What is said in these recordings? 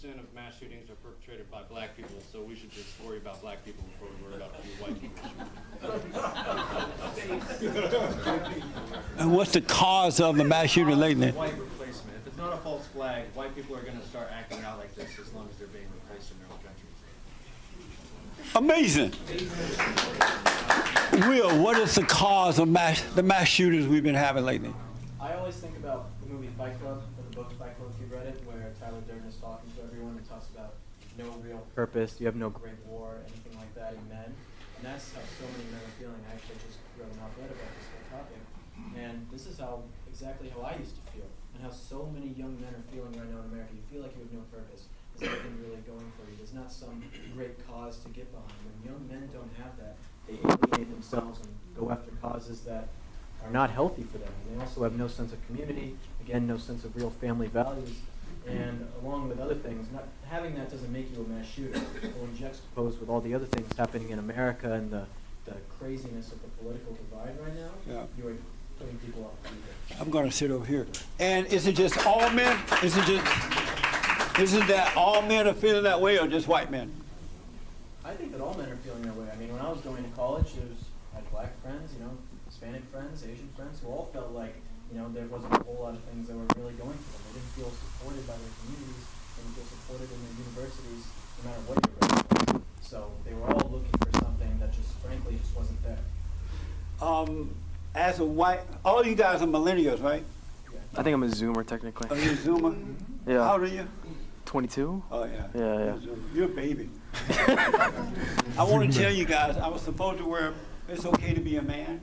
of mass shootings are perpetrated by black people, so we should just worry about black people before we worry about a few white people. And what's the cause of the mass shooting lately? White replacement. If it's not a false flag, white people are going to start acting out like this as long as they're being replaced in their own countries. Amazing. Will, what is the cause of the mass shootings we've been having lately? I always think about the movie Fight Club, or the book Fight Club, if you've read it, where Tyler Durden is talking to everyone and talks about no real purpose, you have no great war, anything like that in men. And that's how so many men are feeling. I actually just wrote an op-ed about this whole topic. And this is exactly how I used to feel, and how so many young men are feeling right now in America. You feel like you have no purpose. There's nothing really going for you. There's not some great cause to get behind. When young men don't have that, they alienate themselves and go after causes that are not healthy for them. And they also have no sense of community, again, no sense of real family values. And along with other things, not having that doesn't make you a mass shooter. But when juxtaposed with all the other things happening in America and the craziness of the political divide right now, you are putting people off the people. I'm going to sit over here. And is it just all men? Isn't that all men are feeling that way, or just white men? I think that all men are feeling that way. I mean, when I was going to college, I had black friends, Hispanic friends, Asian friends, who all felt like, there wasn't a whole lot of things that were really going for them. They didn't feel supported by their communities. They didn't feel supported in their universities, no matter what your race was. So they were all looking for something that frankly, wasn't there. As a white, all you guys are millennials, right? Yeah. I think I'm a Zoomer, technically. Are you a Zoomer? Yeah. How old are you? 22? Oh, yeah. Yeah. You're a baby. I want to tell you guys, I was supposed to wear, it's okay to be a man,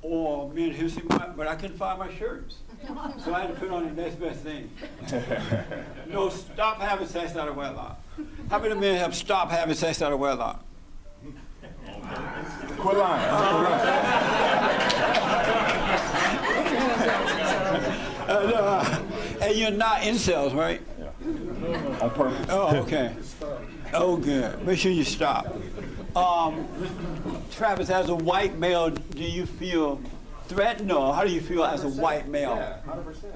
or Men History Month, but I couldn't find my shirts. So I had to put on the next best thing. No, stop having sex out of wedlock. How many men have stopped having sex out of wedlock? Quit lying. And you're not incels, right? Yeah. On purpose. Oh, okay. Oh, good. Make sure you stop. Travis, as a white male, do you feel threatened, or how do you feel as a white male? Yeah, 100%.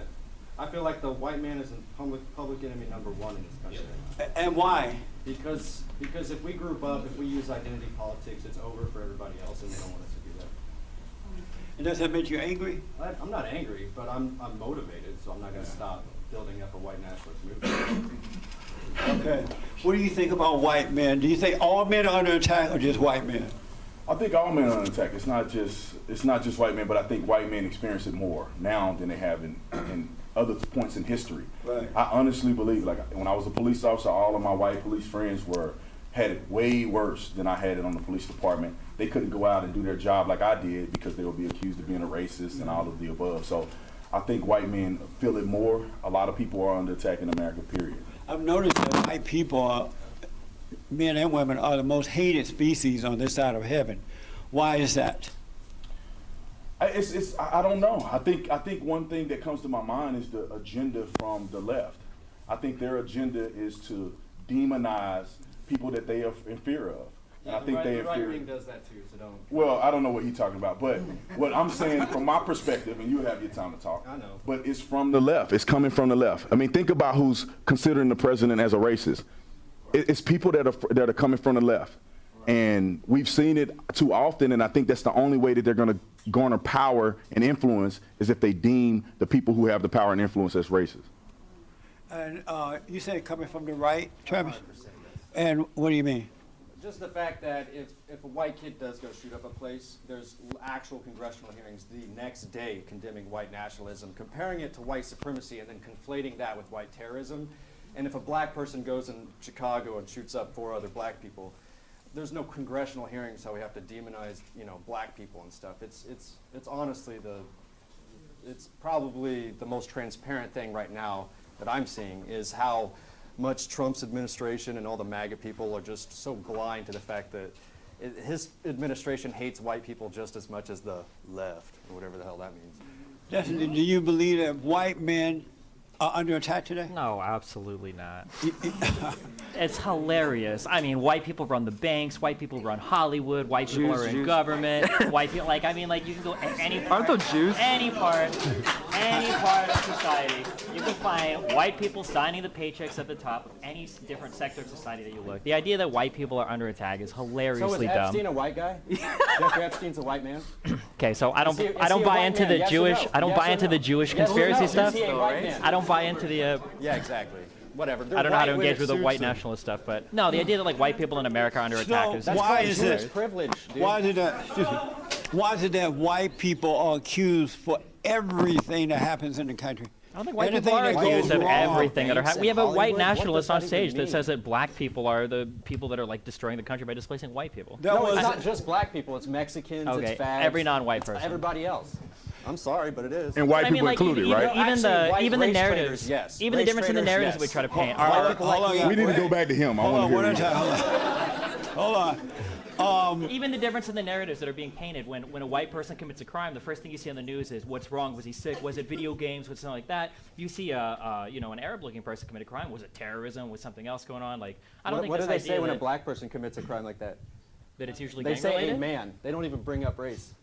I feel like the white man is public enemy number one in this country. And why? Because if we group up, if we use identity politics, it's over for everybody else, and they don't want us to do that. And does that make you angry? I'm not angry, but I'm motivated, so I'm not going to stop building up a white nationalist movement. Okay. What do you think about white men? Do you think all men are under attack, or just white men? I think all men are under attack. It's not just white men, but I think white men experience it more now than they have in other points in history. Right. I honestly believe, like when I was a police officer, all of my white police friends had it way worse than I had it on the police department. They couldn't go out and do their job like I did because they would be accused of being a racist and all of the above. So I think white men feel it more. A lot of people are under attack in America, period. I've noticed that white people, men and women, are the most hated species on this side of heaven. Why is that? I don't know. I think one thing that comes to my mind is the agenda from the left. I think their agenda is to demonize people that they are in fear of. And I think the right wing does that too, so don't. Well, I don't know what he's talking about, but what I'm saying from my perspective, and you have your time to talk. I know. But it's from the left. It's coming from the left. I mean, think about who's considering the president as a racist. It's people that are coming from the left. And we've seen it too often, and I think that's the only way that they're going to garner power and influence is if they deem the people who have the power and influence as racist. And you say coming from the right, Travis? 100%, yes. And what do you mean? Just the fact that if a white kid does go shoot up a place, there's actual congressional hearings the next day condemning white nationalism, comparing it to white supremacy, and then conflating that with white terrorism. And if a black person goes in Chicago and shoots up 4 other black people, there's no congressional hearings how we have to demonize, black people and stuff. It's honestly it's probably the most transparent thing right now that I'm seeing is how much Trump's administration and all the MAGA people are just so blind to the fact that his administration hates white people just as much as the left, or whatever the hell that means. Definitely. Do you believe that white men are under attack today? No, absolutely not. It's hilarious. I mean, white people run the banks, white people run Hollywood, white people are in government, white people, you can go any part. Aren't those Jews? Any part. any part of society, you can find white people signing the paychecks at the top of any different sector of society that you look. The idea that white people are under attack is So is hilariously Epstein dumb. a white guy? Jeffrey Epstein's a white man? Okay, so I Is he don't a buy white into man? the Yes or Jewish. no? I don't Yes buy or into no? the Jewish Yes or conspiracy no? stuff. Is he a white man? I don't buy into the. Yeah, exactly. Whatever. They're I don't know how to white when engage it with the suits white them. nationalist stuff, but no, the idea that like white people in America are under attack is That's Why called is Jewish it- privilege, dude. Why is it that white people are accused for everything that happens in the country? I don't think white Anything people are that goes accused of wrong, everything that are banks happening. We have in a white Hollywood? What nationalist does on that stage even that mean? says that black people are the people that are like destroying the country by displacing white people. That No, was it's not just black people. It's Mexicans, Okay, it's fags. every non-white it's person. everybody else. I'm sorry, but it is. And white I mean, people like, included, even, right? even Actually, the white even the race narratives, traders, yes. even the Race difference in the traders, narratives that we yes. try to paint Hold are. on, hold on, We need to go back to him. I Hold want on, to one hear at a you. time. Hold on. Even the difference in the narratives that are being painted when a white person commits a crime, the first thing you see on the news is what's wrong, was he sick, was it video games, was something like that. You see an Arab-looking person commit a crime, was it terrorism, was something else going on? Like I don't think What do this they say idea when a that, black person commits a crime like that? that it's usually They say gang-related. a man. They don't even bring up race.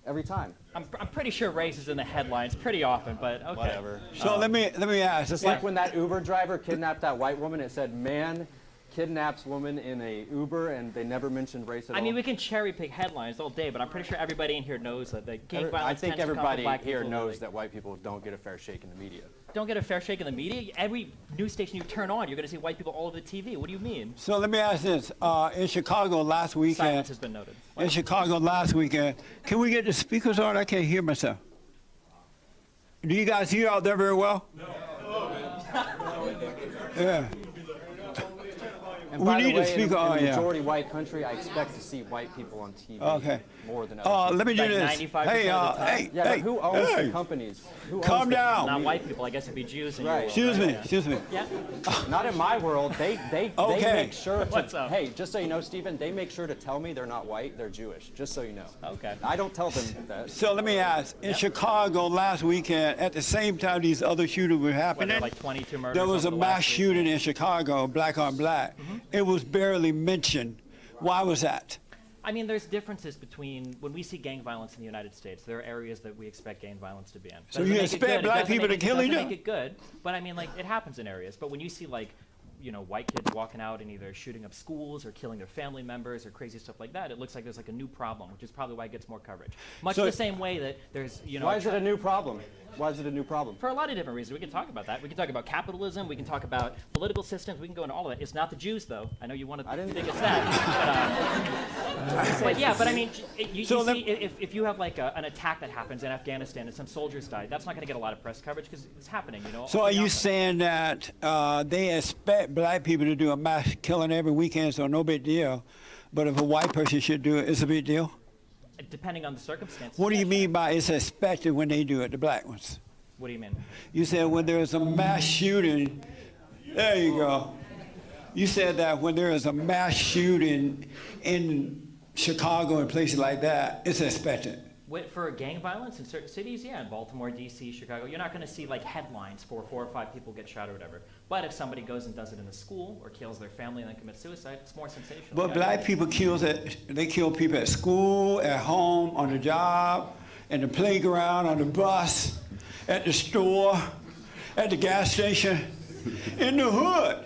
Every time. I'm pretty sure race is in the headlines pretty often, but okay. Whatever. So let me ask. Just like when that Uber driver kidnapped that white woman, it said man kidnaps woman in a Uber, and they never mentioned race at all. I mean, we can cherry pick headlines all day, but I'm pretty sure everybody in here knows that the gang I violence think tends to come from everybody black here people knows like, that white people don't get a fair shake in the media. don't get a fair shake in the media. Every news station you turn on, you're going to see white people all over the TV. What do you mean? So let me ask this. In Chicago last Silence weekend, has been noted. in Chicago last weekend, can we get the speakers on? I can't hear myself. Do you guys hear out there very well? No. Yeah. And We by need the a way, speaker. in Oh, a yeah. majority white country, I expect to see white people on TV Okay. more than other people. Let me do Like this. 95% Hey, of the time. hey, Yeah, hey, but who owns hey. the companies? Who owns Calm the down. Not white people. I guess it'd be Jews in your Right. world, Excuse me. right? Excuse me. Yeah. Not in my world. They Okay. make sure to. What's up? Hey, just so you know, Stephen, they make sure to tell me they're not white, they're Jewish. Just so you know. Okay. I don't tell them that. So let me ask. In Chicago last weekend, at the same time these other shootings were What, there happening, are like 22 murders. there was a over the mass last week. shooting in Chicago, black on black. It was barely mentioned. Why was that? I mean, there's differences between when we see gang violence in the United States. There are areas that we expect gang violence to be in. So Doesn't you make it expect good. It black doesn't people make to it- kill it each doesn't other? make it good, but I mean, like it happens in areas. But when you see like, white kids walking out and either shooting up schools or killing their family members or crazy stuff like that, it looks like there's like a new problem, which is probably why it gets more coverage. Much So- the same way that there's, Why is it a new problem? Why is it a new problem? for a lot of different reasons. We can talk about that. We can talk about capitalism. We can talk about political systems. We can go into all of that. It's not the Jews, though. I know you want I to didn't- think it's that. But yeah, but I mean, you So see, if you have like an attack that happens in Afghanistan and some soldiers die, that's not going to get a lot of press coverage because it's happening, So are you saying that they expect black people to do a mass killing every weekend, so no big deal, but if a white person should do it, it's a big deal? Depending on the circumstances. What do you mean by it's expected when they do it, the black ones? What do you mean? You said when there is a mass shooting, there you go. You said that when there is a mass shooting in Chicago and places like that, it's expected. For gang violence in certain cities, yeah, in Baltimore, D.C., Chicago, you're not going to see like headlines for 4 or 5 people get shot or whatever. But if somebody goes and does it in a school or kills their family and then commits suicide, it's more sensational. But Yeah, black people they kill people at school, at home, on the job, in the playground, on the bus, at the store, at the gas station, in the hood.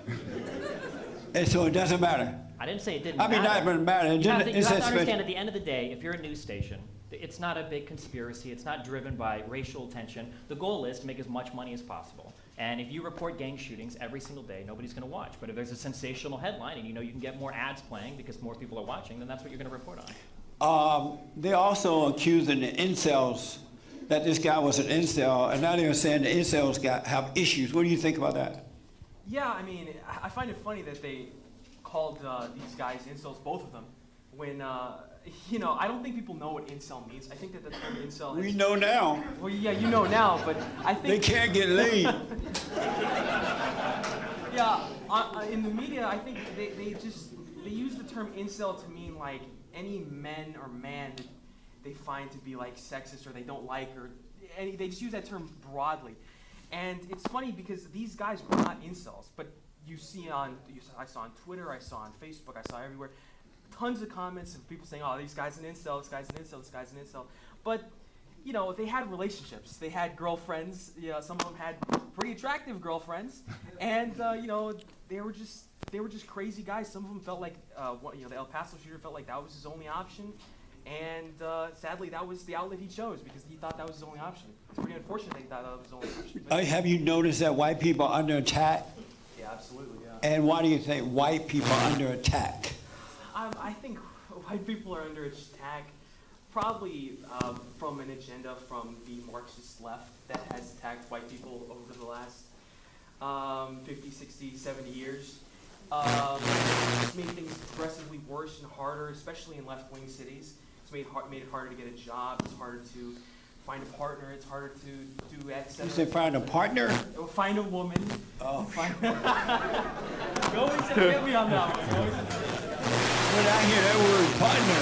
And so it doesn't matter. I didn't say it didn't I mean, matter. not even matter. You have to It's understand, expected. at the end of the day, if you're a news station, it's not a big conspiracy. It's not driven by racial tension. The goal is to make as much money as possible. And if you report gang shootings every single day, nobody's going to watch. But if there's a sensational headline and you know you can get more ads playing because more people are watching, then that's what you're going to report on. They're also accusing the incels that this guy was an incel, and now they're saying the incels have issues. What do you think about that? Yeah, I mean, I find it funny that they called these guys incels, both of them, when, I don't think people know what incel means. I think that the term incel We is... know now. Well, yeah, you know now, but I They think... can't get laid. Yeah, in the media, I think they use the term incel to mean, like, any men or man that they find to be, like, sexist or they don't like, or they just use that term broadly. And it's funny because these guys were not incels, but I saw on Twitter, I saw on Facebook, I saw everywhere, tons of comments of people saying, oh, this guy's an incel, this guy's an incel, this guy's an incel. But you know, they had relationships. They had girlfriends. You know, some of them had pretty attractive girlfriends, and you know, they were just crazy guys. Some of them felt like, you know, the El Paso shooter felt like that was his only option, and sadly, that was the outlet he chose because he thought that was his only option. It's pretty unfortunate that he thought that was his only option. But Have you noticed that white people are under attack? yeah, absolutely, yeah. And why do you think white people are under attack? I think white people are under attack probably from an agenda from the Marxist left that has attacked white people over the last 50, 60, 70 years. It's made things progressively worse and harder, especially in left-wing cities. It's made it harder to get a job. It's harder to find a partner. It's harder to do etc. You say find a partner? Or find a woman. Oh. You always have to get me on that one. You always have to get me. When I hear that word partner.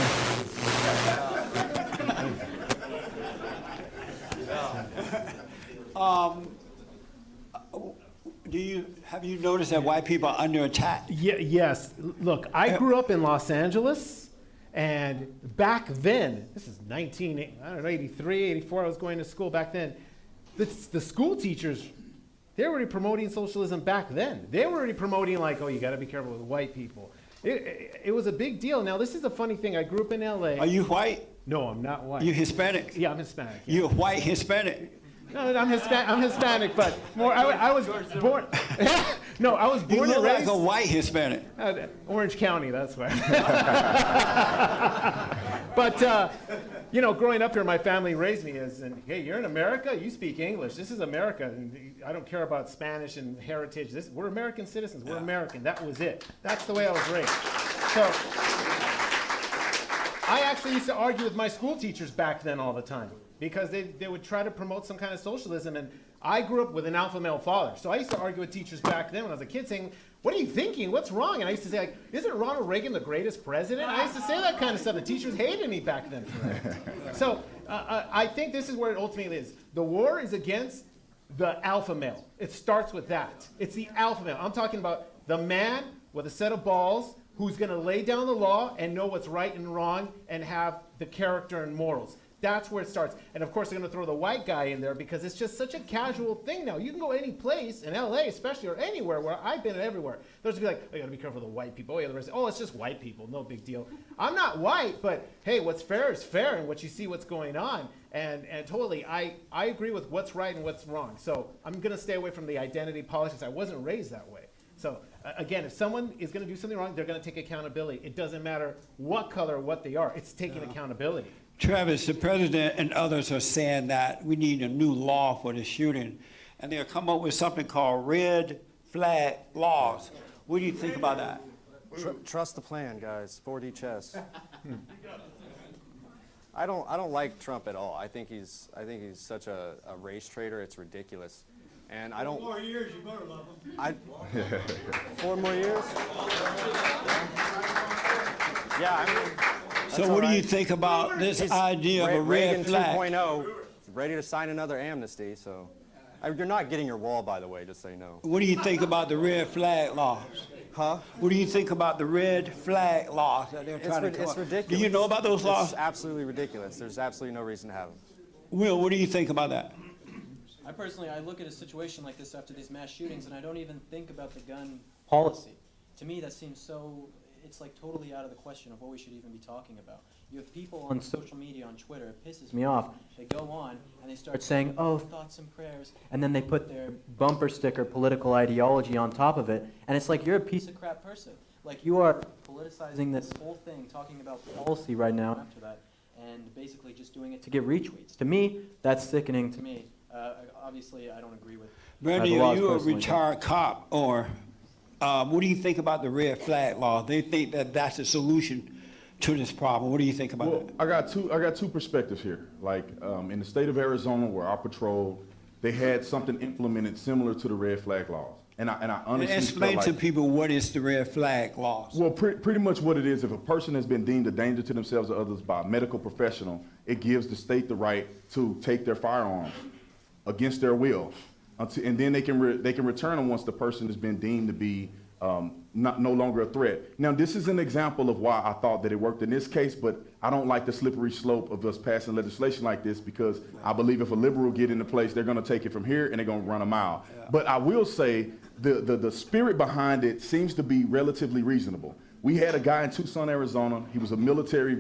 Have you noticed that white people are under attack? Yes. Look, I grew up in Los Angeles, and back then, this is 83, 84, I was going to school back then, the school teachers, they were already promoting socialism back then. They were already promoting like, oh, you got to be careful with white people. It was a big deal. Now, this is a funny thing. I grew up in LA. Are you white? No, I'm not white. You Hispanic? Yeah, I'm Hispanic. Yeah. You're white Hispanic? No, I'm Hispanic, but more. I was born. No, I was You born look and like raised. a white Hispanic. Orange County, that's why. But you know, growing up here, my family raised me as, and hey, you're in America, you speak English. This is America, and I don't care about Spanish and heritage. We're American citizens. We're American. That was it. That's the way I was raised. So I actually used to argue with my school teachers back then all the time because they would try to promote some kind of socialism, and I grew up with an alpha male father. So I used to argue with teachers back then when I was a kid saying, what are you thinking? What's wrong? And I used to say, like, isn't Ronald Reagan the greatest president? I used to say that kind of stuff. The teachers hated me back then for that. So I think this is where it ultimately is. The war is against the alpha male. It starts with that. It's the alpha male. I'm talking about the man with a set of balls who's going to lay down the law and know what's right and wrong and have the character and morals. That's where it starts. And of course, they're going to throw the white guy in there because it's just such a casual thing now. You can go any place, in LA especially, or anywhere where I've been everywhere. There's be like, oh, you got to be careful of the white people. Oh, yeah, the rest, oh, it's just white people. No big deal. I'm not white, but hey, what's fair is fair, and what you see what's going on. And totally, I agree with what's right and what's wrong. So I'm going to stay away from the identity politics. I wasn't raised that way. So again, if someone is going to do something wrong, they're going to take accountability. It doesn't matter what color or what they are. It's taking accountability. Travis, the president and others are saying that we need a new law for the shooting, and they'll come up with something called red flag laws. What do you think about that? Trust the plan, guys. 4D chess. I don't like Trump at all. I think he's such a race traitor. It's ridiculous. And I don't. 4 more years, you better love him. 4 more years? Yeah, I mean. So what do you think about this idea of a red Reagan flag? 2.0, ready to sign another amnesty. So, you're not getting your wall, by the way. Just so you know. What do you think about the red flag laws? Huh? What do you think about the red flag laws that they're trying to come It's up? ridiculous. Do you know about those laws? It's absolutely ridiculous. There's absolutely no reason to have them. Will, what do you think about that? I personally, I look at a situation like this after these mass shootings, and I don't even think about the gun policy. To me, that seems so, it's like totally out of the question of what we should even be talking about. You have people on social media, on Twitter, it pisses me off. They go on and they start saying, oh, thoughts and prayers, and then they put their bumper sticker political ideology on top of it, and it's like, you're a piece of crap person. Like, you are politicizing this whole thing, talking about policy right now after that, and basically just doing it to get retweets. To me, that's sickening to me. Obviously, I don't agree with Brandy, the are laws you a personally. retired cop, or what do you think about the red flag law? They think that that's a solution to this problem. What do you think about Well, that? I got two perspectives here. Like in the state of Arizona, where I patrol, they had something implemented similar to the red flag laws, and I honestly Explain felt to like, people what is the red flag laws. well, pretty much what it is. If a person has been deemed a danger to themselves or others by a medical professional, it gives the state the right to take their firearms against their will, and then they can return them once the person has been deemed to be no longer a threat. Now, this is an example of why I thought that it worked in this case, but I don't like the slippery slope of us passing legislation like this, because I believe if a liberal get into place, they're going to take it from here and they're going to run a mile. But I will say the spirit behind it seems to be relatively reasonable. We had a guy in Tucson, Arizona. He was a military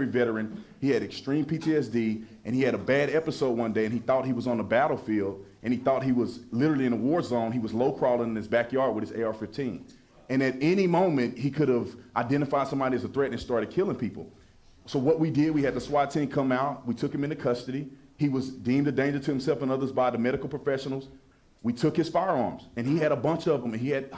veteran. He had extreme PTSD, and he had a bad episode one day, and he thought he was on the battlefield, and he thought he was literally in a war zone. He was low crawling in his backyard with his AR-15. And at any moment, he could have identified somebody as a threat and started killing people. So what we did, we had the SWAT team come out. We took him into custody. He was deemed a danger to himself and others by the medical professionals. We took his firearms, and he had a bunch of them, and he had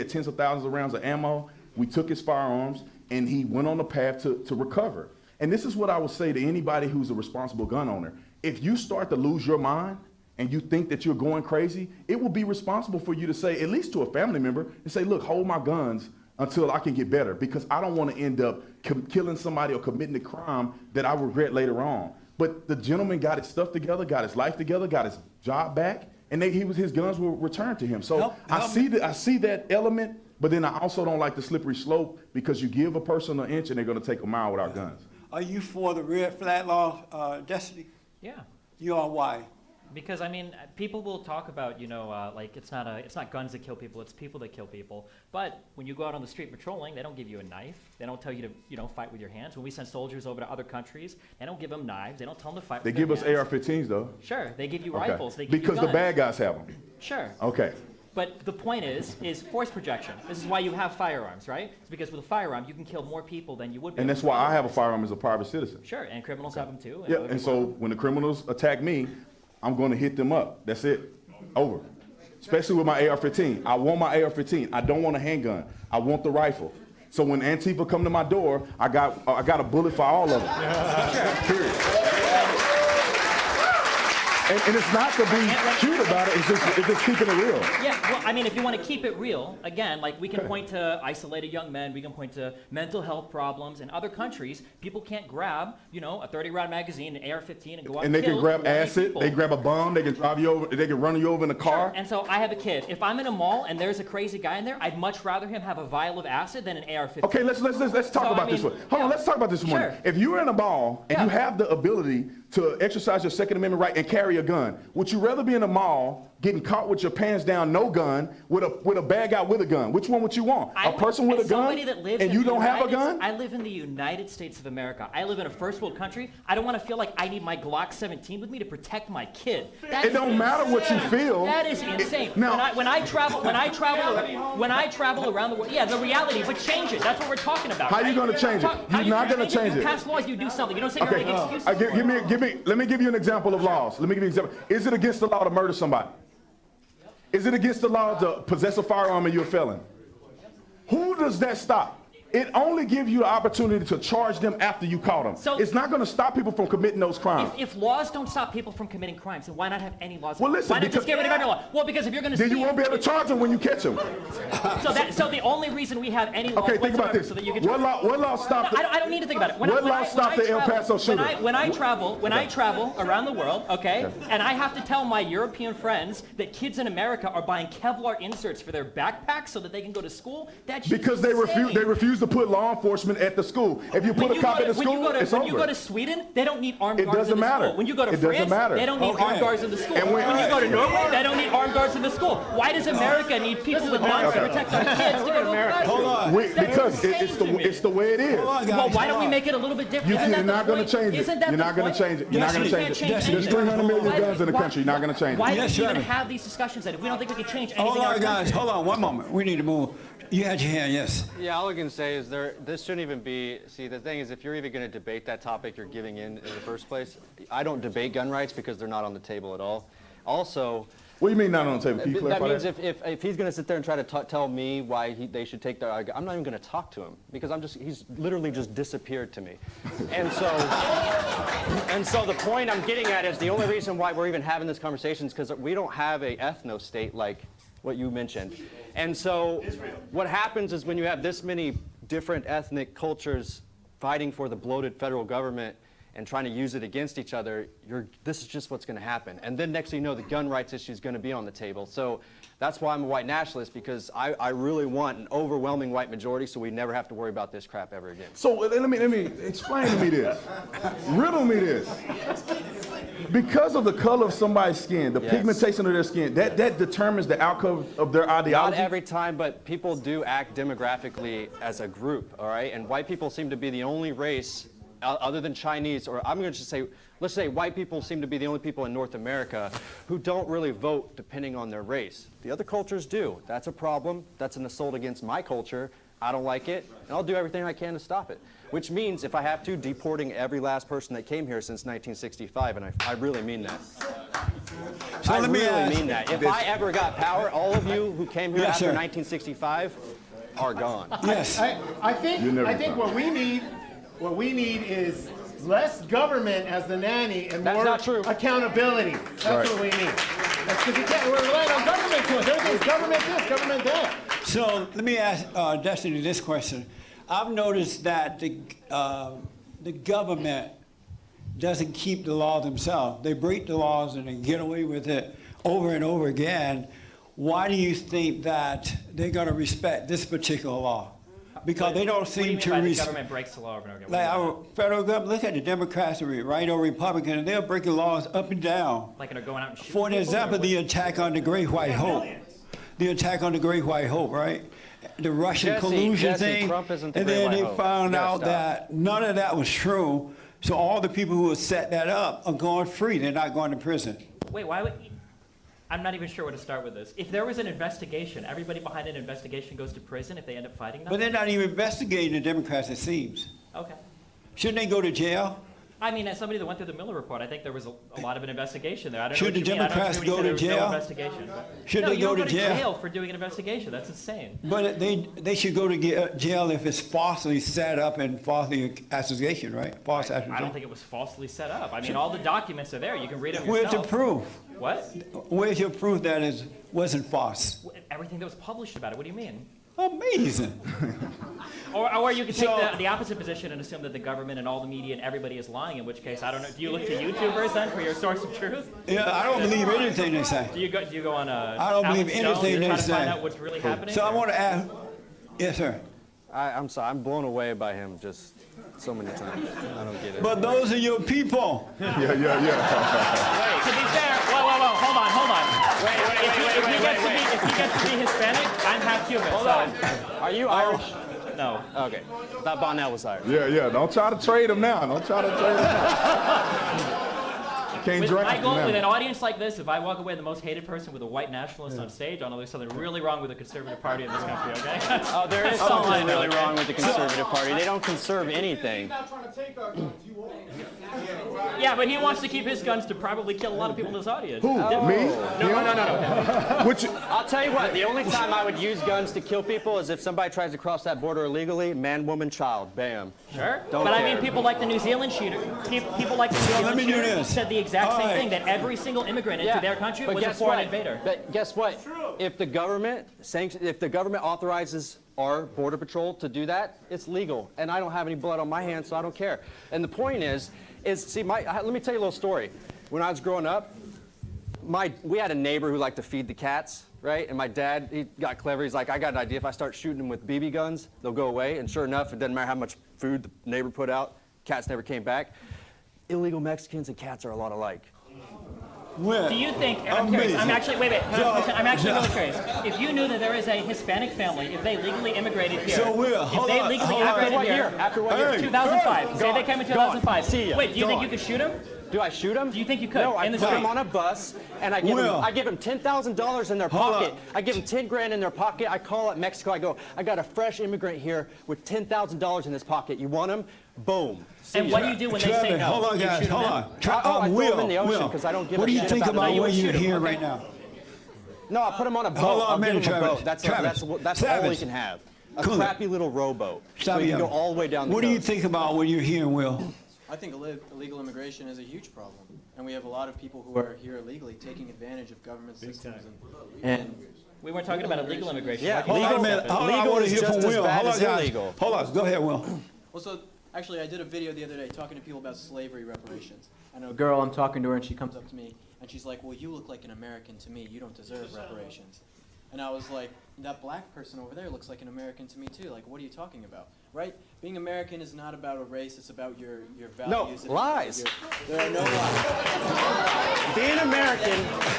tens of thousands of rounds of ammo. We took his firearms, and he went on the path to recover. And this is what I would say to anybody who's a responsible gun owner. If you start to lose your mind and you think that you're going crazy, it will be responsible for you to say, at least to a family member, and say, look, hold my guns until I can get better, because I don't want to end up killing somebody or committing a crime that I regret later on. But the gentleman got his stuff together, got his life together, got his job back, and his guns were returned to him. So I see that element. But then I also don't like the slippery slope, because you give a person an inch and they're going to take a mile without guns. Are you for the red flag law, Destiny? Yeah. You are. Why? Because I mean, people will talk about, like it's not guns that kill people, it's people that kill people. But when you go out on the street patrolling, they don't give you a knife. They don't tell you to, fight with your hands. When we send soldiers over to other countries, they don't give them knives. They don't tell them to fight with their hands. They give us AR-15s though. Sure, they give you Okay. rifles. They give because you guns. the bad guys have them. Sure. Okay. But the point is force projection. This is why you have firearms, right? It's because with a firearm, you can kill more people than you would. And that's why I have a firearm as a private citizen. Sure, and criminals have them too. Yeah, and so when the criminals attack me, I'm going to hit them up. That's it. Over. Especially with my AR-15. I want my AR-15. I don't want a handgun. I want the rifle. So when Antifa come to my door, I got a bullet for all of them. Period. And it's not to be cute about it, it's just keeping it real. Yeah, well, I mean, if you want to keep it real, again, like we can point to isolated young men, we can point to mental health problems. In other countries, people can't grab, a 30-round magazine, an AR-15, and go out And they kill can grab 20 acid, people. they grab a bomb, they can drive you over, they can run you over in a car. Sure. And so I have a kid. If I'm in a mall and there's a crazy guy in there, I'd much rather him have a vial of acid than an AR-15. Okay, let's talk about this one. Hold on, let's talk about this one. Sure. If you're in a mall and you have the ability to exercise your Second Amendment right and carry a gun, would you rather be in a mall getting caught with your pants down, no gun, with a bad guy with a gun? Which one would you want? A person with a gun and you don't have a gun? I live in the United States of America. I live in a first world country. I don't want to feel like I need my Glock 17 with me to protect my kid. It don't matter what you feel. That is insane. Now- When I travel around the world, yeah, the reality, but change it. That's what we're talking about. How you gonna change it? You're not gonna change it. You pass laws, you do something. You don't sit here and make excuses. Let me give you an example of laws. Let me give you an example. Is it against the law to murder somebody? Is it against the law to possess a firearm and you're a felon? Who does that stop? It only gives you the opportunity to charge them after you caught them. So- it's not going to stop people from committing those crimes. If laws don't stop people from committing crimes, then why not have any laws? Well, listen, why not because- just get rid of every law? Well, because if you're going to Then you won't be able to charge them when you catch them. So the only reason we have any laws Okay, think about whatsoever this. so that you can What law stopped No, it? I don't need to think about it. What law stopped the El Paso shooter? When I travel around the world, okay, and I have to tell my European friends that kids in America are buying Kevlar inserts for their backpacks so that they can go to school, that's Because they refuse to put law enforcement at the school. If you put a cop at the school, it's when you go over. to Sweden, they don't need armed It guards doesn't in the matter. school. When you go to It doesn't France, matter. they don't need armed guards in the school. And when you go to Norway, they don't need armed guards in the school. Why does America need people with guns to protect our kids to go to the classroom? Hold on. Because it's the way it is. Hold on, guys. Well, why don't hold we on. make it a little bit different? You're not going to change it. Isn't that You're the not going point? to change it. You're not going to You change can't it. change There's anything. 300 million guns in the Why- country. You're not going to change Why it. do we Yes, even sir. have these discussions then if we don't think we can change anything Hold in our on, guys. country? Hold on, one moment. We need to move. You had your hand, yes. Yeah, all I can say is this shouldn't even be, see, the thing is, if you're even going to debate that topic, you're giving in the first place. I don't debate gun rights because they're not on the table at all. Also, What do you mean not on the table? Can you that clarify means that? if he's going to sit there and try to tell me why they should take their, I'm not even going to talk to him because he's literally just disappeared to me. And so the point I'm getting at is the only reason why we're even having this conversation is because we don't have a ethno-state like what you mentioned. And so what happens is when you have this many different ethnic cultures fighting for the bloated federal government, and trying to use it against each other, this is just what's going to happen. And then next thing you know, the gun rights issue is going to be on the table. So that's why I'm a white nationalist, because I really want an overwhelming white majority so we never have to worry about this crap ever again. So let me explain to me this. Riddle me this. Because of the color of somebody's skin, the pigmentation of their skin, that determines the outcome of their ideology? Not every time, but people do act demographically as a group, all right? And white people seem to be the only race, other than Chinese, or I'm going to just say, let's say white people seem to be the only people in North America who don't really vote depending on their race. The other cultures do. That's a problem. That's an assault against my culture. I don't like it, and I'll do everything I can to stop it. Which means, if I have to, deporting every last person that came here since 1965, and I really mean that. So I let me really ask mean that. If I ever got power, all of you who came here Yes, after sir. 1965 are gone. Yes. I think what we need is less government as the nanny and That's more not true. accountability. That's what we need. That's because we're relying on government to us. Everything's government this, government that. So let me ask Destiny this question. I've noticed that the government doesn't keep the law themselves. They break the laws and they get away with it over and over again. Why do you think that they're going to respect this particular law? Because they don't seem to What do you mean by the respect. government breaks the law over and over again? Like our federal government, look at the Democrats, right, or Republican, and they're breaking laws up and down. Like, they're going out and shooting For people, or example, what? the attack on the Great White Hope. The attack on the Great White Hope, right? The Russian collusion thing. Trump isn't the And Great then White they Hope. found You gotta out stop. that none of that was true. So all the people who have set that up are going free. They're not going to prison. Wait, why would... I'm not even sure where to start with this. If there was an investigation, everybody behind an investigation goes to prison if they end up fighting them? But they're not even investigating the Democrats, it seems. Okay. Shouldn't they go to jail? I mean, as somebody that went through the Miller report, I think there was a lot of an investigation there. I don't Should know what the you mean. I don't Democrats agree when you go said to there was jail? no investigation. Should no, they you go don't to jail? for doing an investigation. That's insane. But they should go to jail if it's falsely set up and falsely accusation, right? False I accusation. don't think it was falsely set up. I mean, all the documents are there. You can read them Where's the yourself. proof? What? Where's your proof that it wasn't false? Everything that was published about it. What do you mean? Amazing. Or you could take So- the opposite position and assume that the government and all the media and everybody is lying, in which case, I don't know, do you look to YouTubers then for your source of truth? Yeah, I don't believe anything they say. Do you go on I don't believe anything to they try to find say. out what's really happening? So I or- want to ask, yes, sir. I'm sorry, I'm blown away by him just so many times. I don't get it. But those are your people. Yeah. Wait, to be fair, whoa, hold on. If he gets to be Hispanic, I'm half Cuban. Hold on. Are you Irish? No. Okay. Thought Bonnell was Irish. Yeah. Don't try to trade him now. Don't try to trade him now. Can't With draft him now. with an audience like this, if I walk away the most hated person with a white nationalist on stage, I know there's something really wrong with the conservative party in this country, okay? Oh, there is something really wrong with the conservative party. They don't conserve anything. Yeah, but he wants to keep his guns to probably kill a lot of people in his audience. Who? Me? No. Which, I'll tell you what, the only time I would use guns to kill people is if somebody tries to cross that border illegally, man, woman, child, bam. Sure. Don't But I care. mean, people like the New Zealand shooter, people like the New let Zealand me do shooter this. said the exact All same right. thing, that every single immigrant into their country but was a guess foreign what? invader. But guess what? If the government authorizes our border patrol to do that, it's legal. And I don't have any blood on my hands, so I don't care. And the point is see, let me tell you a little story. When I was growing up, we had a neighbor who liked to feed the cats, right? And my dad, he got clever. He's like, I got an idea. If I start shooting them with BB guns, they'll go away. And sure enough, it doesn't matter how much food the neighbor put out, cats never came back. Illegal Mexicans and cats are a lot alike. Where? Do you think, and I'm curious, I'm Amazing. actually, wait, I'm actually really curious. If you knew that there is a Hispanic family, if they legally immigrated here, So Will, if hold they on, legally hold on. immigrated What here, year? After what year? Hey. 2005, say they came in 2005. See ya. Wait, do you think Gone. you could shoot them? Do I shoot them? Do you think you could, No, I in the put them street? on a bus, and I give them $10,000 in their Hold pocket. on. I give them 10 grand in their pocket. I call up Mexico. I go, I got a fresh immigrant here with $10,000 in his pocket. You want him? Boom. And what do you do when they say Trevor, no? hold on, You guys, shoot 'em hold then? on. I throw them in the ocean Will, 'cause I don't give what a do you shit think about about them. You what would you're shoot 'em, hearing okay. right now? No, I put them on a boat. Hold on a I'll minute, give them a Travis. boat. That's Travis. all you Travis. can have. A Cool it. crappy little rowboat. Stop so you can you. go all the way down the What do you coast. think about what you're hearing, Will? I think illegal immigration is a huge problem, and we have a lot of people who are here illegally taking advantage of government systems. And We weren't talking about illegal immigration. Yeah, Why can't you Hold on a step minute. in? Hold on, I Legal want to is hear just from as Will. bad Hold on, as guys. illegal. Hold on, go ahead, Will. well, so Actually, I did a video the other day talking to people about slavery reparations. I know a girl, I'm talking to her, and she comes up to me, and she's like, well, you look like an American to me. You don't deserve reparations. And I was like, that black person over there looks like an American to me, too. Like, what are you talking about? Right? Being American is not about a race. It's about your values. No, lies. There are no lies. Being American,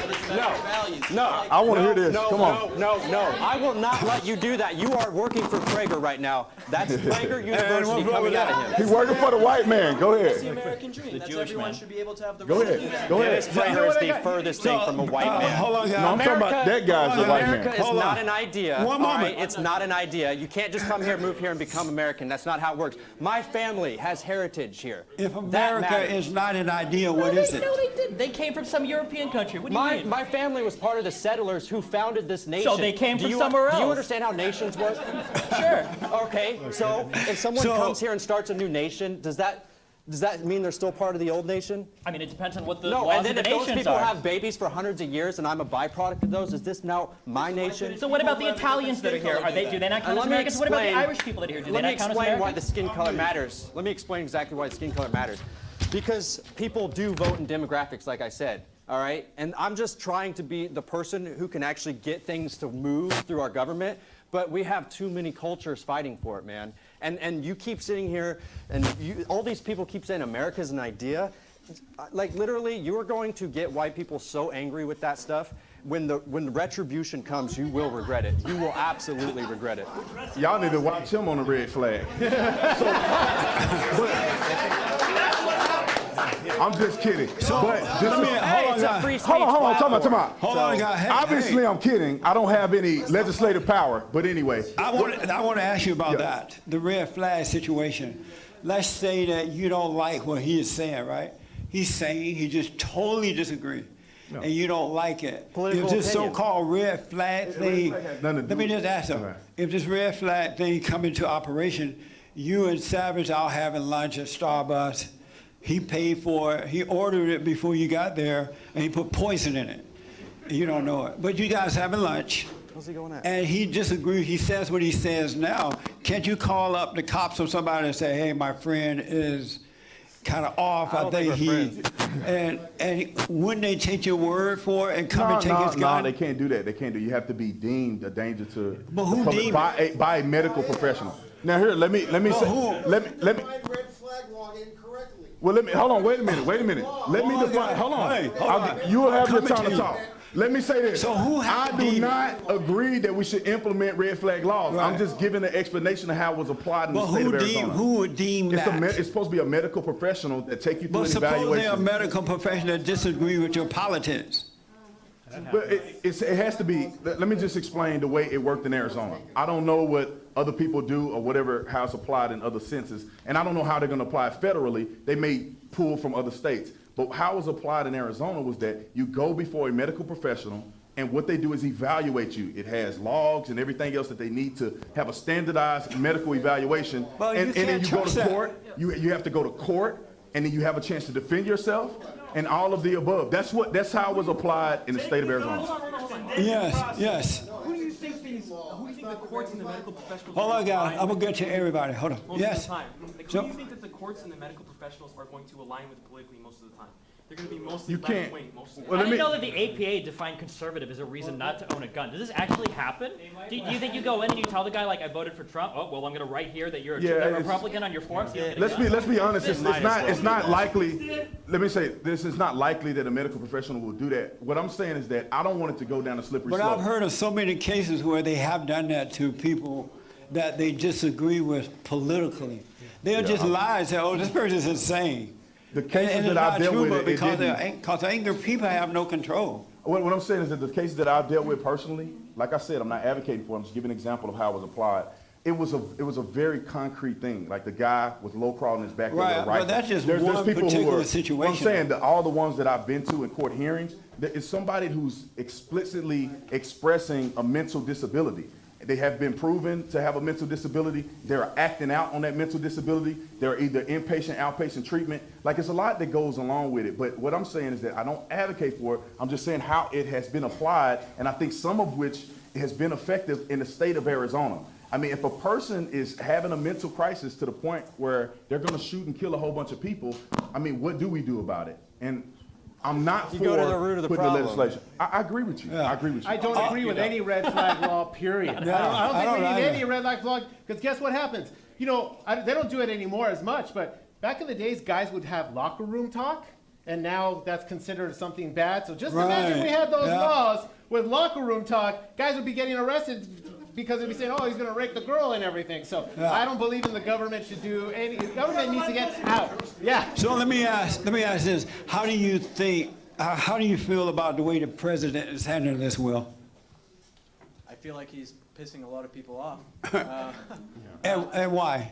It's about your values. no. I want to hear this. No, Come on. no. I will not let you do that. You are working for Prager right now. That's Prager University coming out of him. He's working for the white man. Go That's the ahead. American dream. That's Jewish everyone man. should be able to have the Go right to ahead. that. Go Dennis ahead. Prager is the furthest thing from a white man. Hold on, guys. No, I'm talking about that guy's the white America man. is Hold not on. an idea. One all right? moment. It's not an idea. You can't just come here, move here, and become American. That's not how it works. My family has heritage here. If That America matters. is not an idea, what is it? No, they didn't. They came from some European country. What do you mean? My family was part of the settlers who founded this nation. So they came Do from you- somewhere Do you else. understand how nations work? Sure. Okay, so if someone So- comes here and starts a new nation, does that mean they're still part of the old nation? I mean, it depends on what the No, laws and then of the if those nations people are. have babies for hundreds of years and I'm a byproduct of those, is this now my nation? So what about the Italians that are here? Do they not count as Americans? What about the Irish people that are here? Do they Let me not count as explain why the Americans? skin color matters. Let me explain exactly why the skin color matters. Because people do vote in demographics, like I said, all right? And I'm just trying to be the person who can actually get things to move through our government, but we have too many cultures fighting for it, man. And you keep sitting here, and all these people keep saying America's an idea. Like, literally, you are going to get white people so angry with that stuff. When the retribution comes, you will regret it. You will absolutely regret it. Y'all need to watch him on the red flag. I'm just kidding. So, but let me, Hey, it's a free speech hold on, platform. time out. Hold on, guys. Hey, Obviously, hey. I'm kidding. I don't have any legislative power, but anyway. I want to ask you about Yeah. that, the red flag situation. Let's say that you don't like what he is saying, right? He's saying he just totally disagree, and you don't like it. Political if this opinion. so-called red flag thing, flag has nothing to let do me with just it. ask him, Okay. if this red flag thing come into operation, you and Savage out having lunch at Starbucks, he paid for it, he ordered it before you got there, and he put poison in it. You don't know it, but you guys having lunch. What's he going at? And he disagrees. He says what he says now. Can't you call up the cops or somebody and say, "Hey, my friend is kind of off. I don't think he." And wouldn't they take your word for it and come No, and take his gun? they can't do that. They can't do. You have to be deemed a danger to But who the public deemed by a medical professional. Now here, let me say, let me. Defined red flag law incorrectly. Well, hold on. Wait a minute. Let me Hold on, define. Hold on. hey, hold on. You will have your Coming time to to you. talk. Let me say this. So who has I to do be- not agree that we should implement red flag laws. I'm Right. just giving an explanation of how it was applied in But the state of Arizona. who would deem It's, that? it's supposed to be a medical professional that take you through But an suppose they're a evaluation. medical professional that disagree with your politics. But it has to be. Let me just explain the way it worked in Arizona. I don't know what other people do or whatever how it's applied in other senses, and I don't know how they're going to apply it federally. They may pull from other states, but how it was applied in Arizona was that you go before a medical professional, and what they do is evaluate you. It has logs and everything else that they need to have a standardized medical evaluation, Well, you and then can't you go trust to that. court. You have to go to court, and then you have a chance to defend yourself, and all of the above. That's how it was applied in the state of Arizona. Yes. Who do you think the courts and the medical professionals? Hold are on, going to guys. align I'm with gonna get to everybody. Hold on. most Yes. of the time? Like, So- who do you think that the courts and the medical professionals are going to align with politically most of the time? They're going to be mostly You can't- left-wing most of the Well, I time. didn't know that the APA defined conservative as a reason not to own a gun. Does this actually happen? Do you think you go in and you tell the guy, like, I voted for Trump? Oh, well, I'm going to write here that you're Yeah, a it's- Republican on your form. So you don't get a gun? Let's be honest. It's Might as well it's be not that. likely. Let me say this is not likely that a medical professional will do that. What I'm saying is that I don't want it to go down a slippery But slope. I've heard of so many cases where they have done that to people that they disagree with politically. They'll just lie and say, "Oh, this person's insane." The cases and that it's I've not dealt true, with, but it because didn't. because angry people have no control. What I'm saying is that the cases that I've dealt with personally, like I said, I'm not advocating for. I'm just giving an example of how it was applied. It was a very concrete thing. Like the guy with low crawl in his backyard Right, with a but rifle. that's just There's one people who particular are, situation. What I'm saying that all the ones that I've been to in court hearings, there is somebody who's explicitly expressing a mental disability. They have been proven to have a mental disability. They're acting out on that mental disability. They're either inpatient, outpatient treatment. Like it's a lot that goes along with it. But what I'm saying is that I don't advocate for it. I'm just saying how it has been applied, and I think some of which has been effective in the state of Arizona. I mean, if a person is having a mental crisis to the point where they're going to shoot and kill a whole bunch of people, I mean, what do we do about it? And I'm not You for go to the root of the putting problem. the legislation. I agree with you. Yeah. I agree with you. I don't agree with any red flag law, period. I don't think we need any red flag law, because guess what happens? You know, they don't do it anymore as much, but back in the days, guys would have locker room talk, and now that's considered something bad. So just imagine we had those laws with locker room talk, guys would be getting arrested because they'd be saying, oh, he's going to rape the girl and everything. So I don't believe in the government should do any, the government needs to get out. Yeah. So let me ask this: how do you feel about the way the president is handling this, Will? I feel like he's pissing a lot of people off. And why?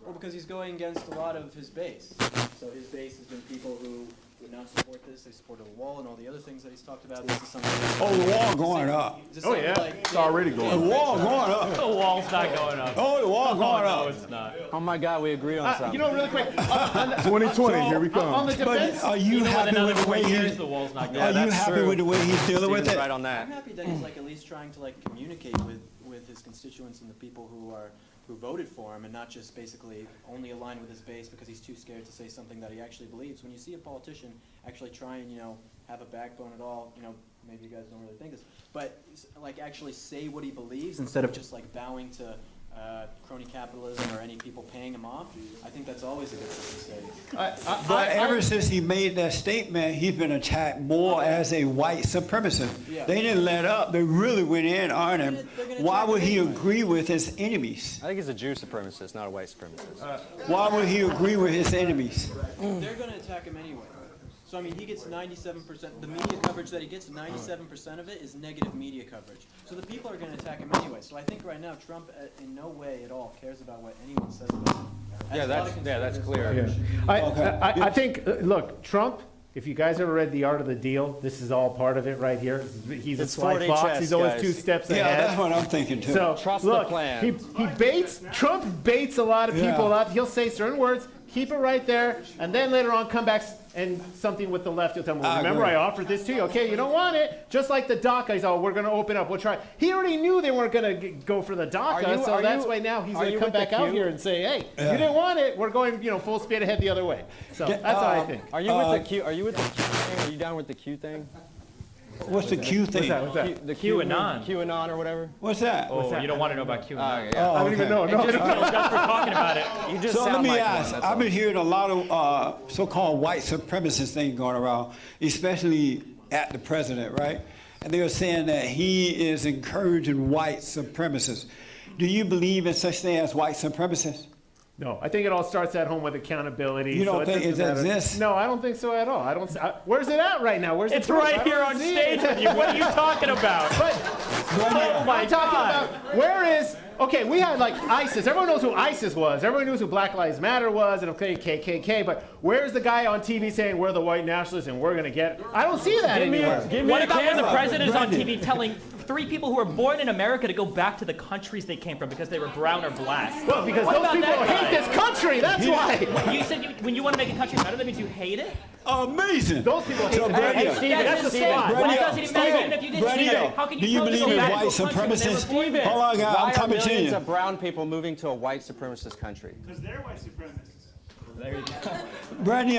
Well, because he's going against a lot of his base. So his base has been people who would not support this. They supported the wall and all the other things that he's talked about. This is something. Oh, the wall going up. Oh, yeah. It's already going The up. wall going up. The wall's not going up. Oh, the wall going No, up. it's not. Oh my God, we agree on something. You know, really quick, on the, 2020, here we on the come. defense, But are you Even with happy another with the 4 way years, he? the wall's not Are going you up. happy with the way he's dealing with Steven's it? right on I'm that. happy that he's like at least trying to like communicate with his constituents and the people who voted for him, and not just basically only align with his base because he's too scared to say something that he actually believes. When you see a politician actually try and have a backbone at all, maybe you guys don't really think this, but like actually say what he believes instead of just like bowing to crony capitalism or any people paying him off. I think that's always a good thing to say. But ever since he made that statement, he's been attacked more as a white supremacist. Yeah. They didn't let up. They really went in on him. They're gonna Why attack would him he anyway. agree with his enemies? I think he's a Jew supremacist, not a white supremacist. Why would he agree with his enemies? They're going to attack him anyway. So, I mean, he gets 97%, the media coverage that he gets, 97% of it is negative media coverage. So the people are going to attack him anyway. So I think right now Trump in no way at all cares about what anyone says about him. That's clear. I think, look, Trump, if you guys ever read The Art of the Deal, this is all part of it right here. He's a It's sly 4D fox. chess, He's always guys. 2 steps Yeah, ahead. that's what I'm thinking too. So Trust the look, plan. Trump baits a lot of people Yeah. up. He'll say certain words, keep it right there, and then later on come back and something with the left, he'll tell them, well, I remember agree. I offered this to you. Okay, you don't want it. Just like the DACA, we're going to open up. We'll try. He already knew they weren't going to go for the DACA, so that's why now he's going to come back out here and say, hey, you didn't want it. We're going, full speed ahead the other way. So that's what I think. Are you with the Q? Are you with the Q thing? Are you down with the Q thing? What's the Q thing? What's that? The QAnon. QAnon or whatever. What's that? Oh, you don't want to know about QAnon. Okay, yeah. I don't even know. No, Just for talking about it. You just So let sound me like ask. one, that's I've all. been hearing a lot of so-called white supremacist things going around, especially at the president, right? And they are saying that he is encouraging white supremacists. Do you believe in such thing as white supremacists? No, I think it all starts at home with accountability. You don't so think it doesn't matter. exists? No, I don't think so at all. Where's it at right now? Where's It's the proof? I right don't here on see stage it. with you. What are you talking about? But oh my God! Where is? Okay, we had like ISIS. Everyone knows who ISIS was. Everyone knows who Black Lives Matter was, and okay, KKK. But where's the guy on TV saying we're the white nationalists and we're gonna get? I don't see that anywhere. What about when the president is on TV telling 3 people who were born in America to go back to the countries they came from because they were brown or black? Well, because What those about people that hate guy? this country. That's why. You said when you want to make a country better, that means you hate it? Amazing. Those people hate So, the Brady, country. Steven, That's the Steven, spot. Well, it Brady, doesn't even matter Steven, even if you did Brady, see it. How can you do you tell them to believe go in back white to a country when they were supremacists? born there? Hold on, guys. Why I'm are coming to millions you. of brown people moving to a white supremacist country? Because they're white supremacists. There you go. Brady,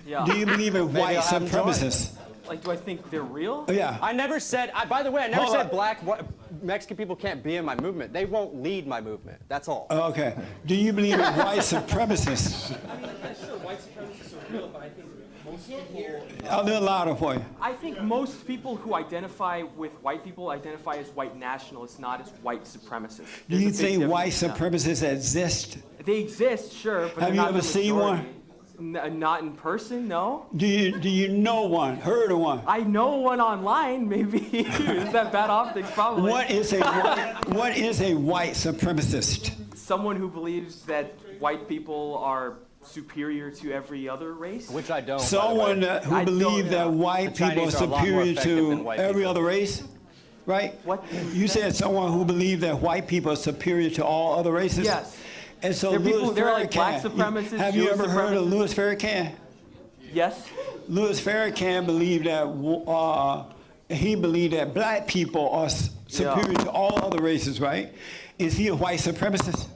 Yeah. do you believe in white I'll have them join. supremacists? Like, do I think they're real? Yeah. I never said. By the way, I never Hold said on. black Mexican people can't be in my movement. They won't lead my movement. That's all. Okay. Do you believe in white supremacists? I mean, I'm sure white supremacists are real, but I think most people. A little louder for you. I think most people who identify with white people identify as white nationalists, not as white supremacists. Do There's you a big think white difference now. supremacists exist? They exist, sure, but Have they're you not ever the seen majority. Not in person, no. Do you know one? Heard of one? I know one online, maybe. Is that bad optics? Probably. What is a white supremacist? Someone who believes that white people are superior to every other race. Which I don't. by the Someone way. who I don't believes that know. white The people are Chinese are a lot more superior effective than to white every people. other race, right? What? You said someone who believes that white people are superior to all other races. Yes. And so They're people- Louis they're like black Farrakhan. supremacists, Have you Jewish ever heard of supremacists. Louis Farrakhan? Yes. Louis Farrakhan believed that he believed that black people are superior to all other races, right? Is he a white supremacist?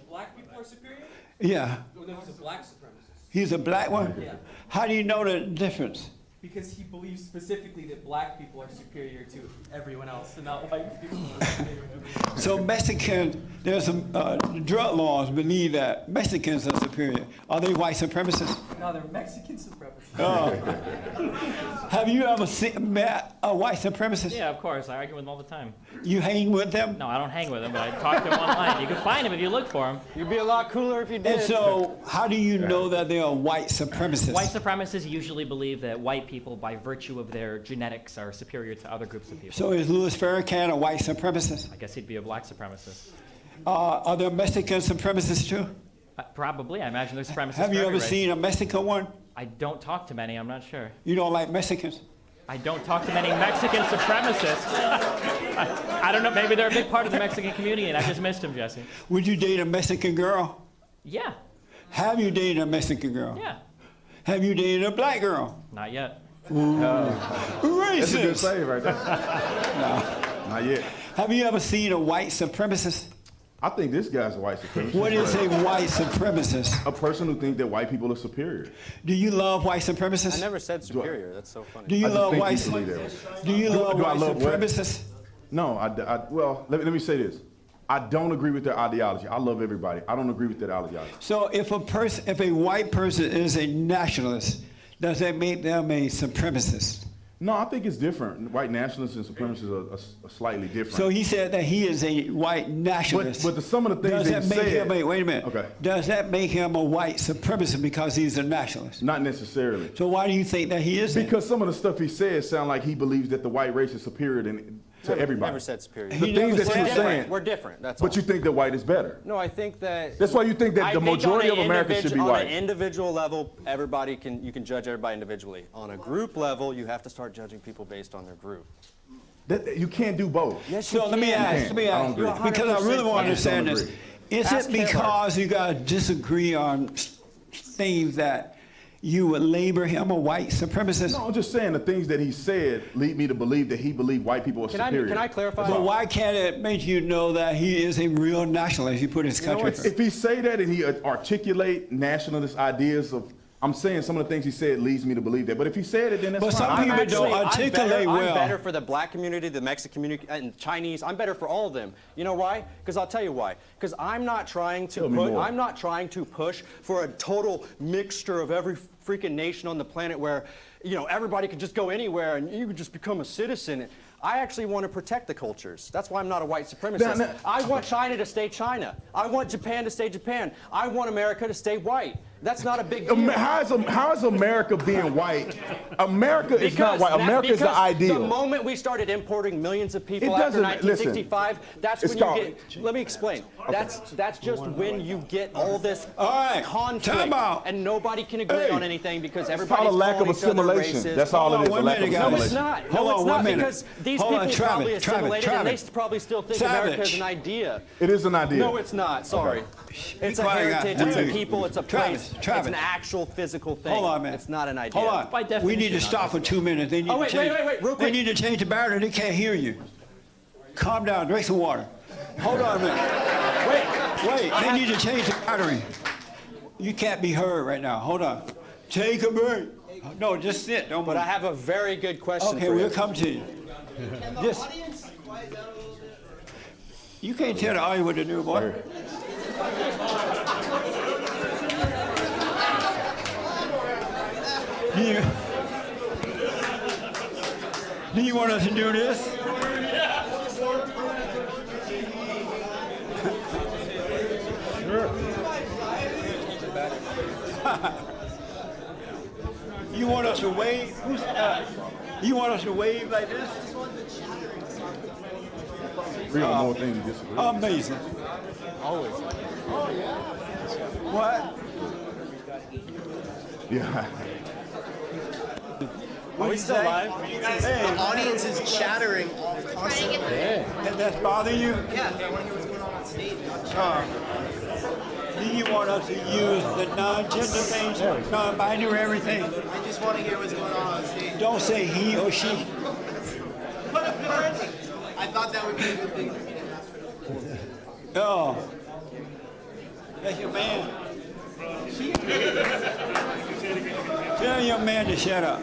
Black people are superior? Yeah. No, he's a black supremacist. He's a black one? Yeah. How do you know the difference? Because he believes specifically that black people are superior to everyone else and not white people are superior to everyone else. So Mexicans, there's some drug laws believe that Mexicans are superior. Are they white supremacists? No, they're Mexican supremacists. Oh. Have you ever met a white supremacist? Yeah, of course. I argue with them all the time. You hang with them? No, I don't hang with them, but I talk to them online. You can find them if you look for them. You'd be a lot cooler if you did. And so, how do you know that they are white supremacists? White supremacists usually believe that white people, by virtue of their genetics, are superior to other groups of people. So is Louis Farrakhan a white supremacist? I guess he'd be a black supremacist. Are there Mexican supremacists too? Probably. I imagine there's supremacists. Have for you every ever race. seen a Mexican one? I don't talk to many. I'm not sure. You don't like Mexicans? I don't talk to many Mexican supremacists. I don't know. Maybe they're a big part of the Mexican community, and I just missed them, Jesse. Would you date a Mexican girl? Yeah. Have you dated a Mexican girl? Yeah. Have you dated a black girl? Not yet. Racist. That's a good save right there. No, not yet. Have you ever seen a white supremacist? I think this guy's a white supremacist. What is a white supremacist? A person who thinks that white people are superior. Do you love white supremacists? I never said superior. That's so funny. Do you I just love think white? you believe that way. Do you love Do I white love what? supremacists? No, well, let me say this. I don't agree with their ideology. I love everybody. I don't agree with their ideology. So if a white person is a nationalist, does that make them a supremacist? No, I think it's different. White nationalists and supremacists are slightly different. So he said that he is a white nationalist. But some of the things does that that he make said, him wait a minute. Okay. Does that make him a white supremacist because he's a nationalist? Not necessarily. So why do you think that he is? Because some of the stuff he says sound like he believes that the white race is superior to everybody. Never said superior. The things that you're saying. We're different. That's all. But you think that white is better. No, I think that. That's why you think that the majority of Americans should be On white. an individual level, you can judge everybody individually. On a group level, you have to start judging people based on their group. You can't do both. Yes, you So can. let me ask, I don't agree. because I really want to I just understand don't this. agree. Is Ask it because you guys disagree on things that you would label him a white supremacist? No, I'm just saying the things that he said lead me to believe that he believed white people are superior. Can I clarify? But why can't it make you know that he is a real nationalist? He put his country first. If he say that and he articulate nationalist ideas of, I'm saying some of the things he said leads me to believe that. But if he said it, then that's But fine. some people don't articulate well. I'm better for the black community, the Mexican community, and Chinese. I'm better for all of them. You know why? Because I'll tell you why. Because I'm not trying to Tell me more. I'm not trying to push for a total mixture of every freaking nation on the planet where, everybody can just go anywhere and you can just become a citizen. I actually want to protect the cultures. That's why I'm not a white supremacist. Now- I want China to stay China. I want Japan to stay Japan. I want America to stay white. That's not a big deal. How is America being white? America is not white. America is the ideal. The moment we started importing millions of people It after doesn't- 1965, that's it's when you called- get. Let me explain. That's just when you get all this All right, conflict, time out. and nobody can agree Hey, on anything because It's everybody's called a lack of calling each other assimilation. racist. That's all it is, a One lack of minute, guys. No, it's assimilation. not. Hold No, on, it's one not minute. because these Hold on, people probably Travis, assimilated, and Travis. they probably still think America is Savage. an idea. It is an idea. No, it's not. Sorry. It's a quiet, guys. heritage, it's a Hey. people, it's a Travis, place. Travis. It's an actual physical thing. Hold on, man. It's not an idea. Hold on. By We definition, need to not stop for 2 minutes. They need Oh, to wait, change. real They quick. need to change the battery. They can't hear you. Calm down. Drink some water. Hold on a minute. Wait. They need to change the battery. You can't be heard right now. Hold on. Take a break. No, just sit. Don't move. But I have a very good question Okay, for we'll you. come to you. Just, you can't tell the audience what to do, boy. Do you want us to do this? You want us to wave? You want us to wave like this? Agree on more things than disagree. Amazing. Always. What? Yeah. Are we still live? The audience is chattering all constantly. That's bothering you? Yeah, they want to hear what's going on stage. Do you want us to use the non-gender things, non-binary everything? I just want to hear what's going on stage. Don't say he or she. I thought that would be a good thing for me to ask for. Oh, that's your man. Tell your man to shut up.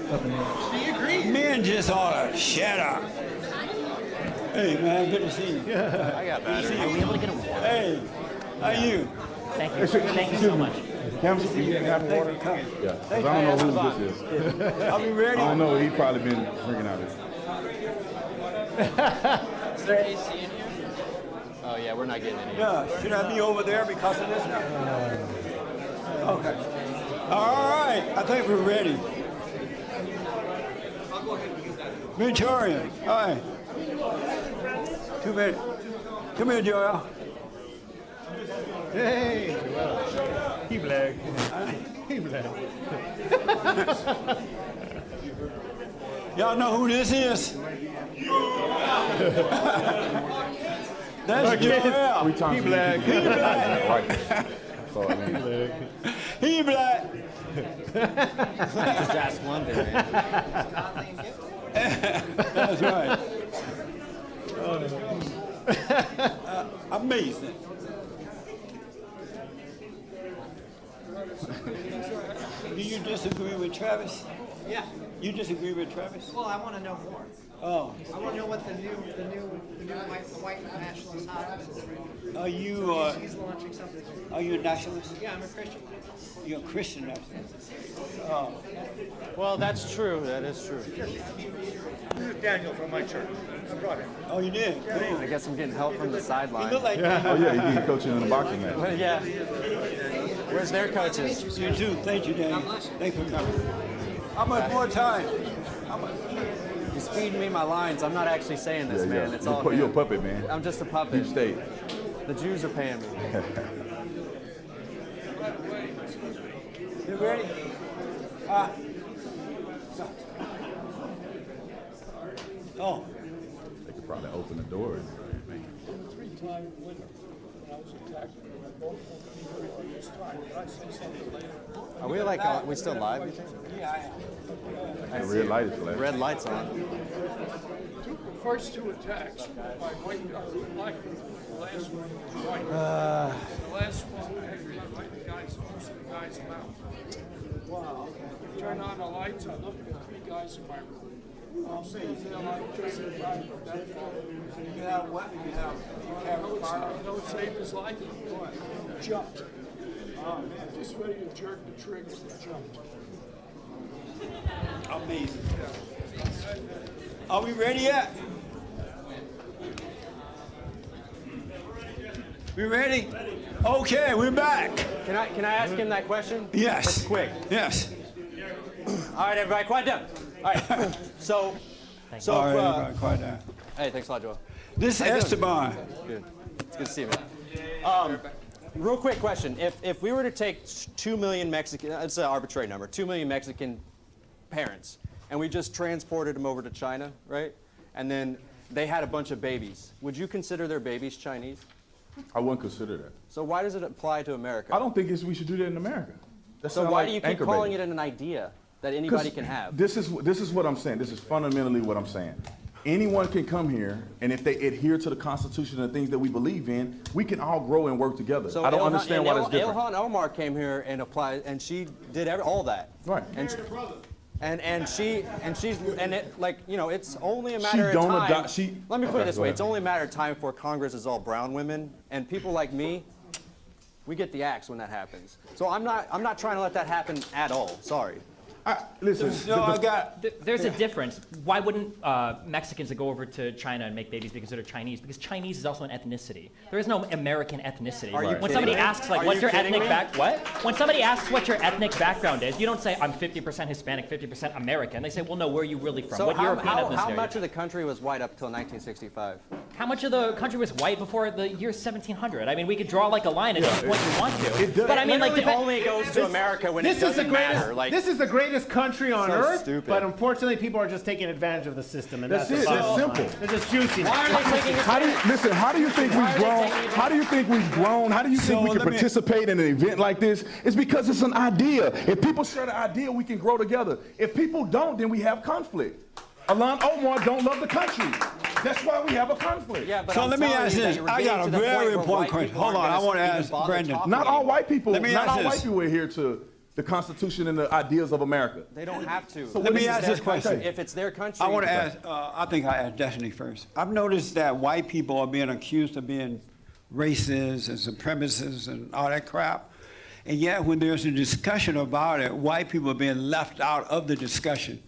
She agreed. Men just ought to shut up. Hey, man, good to see you. I got battery. Are we able to get a water? Hey, how you? Thank you. Thank you so much. Have water? Coming. Yeah, 'cause I don't know who this is. Are we ready? I don't know. He probably been drinking out of it. Is there AC in here? Oh yeah, we're not getting any. Yeah, should I be over there because of this now? Okay. All right, I think we're ready. Victoria, hi. 2 minutes. Come here, Joel. Hey, he black. He black. Y'all know who this is? That's Joel. 3 times. He black. He black. Right. Sorry, man. He black. Just ask London, man. That's right. Amazing. Do you disagree with Travis? Yeah. You disagree with Travis? Well, I want to know more. Oh, I want to know what the new white nationalist hot is. are you He's launching something. are you a nationalist? Yeah, I'm a Christian. You're a Christian nationalist. Oh, Well, that's true. That is true. This is Daniel from my church. I brought him. oh, you did. I guess I'm getting help from the You sideline. look like Oh yeah, he did coaching in the boxing match. But yeah. Where's their coaches? you too. Thank you, Danny. Thanks for coming. How much more time? How much? He's feeding me my lines. I'm not actually saying this, Yeah, man. yeah. It's all You're a him. puppet, man. I'm just a puppet. Deep state. The Jews are paying me. You ready? Oh, They could probably open the doors. Three-time winner. When I was attacked, both of this time. Did I say something later? Are we like, we still live, you think? The red light is flashing. Red light's on. The first 2 attacks by white, black people. The last one was white. The last one, I had to right the guy's, most of the guy's mouth. Wow. Turn on the lights, I looked at 3 guys in my room. I'm sitting there like just in time for that phone. you have what? You have You know what saved his life? Jumped. Just ready to jerk the triggers and jumped. amazing. Are we ready yet? We ready? Okay, we're back. Can I ask him that question? Yes. That's quick. Yes. All right, everybody, quiet down. All right. So All right, if, everybody, quiet down. hey, thanks a lot, Joel. This is Esteban. Good. It's good to see you, man. Real quick question. If we were to take 2 million Mexican, it's an arbitrary number, 2 million Mexican parents, and we just transported them over to China, right? And then they had a bunch of babies. Would you consider their babies Chinese? I wouldn't consider that. So why does it apply to America? I don't think we should do that in America. So why do you keep calling it an idea that anybody can have? This is what I'm saying. This is fundamentally what I'm saying. Anyone can come here, and if they adhere to the Constitution and the things that we believe in, we can all grow and work together. So I don't understand why that's different. Ilhan Omar came here and applied, and she did all that. Right. And like, you know, it's only a She matter of don't time. adopt- she- Let me put Okay, it this go way: ahead. it's only a matter of time before Congress is all brown women, and people like me, we get the axe when that happens. So I'm not trying to let that happen at all. Sorry. Listen, No, I got. There's a difference. Why wouldn't Mexicans that go over to China and make babies be considered Chinese? Because Chinese is also an ethnicity. There is no American ethnicity. Are you When somebody kidding me? asks, like, Are what's you your kidding ethnic me? back? What? When somebody asks what your ethnic background is, you don't say I'm 50% Hispanic, 50% American. They say, well, no, where are you really from? So What European ethnicity how are you? much of the country was white up till 1965? How much of the country was white before the year 1700? I mean, we could draw like a line at any point you want to. It does. But I mean, like, Literally only goes to America when it This is the doesn't greatest. matter. Like, This is the greatest country on So earth. stupid. But unfortunately, people are just taking advantage of the system, and That's that's it. the It's bottom simple. line. They're just juicing. why it. are they taking advantage? How do you think we've grown? How do you think we've grown? How do you think So we can let me- participate in an event like this? It's because it's an idea. If people share the idea, we can grow together. If people don't, then we have conflict. Ilhan Omar don't love the country. That's why we have a conflict. Yeah, but So I'm let me telling ask you that this. you're I getting got a to the point very where important white question. people Hold aren't on, I gonna want to even ask bother Brendan. talking Not all anymore. white people. Let me Not ask all this. white people adhere to the Constitution and the ideas of America. They don't have to. Let me is ask their this question. country. If it's their country, I want to ask, I think I asked Destiny first. I've noticed that white people are being accused of being racist and supremacists and all that crap. And yet when there's a discussion about it, white people are being left out of the discussion.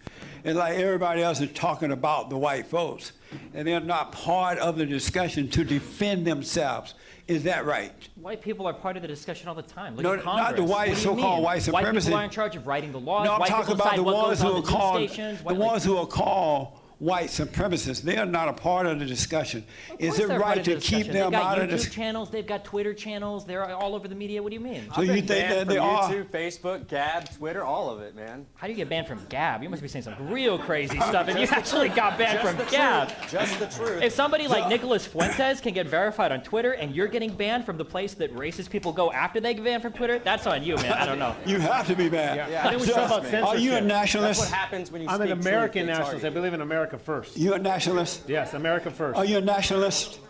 It's like everybody else is talking about the white folks. And they're not part of the discussion to defend themselves. Is that right? White people are part of the discussion all the time. Look No, at not Congress. the white, What do you so-called mean? white White supremacy. people are in charge of writing the laws. No, I'm white talking people about decide the what ones goes who on are the news called stations. the ones who are called white supremacists. They are not a part of the discussion. Is it right to keep them out of They've got this? YouTube channels. They've got Twitter channels. They're all over the media. What do you mean? So you think that they are? YouTube, Facebook, Gab, Twitter, all of it, man. How do you get banned from Gab? You must be saying some real crazy stuff, and you actually got banned from Gab. Just the truth. If somebody like Nicholas Fuentes can get verified on Twitter, and you're getting banned from the place that racist people go after they get banned from Twitter, that's on you, man. I don't know. You have to be bad. Yeah, I think we should talk about Are censorship. you a That's what nationalist? happens when you I'm speak an American truth, they nationalist. I target you. believe in America first. You a nationalist? Yes, America first. Are you a nationalist?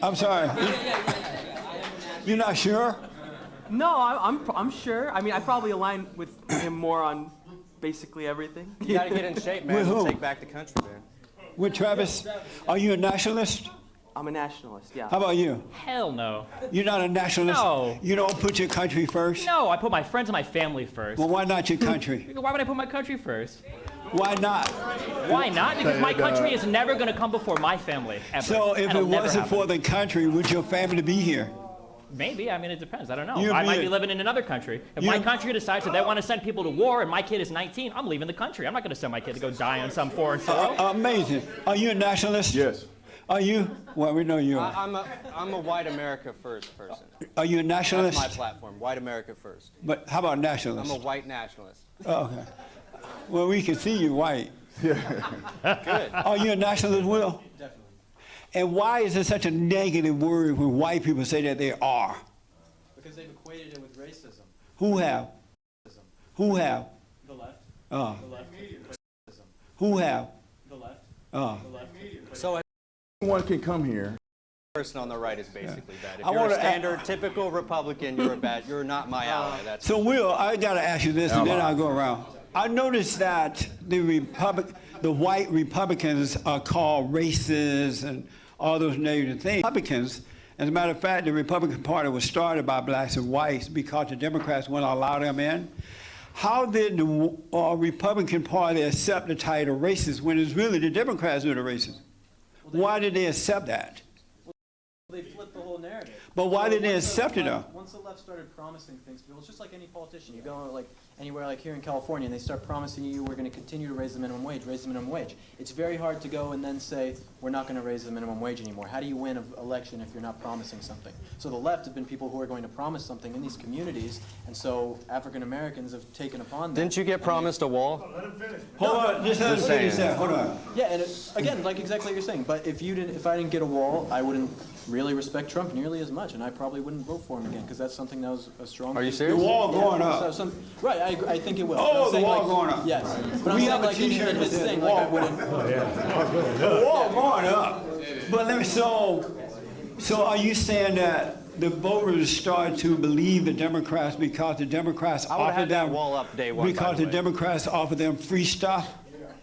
I'm sorry. You're not sure? No, I'm sure. I mean, I probably align with him more on basically everything. You gotta get in shape, man, With and who? take back the country, man. With Travis? Are you a nationalist? I'm a nationalist, yeah. How about you? Hell no. You're not a nationalist? No. You don't put your country first? No, I put my friends and my family first. Well, why not your country? Why would I put my country first? Why not? Why not? Because my country is never going to come before my family, ever. So if That'll it never wasn't happen. for the country, would your family be here? Maybe. I mean, it depends. I don't know. You'd I might be- be living in another country. If You- my country decides that they want to send people to war and my kid is 19, I'm leaving the country. I'm not going to send my kid to go die on some foreign soil. Amazing. Are you a nationalist? Yes. Are you? Well, we know you are. I'm a white America first person. Are you a That's nationalist? my platform, white America first. But how about I'm nationalist? a white nationalist. Oh, okay. Well, we can see you white. Good. Are you a nationalist, Will? Definitely. And why is it such a negative word when white people say that they are? Because they've equated it with racism. Who have? Who have? The left. Uh, The left. Racism. who have? The left. Uh. The left. So Anyone can come here. person on the right is basically bad. If I you're a wanna standard, typical Republican, you're a bad. You're not my ally. That's So, Will, I got to ask you this, and then I'll go around. I noticed that the white Republicans are called racists and all those negative things. Republicans, as a matter of fact, the Republican Party was started by blacks and whites because the Democrats wouldn't allow them in. How did the Republican Party accept the title racist when it's really the Democrats who are the racists? Why did they accept that? They flipped the whole narrative. But why did they once the accept it, left- though? Once the left started promising things to people, it's just like any politician. You go like anywhere like here in California and they start promising you we're going to continue to raise the minimum wage, raise the minimum wage. It's very hard to go and then say we're not going to raise the minimum wage anymore. How do you win an election if you're not promising something? So the left have been people who are going to promise something in these communities, and so African Americans have taken upon that. Didn't you get promised a wall? Hold on, just let him finish saying. that. Hold on. Yeah, and again, like exactly what you're saying. But if I didn't get a wall, I wouldn't really respect Trump nearly as much, and I probably wouldn't vote for him again because that's something that was a strong. Are you The serious? wall going up. Right, I think it will. Oh, But I'm the saying, wall like, going up. Yes, but I'm We saying have a like in t-shirt that his says thing, like I wall. wouldn't. The wall going up. But let me, so are you saying that the voters start to believe the Democrats because the Democrats I would offer have that them, wall up day one. by because the way. Democrats offer them free stuff?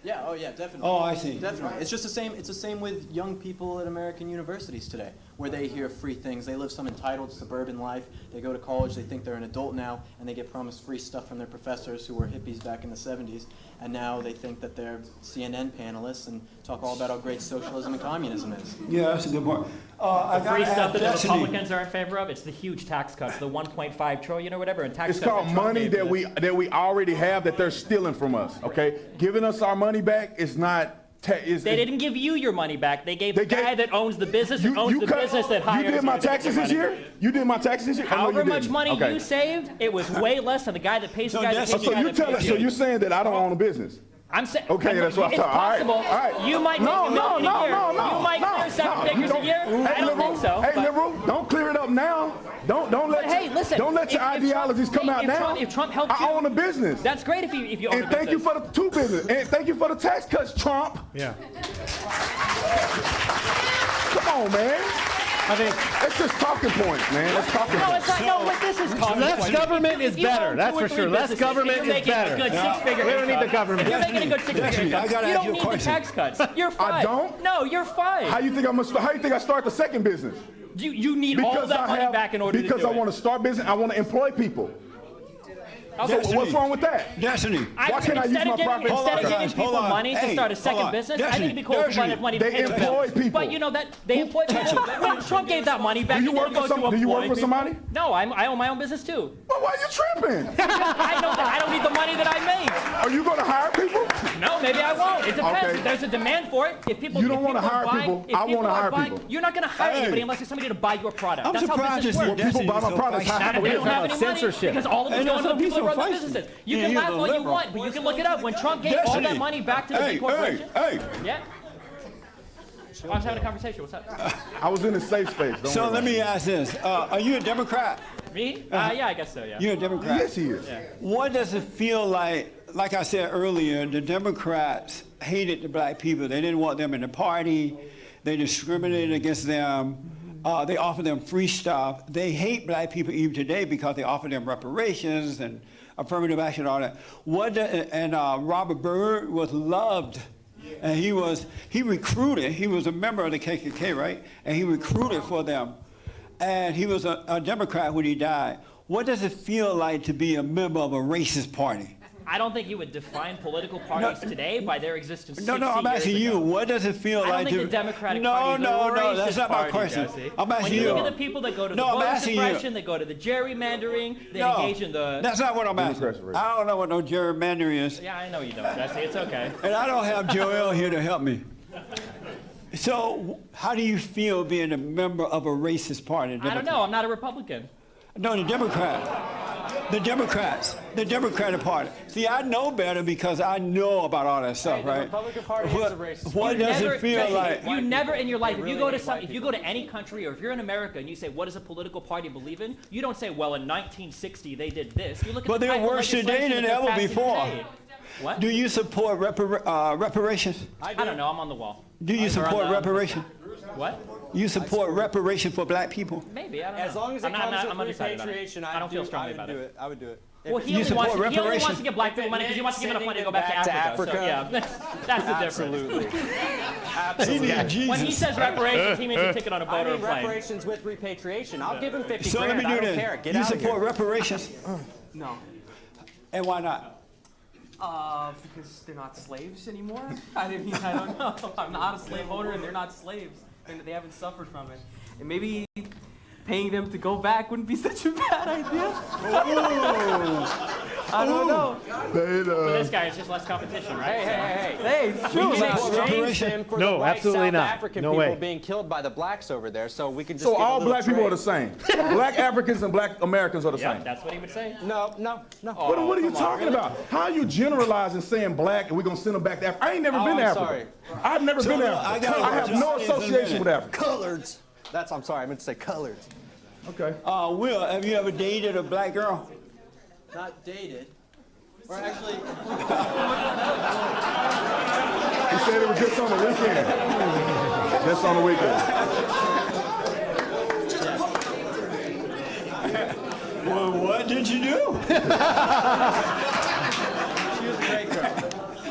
Yeah, oh yeah, definitely. Oh, I see. Definitely. It's just the same. It's the same with young people at American universities today, where they hear free things. They live some entitled suburban life. They go to college. They think they're an adult now, and they get promised free stuff from their professors who were hippies back in the '70s. And now they think that they're CNN panelists and talk all about how great socialism and communism is. Yeah, that's a good point. I The gotta free stuff ask that the Destiny. Republicans are in favor of, it's the huge tax cuts, the 1.5 trillion or whatever, and tax It's cuts. called that Trump money gave that to we already have that they're stealing from us. Okay, giving us our money back is not. They didn't give you your money back. They gave They the guy gave- that owns the business and owns the business that hires You did my to get taxes your this money. year. You did my taxes this year. I know you However much didn't. money Okay. you saved, it was way less than the guy that pays the So guy that that's- pays the So guy you that tell pays us. you. So you're saying that I don't own a business? I'm saying. Okay, that's what I It's thought. All right, possible. all right. You might make $1 million a year. You might clear 7 figures a year. I don't think so. Hey, but- liberal, don't clear it up now. Don't let. But hey, listen, listen. Don't let your ideologies come out now. If Trump helped you, I own a business. that's great if you own And a thank you business. for the two business. And thank you for the tax cuts, Trump. Yeah. Come on, man. I think It's just talking points, man. It's talking No, points. it's not. No, but this is talking less points. government is If you better. own That's 2 or for 3 sure. Less businesses, government you're is making better. a good Yeah. six-figure We don't need income. the government. If you're making a good six-figure Destiny, I income, gotta you ask don't you a need the question. tax cuts. You're fine. I don't? No, you're fine. How you think I start the second business? You need all that money back in order to do it. Because I want to start business. I want to employ people. Okay. So what's wrong with that? Destiny. Why can't I use my profit? Instead of giving guys, people hold on. money to Hey, start a hold second on. business, I Destiny, think it'd be cool if Destiny. have money to They pay the employ bills. people. But you know that they employ people. When Trump gave that money back, Do you it work didn't for go to some- do you work employ for people. somebody? No, I own my own business too. Well, why are you tripping? I know that I don't need the money that I make. Are you going to hire people? No, maybe I won't. It depends. Okay. There's a demand for it. If people, You don't if wanna people hire are buying, people. if I people wanna are hire buying- people. You're not going to hire Hey. anybody unless there's somebody to buy your product. I'm That's how surprised business to see works. Destiny People buy my so products. feisty. How And if they don't have have any money, censorship. because all of it's And going to the that's people who what run the he's so businesses. feisty. You Yeah, can he's laugh a all you liberal. want, but you can look it up. When Trump gave all Destiny. that money back to the big corporation. Hey. Yeah. I was having a conversation. What's up? I was in a safe space. Don't So worry let about me it. ask this. Are you a Democrat? Me? Yeah, I guess so, yeah. You're a Democrat? Yes, he is. What does it feel like I said earlier, the Democrats hated the black people. They didn't want them in the party. They discriminated against them. They offered them free stuff. They hate black people even today because they offer them reparations and affirmative action and all that. Robert Byrd was loved. And he recruited. He was a member of the KKK, right? And he recruited for them. And he was a Democrat when he died. What does it feel like to be a member of a racist party? I don't think you would define political parties today by their existence 60 No, I'm asking years you. ago. What does it feel I like don't think to... the Democratic no, Party is a racist that's not my party, question. Jesse. I'm asking when you. you look at the people that go to the No, I'm voter asking you. suppression, they go to the gerrymandering, they No, engage in the... that's not what I'm asking. Democrats are racist. I don't know what no gerrymandering is. Yeah, I know you don't, Jesse. It's okay. And I don't have Joel here to help me. So how do you feel being a member of a racist party? I don't know. I'm not a Republican. No, the Democrats. The Democratic Party. See, I know better because I know about all that stuff, The right? Republican Party is a racist What party. does Never- it feel Jesse, like? You never in your life, if you really go to hate some, white if you go to any country, or if you're in America and you say, what does a political party believe in? You don't say, well, in 1960 they did this. You look at But the they're type of worse today legislation than that they're ever passing before. today. What? Do you support reparations? I don't know. I'm on the wall. Do you support reparation? What? You support reparation for black people? Maybe. I don't know. As long as it I'm not- comes I'm with undecided on it. repatriation, I don't feel strongly I about would do it. it. I would do it. Well, You support he only wants reparations? to give black people money because he wants to give enough money to go back to Sending Africa. them So, back to yeah, that's the difference. Absolutely. Absolutely. When he says reparations, he means a ticket on a boat I or a mean plane. reparations with repatriation. I'll give him 50 So let grand. me I do don't care. this. Get You out of support here. reparations? No. And why not? Because they're not slaves anymore. I mean, I don't know. I'm not a slave owner, and they're not slaves, and they haven't suffered from it. And maybe paying them to go back wouldn't be such a bad idea. I don't know. For this guy, it's just less competition, right? Hey, it's We true. can man. exchange him for No, the white absolutely South not. African No people way. being killed by the blacks over there, so we can just So give a all little black people are the trade. same. Black Africans and black Americans are the Yeah, same. that's what he would say. No. What are you talking about? How are you generalizing saying black and we're going to send them back to Africa? I ain't never been to I'm Africa. sorry. I've never been to I Africa. gotta I have just no say this in a association with minute. Africa. Coloreds. I'm sorry, I meant to say colored. Okay. Will, have you ever dated a black girl? Not dated. Or actually, He said it was just on the weekend. Just on the weekend. Well, what did you do? she was a great girl.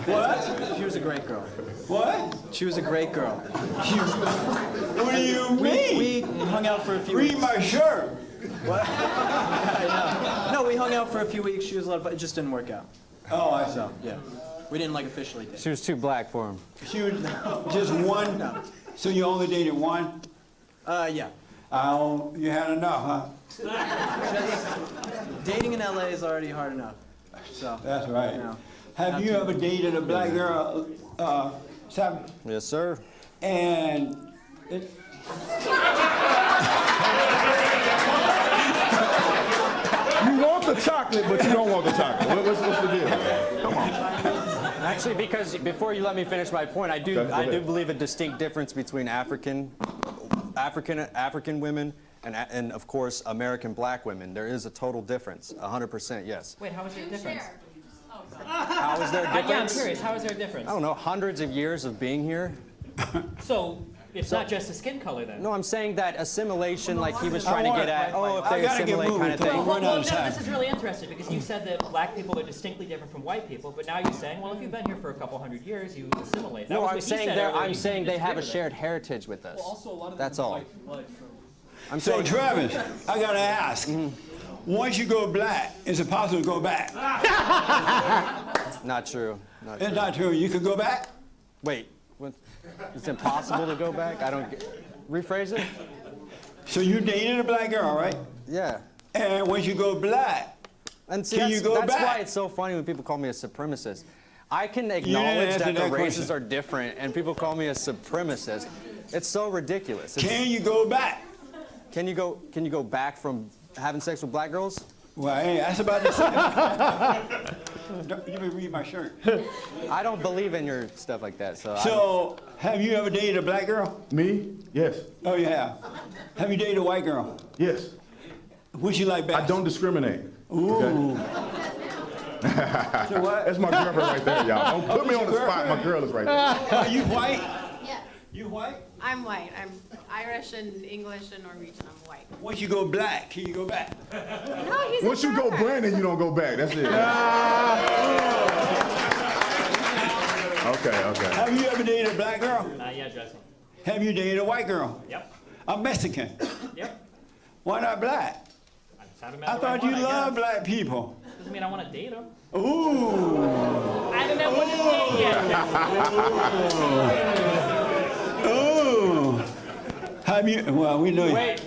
What? She was a great girl. What? She was a great girl. What do you mean? We hung out for a few Read weeks. my shirt. What? No, we hung out for a few weeks. She was a lot of fun. It just didn't work out. Oh, I see. So, yeah. We didn't like officially date. She was too black for him. She was just one. No. So you only dated one? Yeah. You had enough, huh? Dating in LA is already hard enough. So. That's right. No. Have you ever dated a black girl, Sam? Yes, sir. And You want the chocolate, but you don't want the chocolate. What's the deal? Come on. Actually, because before you let me finish my point, I do Okay, go ahead. believe a distinct difference between African women And of course, American black women. There is a total difference, 100%, yes. Wait, how is there a difference? How is there a Yeah, I'm difference? curious. How is there a difference? I don't know, hundreds of years of being here. So it's not just the skin color then? No, I'm saying that assimilation, like he was trying to get at, if I they gotta get assimilate moving, kind of Tom. thing. We're Well, out of time. this is really interesting because you said that black people are distinctly different from white people, but now you're saying, well, if you've been here for a couple hundred years, you assimilate. That No, was I'm what he saying said earlier. I'm You saying they have a disagree with it. shared heritage with us. Well, also a lot of That's them all. white blood from. I'm So saying, Travis, I gotta ask, once you go black, is it possible to go back? not true. Not true. It's not true, you can go back? Wait, what? It's impossible to go back? I don't get, rephrase it? So you dated a black girl, right? Yeah. And once you go black, And see, Can that's, you go that's back? why it's so funny when people call me a supremacist. I can didn't acknowledge answer that the that races question. are different, and people call me a supremacist. It's so ridiculous. can you go back? Can you go back from having sex with black girls? Well, hey, that's about the same. Don't you even read my shirt. I don't believe in your stuff like that. So, So, have you ever dated a black girl? Me? Yes. Oh, you have. Have you dated a white girl? Yes. Which you like best? I don't discriminate. Ooh. So what? That's my girlfriend right there, y'all. Don't put me on the spot. My girl is right there. Are you white? Yeah, You white? I'm white. I'm Irish and English and Norwegian. I'm white. Once you go black, can you go back? No, he's Once you go Brandon, you don't go back. That's it. Okay. Have you ever dated a black girl? Not yet, Jesse. Have you dated a white girl? Yep. I'm Mexican. Yep. Why not black? I just haven't met I the right thought you one, I loved guess. black people. Doesn't mean I want to date them. Ooh. I haven't met one to date yet. Ooh. Have you? Well, we know you. Wait.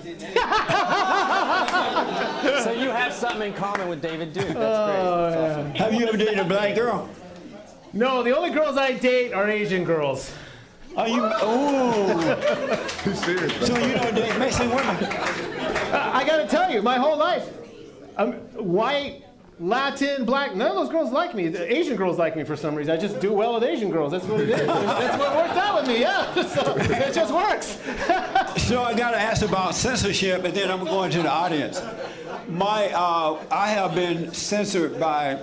So you have something in common with David Duke. That's great. That's awesome. Have you ever dated a black girl? No, the only girls I date are Asian girls. Are you? Ooh. He's serious. So you don't date Mexican women? I gotta tell you, my whole life, white, Latin, black, none of those girls like me. The Asian girls like me for some reason. I just do well with Asian girls. That's what it is. That's what worked out with me, yeah. So it just works. So I got to ask about censorship, and then I'm going to the audience. I have been censored by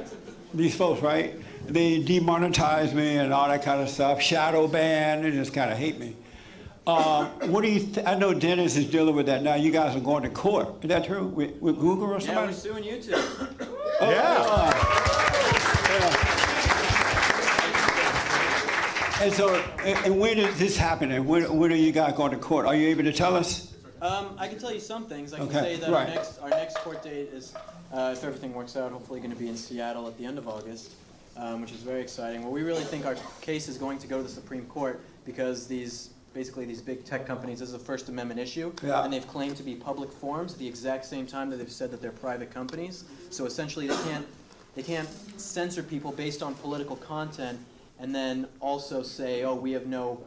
these folks, right? They demonetize me and all that kind of stuff. Shadow ban, they just kind of hate me. What do you? I know Dennis is dealing with that now. You guys are going to court. Is that true? With Google or Yeah, somebody? we're suing YouTube. And so, and when is this happening? When are you guys going to court? Are you able to tell us? I can tell you some things. I can Okay, say that right. our next court date is, if everything works out, hopefully going to be in Seattle at the end of August, which is very exciting. Well, we really think our case is going to go to the Supreme Court because basically these big tech companies, this is a First Amendment issue, Yeah. and they've claimed to be public forums at the exact same time that they've said that they're private companies. So essentially they can't censor people based on political content and then also say, oh, we have no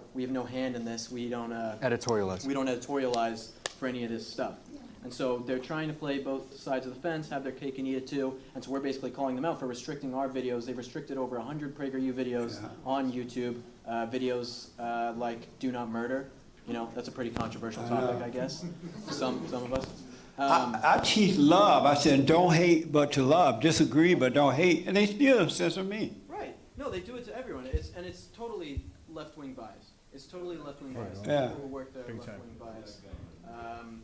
hand in this. We don't Editorialize. we don't editorialize for any of this stuff. And so they're trying to play both sides of the fence, have their cake and eat it too. And so we're basically calling them out for restricting our videos. They've restricted over 100 PragerU videos on YouTube, videos like "Do Not Murder." You know, that's a pretty controversial topic, I guess. Some of us. I teach love. I said, don't hate but to love. Disagree but don't hate. And they still censor me. Right. No, they do it to everyone. It's totally left-wing bias. It's totally left-wing bias. The Yeah. people who work there are left-wing bias.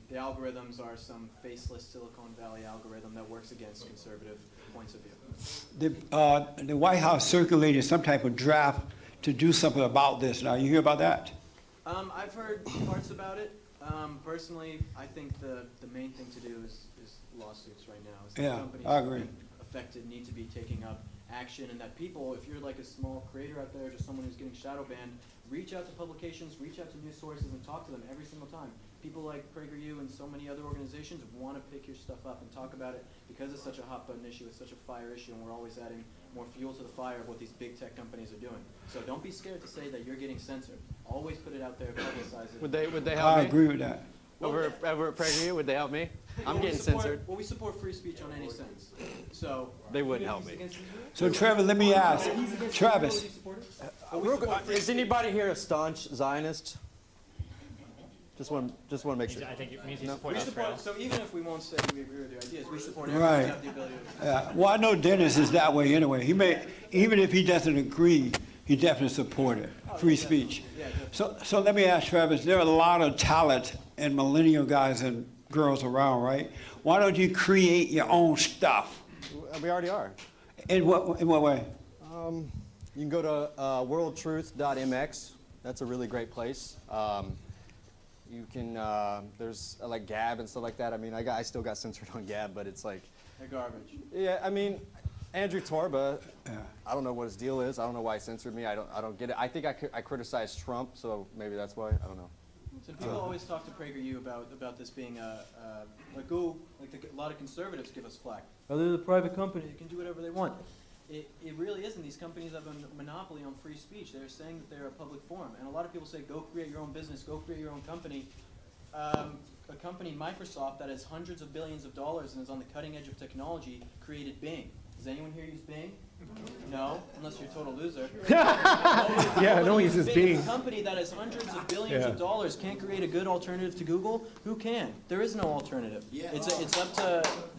The algorithms are some faceless Silicon Valley algorithm that works against conservative points of view. The White House circulated some type of draft to do something about this. Now, you hear about that? I've heard parts about it. Personally, I think the main thing to do is lawsuits right now. Is that Yeah, companies I agree. affected need to be taking up action, and that people, if you're like a small creator out there, just someone who's getting shadow banned, reach out to publications, reach out to news sources, and talk to them every single time. People like PragerU and so many other organizations want to pick your stuff up and talk about it because it's such a hot button issue, it's such a fire issue, and we're always adding more fuel to the fire of what these big tech companies are doing. So don't be scared to say that you're getting censored. Always put it out there, publicize it. Would they help I me? agree with that. Over at PragerU, would they help me? I'm Well, we getting support- censored. Well, we support free speech on any sense. So They wouldn't help me. So, Trevor, let me ask. Travis, Is anybody here a staunch Zionist? Just want to make sure. I think it means you No. support We us, support, Trail. so even if we won't say we agree with your ideas, we support everyone Right. to have the ability to. Well, I know Dennis is that way anyway. He may, even if he doesn't agree, he definitely support it, free speech. Yeah, definitely. So let me ask Travis, there are a lot of talent and millennial guys and girls around, right? Why don't you create your own stuff? We already are. In what way? You can go to worldtruth.mx. That's a really great place. You can, there's like Gab and stuff like that. I mean, I still got censored on Gab, but it's like, They're garbage. yeah, I mean, Andrew Torba, Yeah. I don't know what his deal is. I don't know why he censored me. I don't get it. I think I criticized Trump, so maybe that's why. I don't know. So people always talk to PragerU about this being a lot of conservatives give us flack. Oh, they're the private company; they can do whatever they want. It really isn't. These companies have a monopoly on free speech. They're saying that they're a public forum, and a lot of people say, "Go create your own business. Go create your own company." A company, Microsoft, that has hundreds of billions of dollars and is on the cutting edge of technology, created Bing. Does anyone here use Bing? No, unless you're a total loser. Yeah, no one uses Bing. A company that has hundreds of billions of dollars can't create a good alternative to Google. Who can? There is no alternative. It's up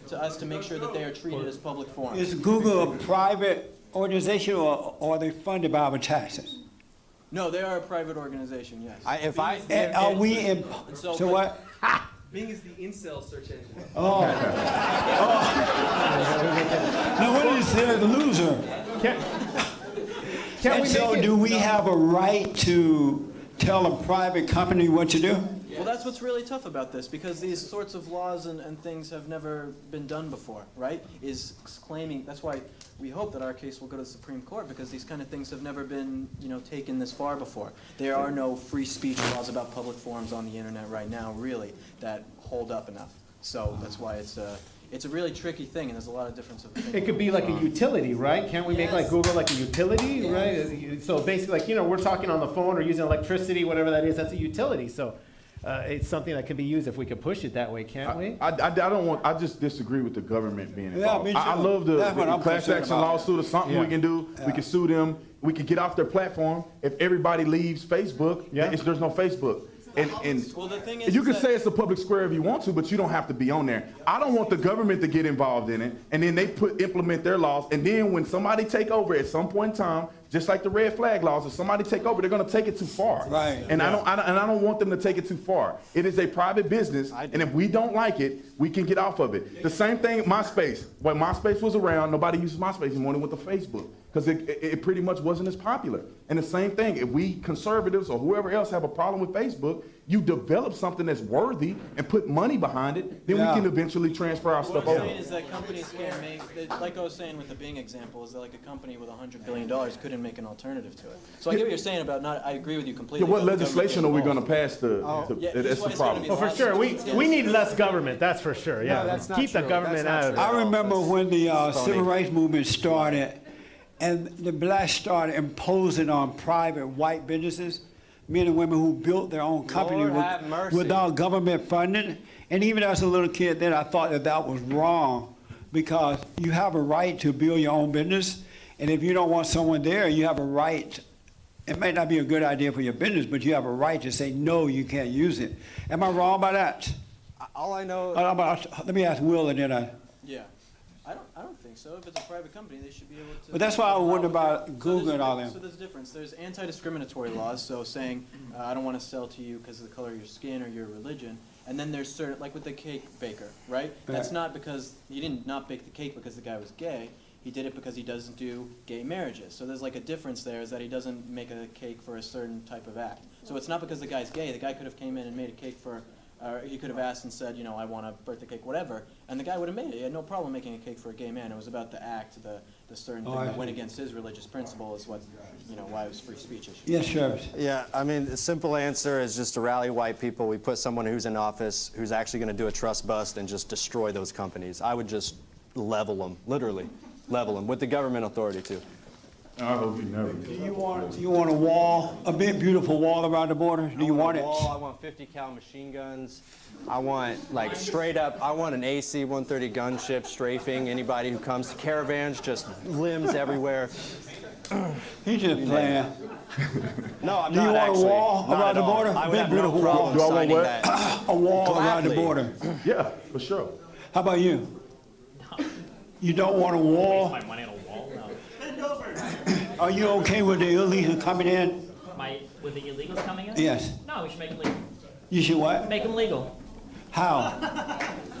to us to make sure that they are treated as public forums. Is Google a private organization or are they funded by our taxes? No, they are a private organization. Yes. And are we in, So, so what? Bing is the incel search engine. Oh. No, what is the loser? Can And we so make it? do we have a right to tell a private company what to do? Well, that's what's really tough about this, because these sorts of laws and things have never been done before, right? Is claiming, that's why we hope that our case will go to the Supreme Court, because these kind of things have never been, taken this far before. There are no free speech laws about public forums on the internet right now, really, that hold up enough. So that's why it's a really tricky thing, and there's a lot of difference of opinion. It could be like a utility, right? Can't we make like Google like a utility, right? So basically, like, we're talking on the phone or using electricity, whatever that is, that's a utility. So it's something that can be used if we could push it that way, can't we? I just disagree with the government being Yeah, involved. me too. I love the That's what I'm class concerned action about. lawsuit or something we can do. We can sue them. We can get off their platform. If everybody leaves Facebook, there's no Facebook. And Well, the thing is you can that- say it's a public square if you want to, but you don't have to be on there. I don't want the government to get involved in it, and then they implement their laws, and then when somebody take over at some point in time, just like the red flag laws, if somebody take over, they're going to take it too far. Right. And I don't want them to take it too far. It is a private business, and if we don't like it, we can get off of it. The same thing, MySpace. When MySpace was around, nobody uses MySpace anymore. They went to Facebook because it pretty much wasn't as popular. And the same thing, if we conservatives or whoever else have a problem with Facebook, you develop something that's worthy and put money behind it, then we can eventually transfer our What stuff I'm over. saying is that companies can't make, like I was saying with the Bing example, is that like a company with $100 billion couldn't make an alternative to it. So I get what you're saying about I agree with you completely. Yeah, what about the government legislation are we getting going to pass? Yeah, That's that's why the it's gotta problem. be Well, for sure, we need less government, that's for sure, yeah. that's not Keep the true. government That's out not of true. it. I remember when the phony. civil rights movement started and the blacks started imposing on private white businesses, men and women who built their own company Lord have mercy. without government funding. And even as a little kid then, I thought that was wrong because you have a right to build your own business. And if you don't want someone there, you have a right. It may not be a good idea for your business, but you have a right to say, no, you can't use it. Am I wrong by that? All I know. Let me ask Will and then I. Yeah. I don't think so. If it's a private company, they should be able to. But that's why I wonder about So Google there's- and all that. So there's a difference. There's anti-discriminatory laws, so saying, I don't want to sell to you because of the color of your skin or your religion. And then there's certain, like with the cake baker, right? That's not because, he didn't not bake the cake because the guy was gay. He did it because he doesn't do gay marriages. So there's like a difference there, is that he doesn't make a cake for a certain type of act. So it's not because the guy's gay. The guy could have came in and made a cake for, he could have asked and said, I want a birthday cake, whatever. And the guy would have made it. He had no problem making a cake for a gay man. It was about the act, the certain thing that went against his religious principle is what, why it was free speech issue. Yes, Travis. Yeah, I mean, the simple answer is just to rally white people. We put someone who's in office who's actually going to do a trust bust and just destroy those companies. I would just level them, literally level them, with the government authority too. I hope you never. Do you want a wall, a big beautiful wall around the border? Do you want it? Wall, I want 50 cal machine guns. I want like straight up, I want an AC 130 gunship strafing anybody who comes to caravans, just limbs everywhere. He's just playing. No, I'm Do you not want a actually. wall Not around at the all. border? I would Big have no beautiful problem wall. Do I want signing what? that. A wall around the Gladly. border. Yeah, for sure. How about you? You don't want a wall? My money on a wall? No. Are you okay with the illegals coming in? With the illegals coming in? Yes. No, we should make them legal. You should what? Make them legal. How?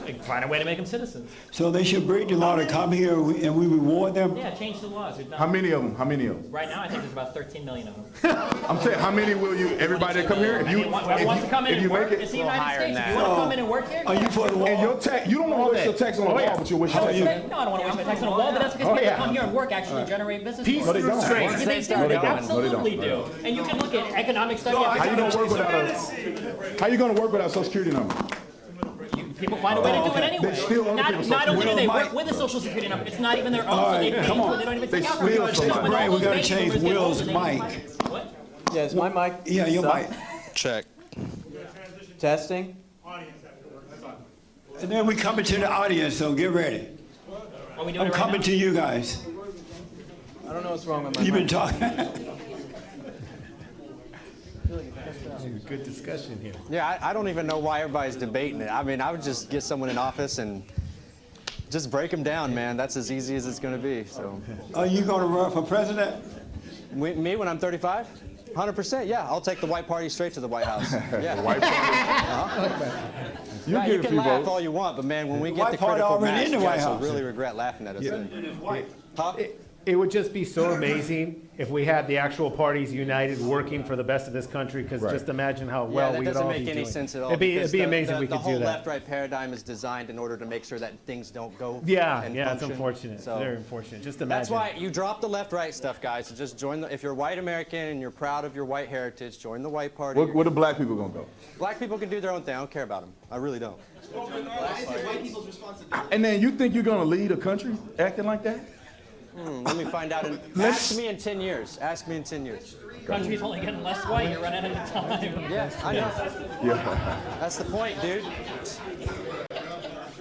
Like, find a way to make them citizens. So they should break the law to come here and we reward them? Yeah, change the laws. We've done- How many of them? How many of them? Right now, I think there's about 13 million of them. I'm saying, how many will you? Everybody that come here, if you, Whoever wants to come in if and you work, make it's it, the United States. If you want to come in and work here, Are you for the and your wall? tax, you don't want to waste your tax on a wall, but you wish I your don't tax. say- no, I don't want to waste my tax on a wall, but that's because Oh, people yeah. that come here and work actually generate business. Peace for us. No, they don't. through strength. They No, they don't. absolutely No, they do. don't. And you can look at economic study. How you gonna work without how you gonna work without Social Security number? People find a way to do it anyway. They steal other people's Not only do Social they Security. work with a social security number, it's not even their own, All so they right, pay come into on. it. They don't even They take out steal from from it. somebody. When all Right, we those gotta baby change boomers get Will's older, they- mic. What? Yes, my mic. Yeah, your Suck. mic. Check. Testing. And then we coming to the audience, so get ready. Are we doing I'm it right coming now? to you guys. I don't know what's wrong with my You've been mic. talking. Good discussion here. Yeah, I don't even know why everybody's debating it. I mean, I would just get someone in office and just break them down, man. That's as easy as it's going to be. So, Are you gonna run for president? me when I'm 35, 100%. Yeah, I'll take the white party straight to the White House. Yeah. White You Yeah, get you a can few laugh votes. all you want, but man, when we The get white the party critical already mass, in you the White guys will House. really regret laughing at us. then. Huh? It would just be so amazing if we had the actual parties united, working for the best of this country. Because Right. just imagine how Yeah, well that we would doesn't all make be any doing. sense at all. It'd be because amazing if we the could whole do that. left-right paradigm is designed in order to make sure that things don't go. Yeah, and yeah, it's function. unfortunate. So Very unfortunate. Just imagine. that's why you drop the left-right stuff, guys. So just join the. If you're white American and you're proud of your white heritage, join the white party. Where the black people gonna go? Black people can do their own thing. I don't care about them. I really don't. And then you think you're gonna lead a country acting like that? Let me find out. Ask me in 10 years. Ask me in 10 years. Country's only getting less white. You're running out of time. Yeah, I know. Yeah. That's the point, dude.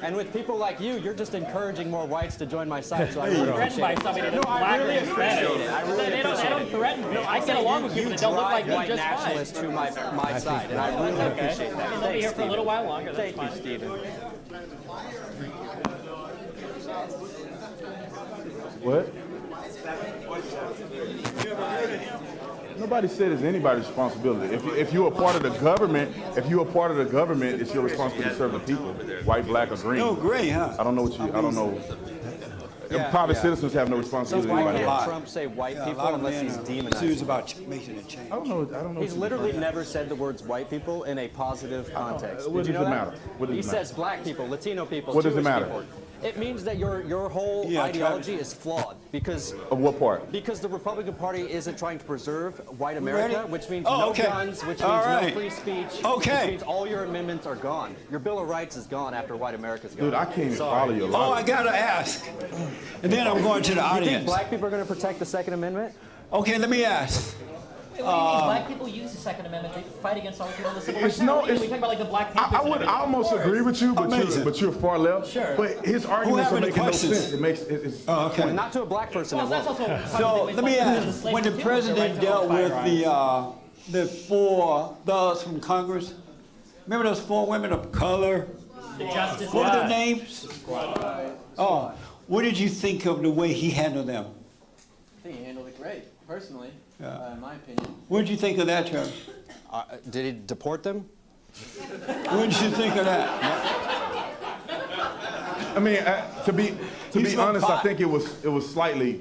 And with people like you, you're just encouraging more whites to join my side. So I really Threatened by appreciate it. somebody No, that's I black really or Hispanic. appreciate it. I really They don't threaten me. I get along with people that don't look like me white just fine. nationalists to my side, and I really appreciate that. I mean, they'll be here for a little while longer. That's Thank you, fine. Stephen. What? Nobody said it's anybody's responsibility. If you're a part of the government, it's your responsibility to serve the people, white, black, or green. No, gray, huh? I don't know what you. I don't know. Yeah, Private yeah. citizens have no So responsibility to why anybody can't else. Trump say white Yeah, a people lot of unless men he's are demonized? serious about making a change. I don't know. He's what you- literally never said the words white people in a positive context. What Did you does know it that? matter? What does He it matter? says black people, Latino people, What does it Jewish matter? people. It means that your whole Yeah, ideology is flawed because Of what part? the Republican Party isn't trying to preserve white America, Ready? which means Oh, no okay. guns, which means All no right. free speech, Okay. which means all your amendments are gone. Your Bill of Rights is gone after white America's gone. Dude, I can't even Sorry. follow your Oh, I logic. gotta ask. And then I'm going to the You think audience. black people are going to protect the Second Amendment? Okay, let me ask. What do you mean? Black people use the Second Amendment to fight against all the people in the civil rights. It's no. movement. It's, We talk about like the Black Panthers. I and would everything. almost Of course. agree with you, Amazing. but you're far left. Sure. But his arguments have are any making questions? no sense. It makes it's. Oh, okay. Not to a black person. Well, it that's won't. also part of So the let me ask, when the president dealt with the 4 thugs from Congress, remember those 4 women of color? the Justice What were their Squad. names? Oh, what did you think of the way he handled them? I think he handled it great, personally, in my opinion. What did you think of that, Trevor? Did he deport them? What did you think of that? I mean, to be He's honest, pot. I think it was slightly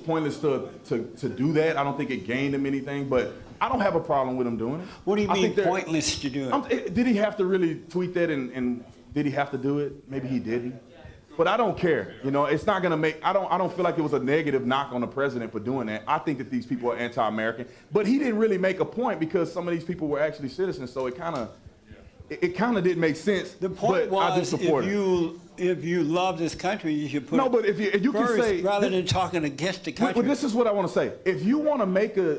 pointless to do that. I don't think it gained him anything, but I don't have a problem with him doing it. What do you I mean think they're- pointless to do it? Did he have to really tweet that and did he have to do it? Maybe he didn't. But I don't care. You know, it's not gonna make. I don't feel like it was a negative knock on the president for doing that. I think that these people are anti-American. But he didn't really make a point because some of these people were actually citizens. So it kind of didn't make sense. The point but I do was, support it. if you love this country, you should put No, it but if you can first say rather than talking against the country. Well, this is what I want to say. If you want to make a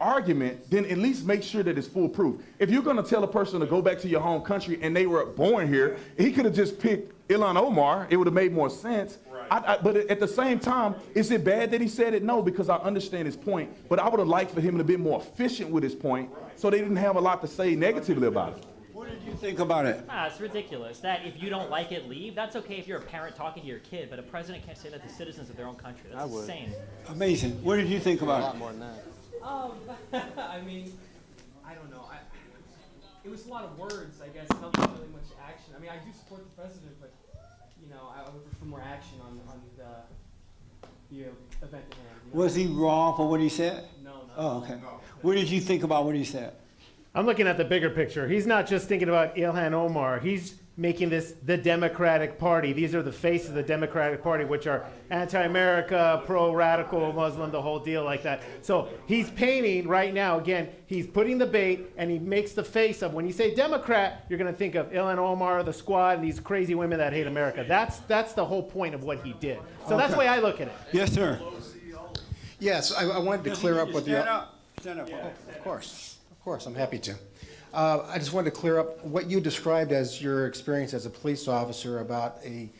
argument, then at least make sure that it's foolproof. If you're going to tell a person to go back to your home country and they were born here, he could have just picked Ilhan Omar. It would have made more sense. But at the same time, is it bad that he said it? No, because I understand his point. But I would have liked for him to be more efficient with his point, so they didn't have a lot to say negatively about it. What did you think about it? It's ridiculous that if you don't like it, leave. That's okay if you're a parent talking to your kid, but a president can't say that to citizens of their own country. That's insane. Amazing. What did you think about it? more than that. I mean, I don't know. It was a lot of words, I guess, not really much action. I mean, I do support the president, but you know, I would prefer more action on the event at hand. You know? Was he wrong for what he said? No. Oh, okay. What did you think about what he said? I'm looking at the bigger picture. He's not just thinking about Ilhan Omar. He's making this the Democratic Party. These are the faces of the Democratic Party, which are anti-America, pro-radical, Muslim, the whole deal like that. So he's painting right now, again, he's putting the bait, and he makes the face of, when you say Democrat, you're going to think of Ilhan Omar, the squad, and these crazy women that hate America. That's the whole point of what he did. So that's the way I look at it. Yes, sir. Yes, I wanted to clear up what the... Stand up. Stand up. Of course, I'm happy to. I just wanted to clear up what you described as your experience as a police officer about an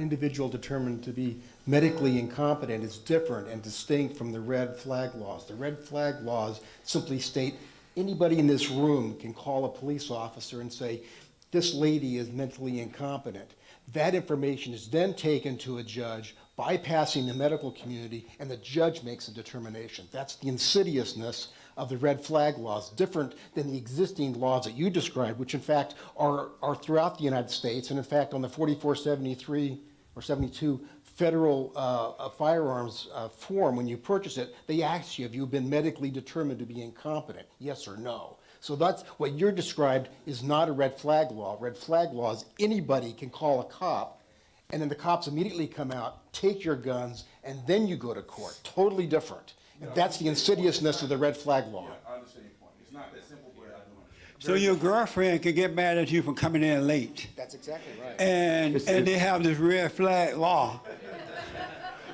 individual determined to be medically incompetent is different and distinct from the red flag laws. The red flag laws simply state anybody in this room can call a police officer and say, this lady is mentally incompetent. That information is then taken to a judge, bypassing the medical community, and the judge makes a determination. That's the insidiousness of the red flag laws, different than the existing laws that you described, which in fact are throughout the United States. And in fact, on the 4473 or 72 federal firearms form, when you purchase it, they ask you, have you been medically determined to be incompetent, yes or no? So that's what you're described is not a red flag law. Red flag laws, anybody can call a cop, and then the cops immediately come out, take your guns, and then you go to court. Totally different. And that's the insidiousness of the red flag law. I understand your point. It's not that simple, but I do. So your girlfriend could get mad at you for coming in late, That's exactly right. and they have this red flag law.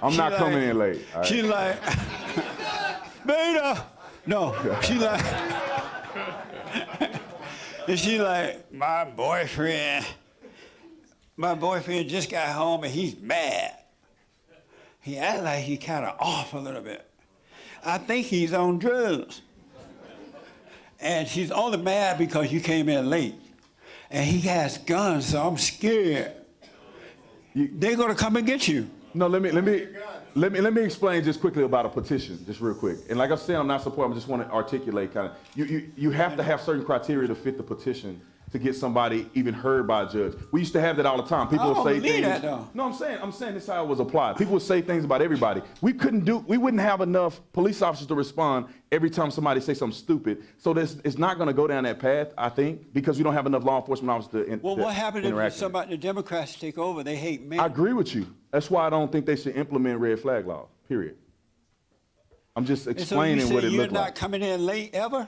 I'm not She coming like- in late. all right? She like, Beta. No, she like, and she like, my boyfriend just got home and he's mad. He acted like he kind of off a little bit. I think he's on drugs. And she's only mad because you came in late. And he has guns, so I'm scared. They're gonna come and get you. No, let me explain just quickly about a petition, just real quick. And like I said, I'm not supporting. I just want to articulate kind of. You have to have certain criteria to fit the petition to get somebody even heard by a judge. We used to have that all the time. People I would don't say believe things. that, though. No, I'm saying this is how it was applied. People would say things about everybody. We wouldn't have enough police officers to respond every time somebody say something stupid. So it's not going to go down that path, I think, because we don't have enough law enforcement officers to Well, what happened interact. if the Democrats take over? They hate men. I agree with you. That's why I don't think they should implement red flag laws, period. I'm just And so explaining you what say it you're looked not like. coming in late ever?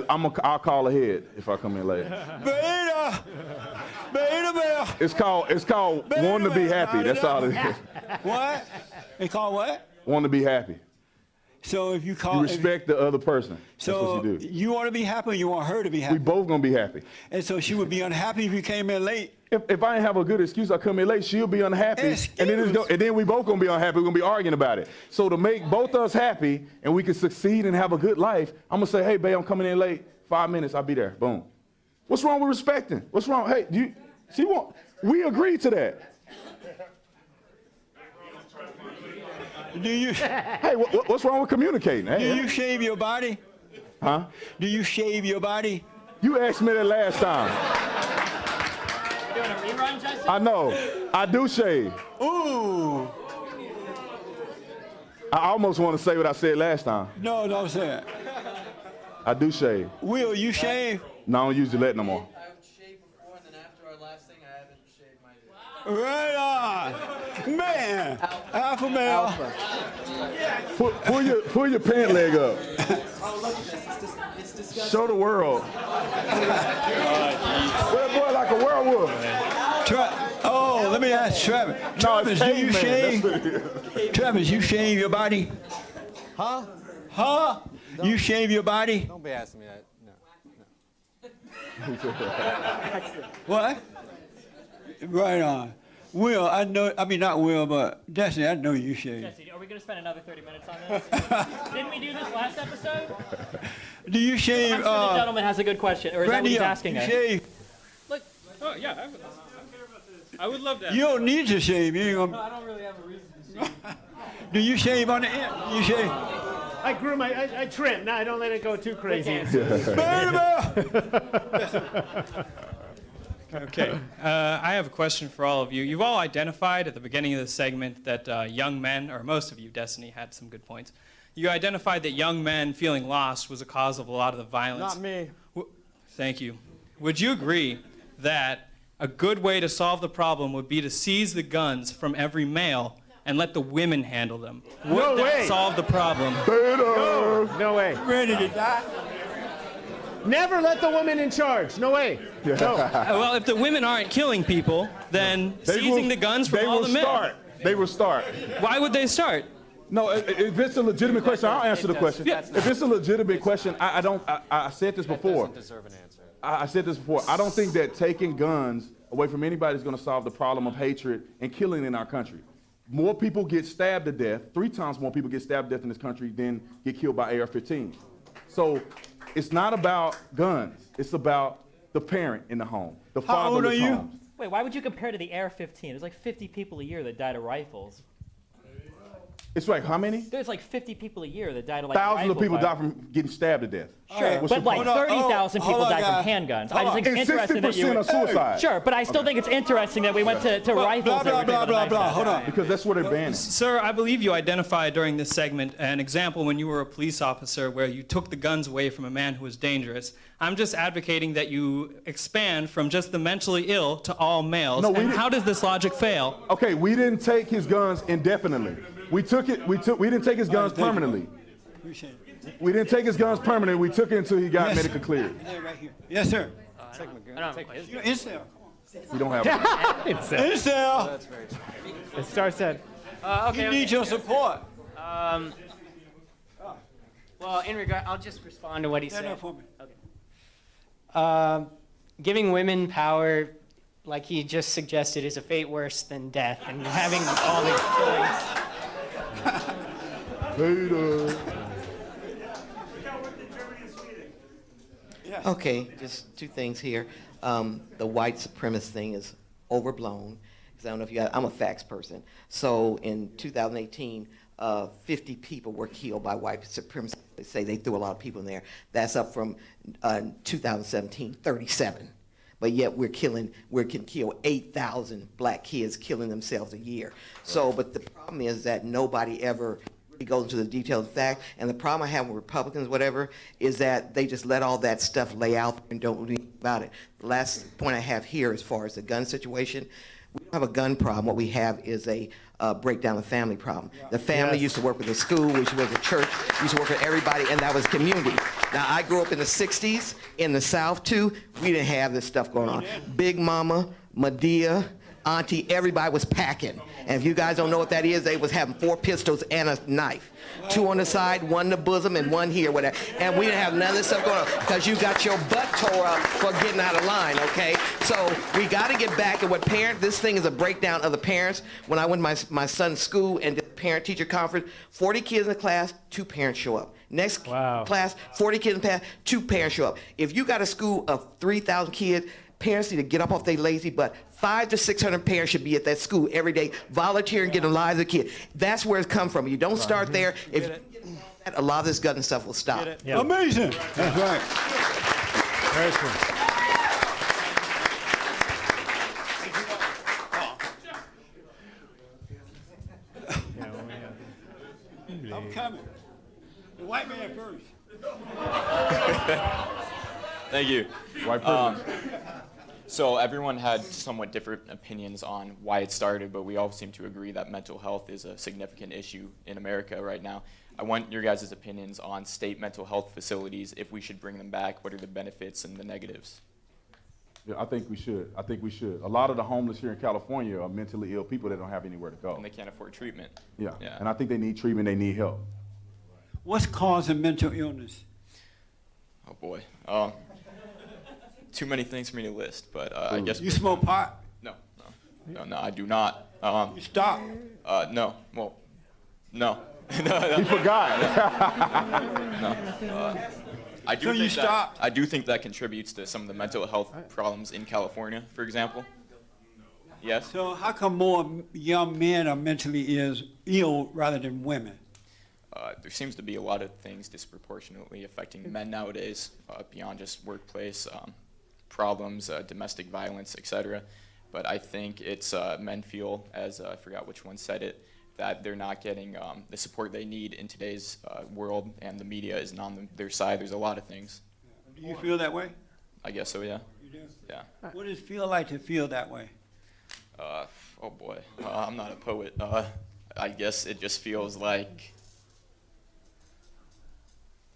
I'll call ahead if I come in late. Beta Bell. It's called wanting to be happy. That's all it is. What? They call what? Want to be happy. So if you call, You respect the other person. That's so what you do. you want to be happy, or you want her to be We happy, both gonna be happy. and so she would be unhappy if you came in late. If I ain't have a good excuse, I come in late, she'll be unhappy. And then we both gonna be unhappy. We're gonna be arguing about it. So to make both us happy and we can succeed and have a good life, I'm gonna say, hey, babe, I'm coming in late. 5 minutes, I'll be there. Boom. What's wrong with respecting? What's wrong? Hey, we agree to that. Do you? Hey, what's wrong with communicating? Do Hey, you shave your body? huh? Do you shave your body? You asked me that last time. You doing a rerun, Justin? I know. I do shave. Ooh. I almost want to say what I said last time. No, I'm saying. I do shave. Will you shave? No, I don't use Gillette no more. I've shaved before, and then after our last thing, I haven't shaved my. Right on, man. Alpha male. Pull your pant leg up. Oh, look at this. It's disgusting. Show the world. Well, boy, like a werewolf. Oh, let me ask Travis. No, Travis, it's do you caveman. shave? That's what it is. Travis, you shave your body? Huh? Huh? You shave your body? Don't be asking me that. No. What? Right on. Will, I know, I mean, not Will, but Destiny, I know you shave. Jesse, are we going to spend another 30 minutes on this? Didn't we do this last episode? Do you shave? I'm sure the gentleman has a good question, or is that what he's asking you us? shave? Look, Oh, yeah, I would love that. You don't need to shave. You ain't gonna, I don't really have a reason to shave. do you shave on the end? You shave? I groom, I trim. No, I don't let it go too crazy. Okay, I have a question for all of you. You've all identified at the beginning of the segment that young men, or most of you, Destiny, had some good points. You identified that young men feeling lost was a cause of a lot of the violence. Not me. Thank you. Would you agree that a good way to solve the problem would be to seize the guns from every male and let the women handle them? Would No that way. solve the problem? No way. Ready to die? Never let the woman in charge. No way. No. Well, if the women aren't killing people, then seizing the guns from all the men. They will start. Why would they start? No, if it's a legitimate question, I'll answer the question. If it's a legitimate question, I said this before. Doesn't deserve an answer. I said this before. I don't think that taking guns away from anybody is going to solve the problem of hatred and killing in our country. More people get stabbed to death, 3 times more people get stabbed to death in this country than get killed by AR-15. So it's not about guns. It's about the parent in the home, the How old are fatherless you? homes. wait, why would you compare to the AR-15? There's like 50 people a year that die to rifles. It's like how many? There's like 50 people a year that die to like Thousands of rifle people fire. die from getting stabbed to death. Sure, What's but your like point? 30,000 people hold on, die guys. from handguns. I just think And it's interesting that you 60% are suicide. Sure, but I still think it's interesting that we went to rifles. Blah, that blah, were blah, people blah, that blah. died. Hold on. Because that's what they're banning. Sir, I believe you identified during this segment an example when you were a police officer where you took the guns away from a man who was dangerous. I'm just advocating that you expand from just the mentally ill to all males. No, we and didn't- how does this logic fail? Okay, we didn't take his guns indefinitely. We didn't take his guns permanently. Appreciate it. We didn't take his guns permanently. We took it until he got Yes. medically cleared. There, right here. Yes, sir. We Incel. don't have. Incel. It starts at. You need your support. Well, in regard, I'll just respond to what he Stand said. up for me. Giving women power, like he just suggested, is a fate worse than death, and having all these killings. Okay, just 2 things here. The white supremacist thing is overblown, because I don't know if you got, I'm a facts person. So in 2018, 50 people were killed by white supremacists. They say they threw a lot of people in there. That's up from 2017, 37. But yet we can kill 8,000 black kids killing themselves a year. So, but the problem is that nobody ever really goes into the details of fact. And the problem I have with Republicans, whatever, is that they just let all that stuff lay out and don't do anything about it. The last point I have here as far as the gun situation, we don't have a gun problem. What we have is a breakdown of family problem. The family used to work with the school, which was a church, used to work with everybody, and that was community. Now, I grew up in the 60s, in the South, too. We didn't have this stuff going on. Big Mama, Medea, Auntie, everybody was packing. And if you guys don't know what that is, they was having 4 pistols and a knife. 2 on the side, 1 in the bosom, and 1 here, whatever. And we didn't have none of this stuff going on because you got your butt tore up for getting out of line, okay? So we got to get back to what this thing is a breakdown of the parents. When I went to my son's school and did parent-teacher conference, 40 kids in the class, 2 parents show up. Next class, 40 kids in the class, 2 parents show up. If you got a school of 3,000 kids, parents need to get up off their lazy butt. 500 to 600 parents should be at that school every day, volunteering, getting the lives of kids. That's where it's come from. You don't start there. If you get that, a lot of this gun stuff will stop. Amazing. That's right. Very true. I'm coming. The white man first. Thank you. White privilege. So everyone had somewhat different opinions on why it started, but we all seem to agree that mental health is a significant issue in America right now. I want your guys' opinions on state mental health facilities, if we should bring them back, what are the benefits and the negatives? Yeah, I think we should. I think we should. A lot of the homeless here in California are mentally ill people that don't have anywhere to go. And they can't afford treatment. Yeah. And I think they need treatment, they need help. What's causing mental illness? Oh boy. Too many things for me to list, but I guess. You smoke pot? No. No, I do not. You stop. No. Well, no. He forgot. I do So you think that, stopped? I do think that contributes to some of the mental health problems in California, for example. Yes? So how come more young men are mentally ill rather than women? There seems to be a lot of things disproportionately affecting men nowadays, beyond just workplace problems, domestic violence, etc. But I think it's men feel, as I forgot which one said it, that they're not getting the support they need in today's world, and the media isn't on their side. There's a lot of things. Do you feel that way? I guess so, yeah. You do? Yeah. What does it feel like to feel that way? Oh boy, I'm not a poet. I guess it just feels like,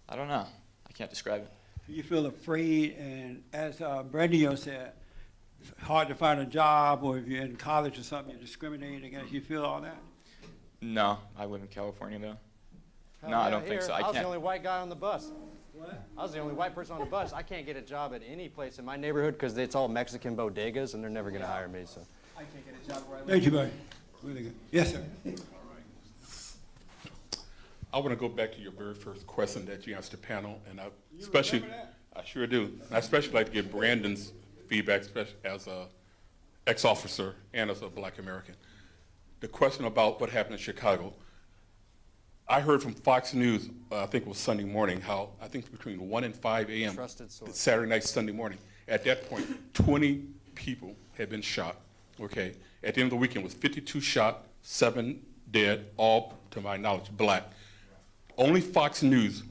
I don't know. I can't describe it. You feel afraid, and as Brandio said, it's hard to find a job, or if you're in college or something, you're discriminated against. You feel all that? No, I live in California though. Hell No, I yeah, don't think here, so. I I was the can't. only white guy on the bus. What? I was the only white person on the bus. I can't get a job at any place in my neighborhood because it's all Mexican bodegas, and they're never going to hire me. So. I can't get a job where I live. Thank you, buddy. Really good. Yes, sir. I want to go back to your very first question that you asked the panel, and I sure do. I especially like to get Brandon's feedback, especially as a ex-officer and as a Black American. The question about what happened in Chicago, I heard from Fox News, I think it was Sunday morning, how I think between 1 and 5 a.m. Trusted source. Saturday night, Sunday morning. At that point, 20 people had been shot. Okay. At the end of the weekend, it was 52 shot, 7 dead, all to my knowledge Black. Only Fox News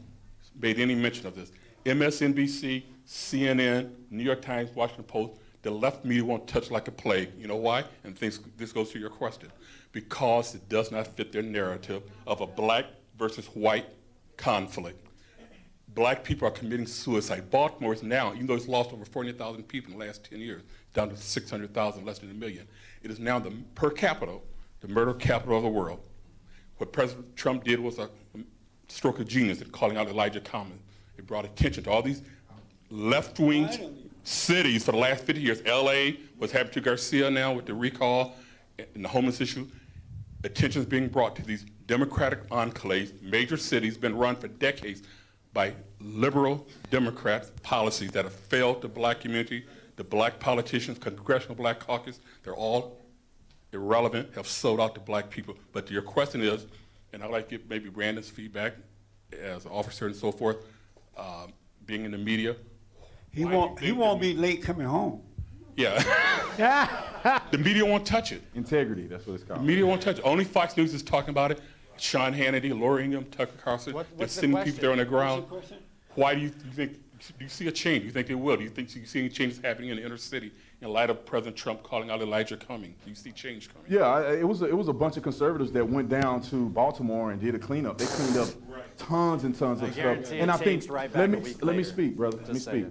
made any mention of this. MSNBC, CNN, New York Times, Washington Post, the left media won't touch like a plague. You know why? And this goes to your question. Because it does not fit their narrative of a Black versus white conflict. Black people are committing suicide. Baltimore is now, even though it's lost over 400,000 people in the last 10 years, down to 600,000, less than 1 million. It is now the per capita, the murder capital of the world. What President Trump did was a stroke of genius in calling out Elijah Common. It brought attention to all these left-wing cities for the last 50 years. LA, what's happened to Garcia now with the recall and the homeless issue. Attention is being brought to these Democratic enclaves. Major cities been run for decades by liberal Democrat policies that have failed the Black community, the Black politicians, Congressional Black Caucus. They're all irrelevant, have sold out to Black people. But your question is, and I'd like to get maybe Brandon's feedback as an officer and so forth, being in the media. He won't be late coming home. Yeah. The media won't touch it. Integrity, that's what it's called. The media won't touch it. Only Fox News is talking about it. Sean Hannity, Laura Ingraham, Tucker Carlson, they're what's the sending people there on the ground. What's the question? Why do you think, do you see a change? Do you think they will? Do you think you see any changes happening in the inner city in light of President Trump calling out Elijah Cummings? Do you see change coming? Yeah, it was a bunch of conservatives that went down to Baltimore and did a cleanup. They cleaned up tons and tons of stuff. And I think, let me speak, brother. Let me speak.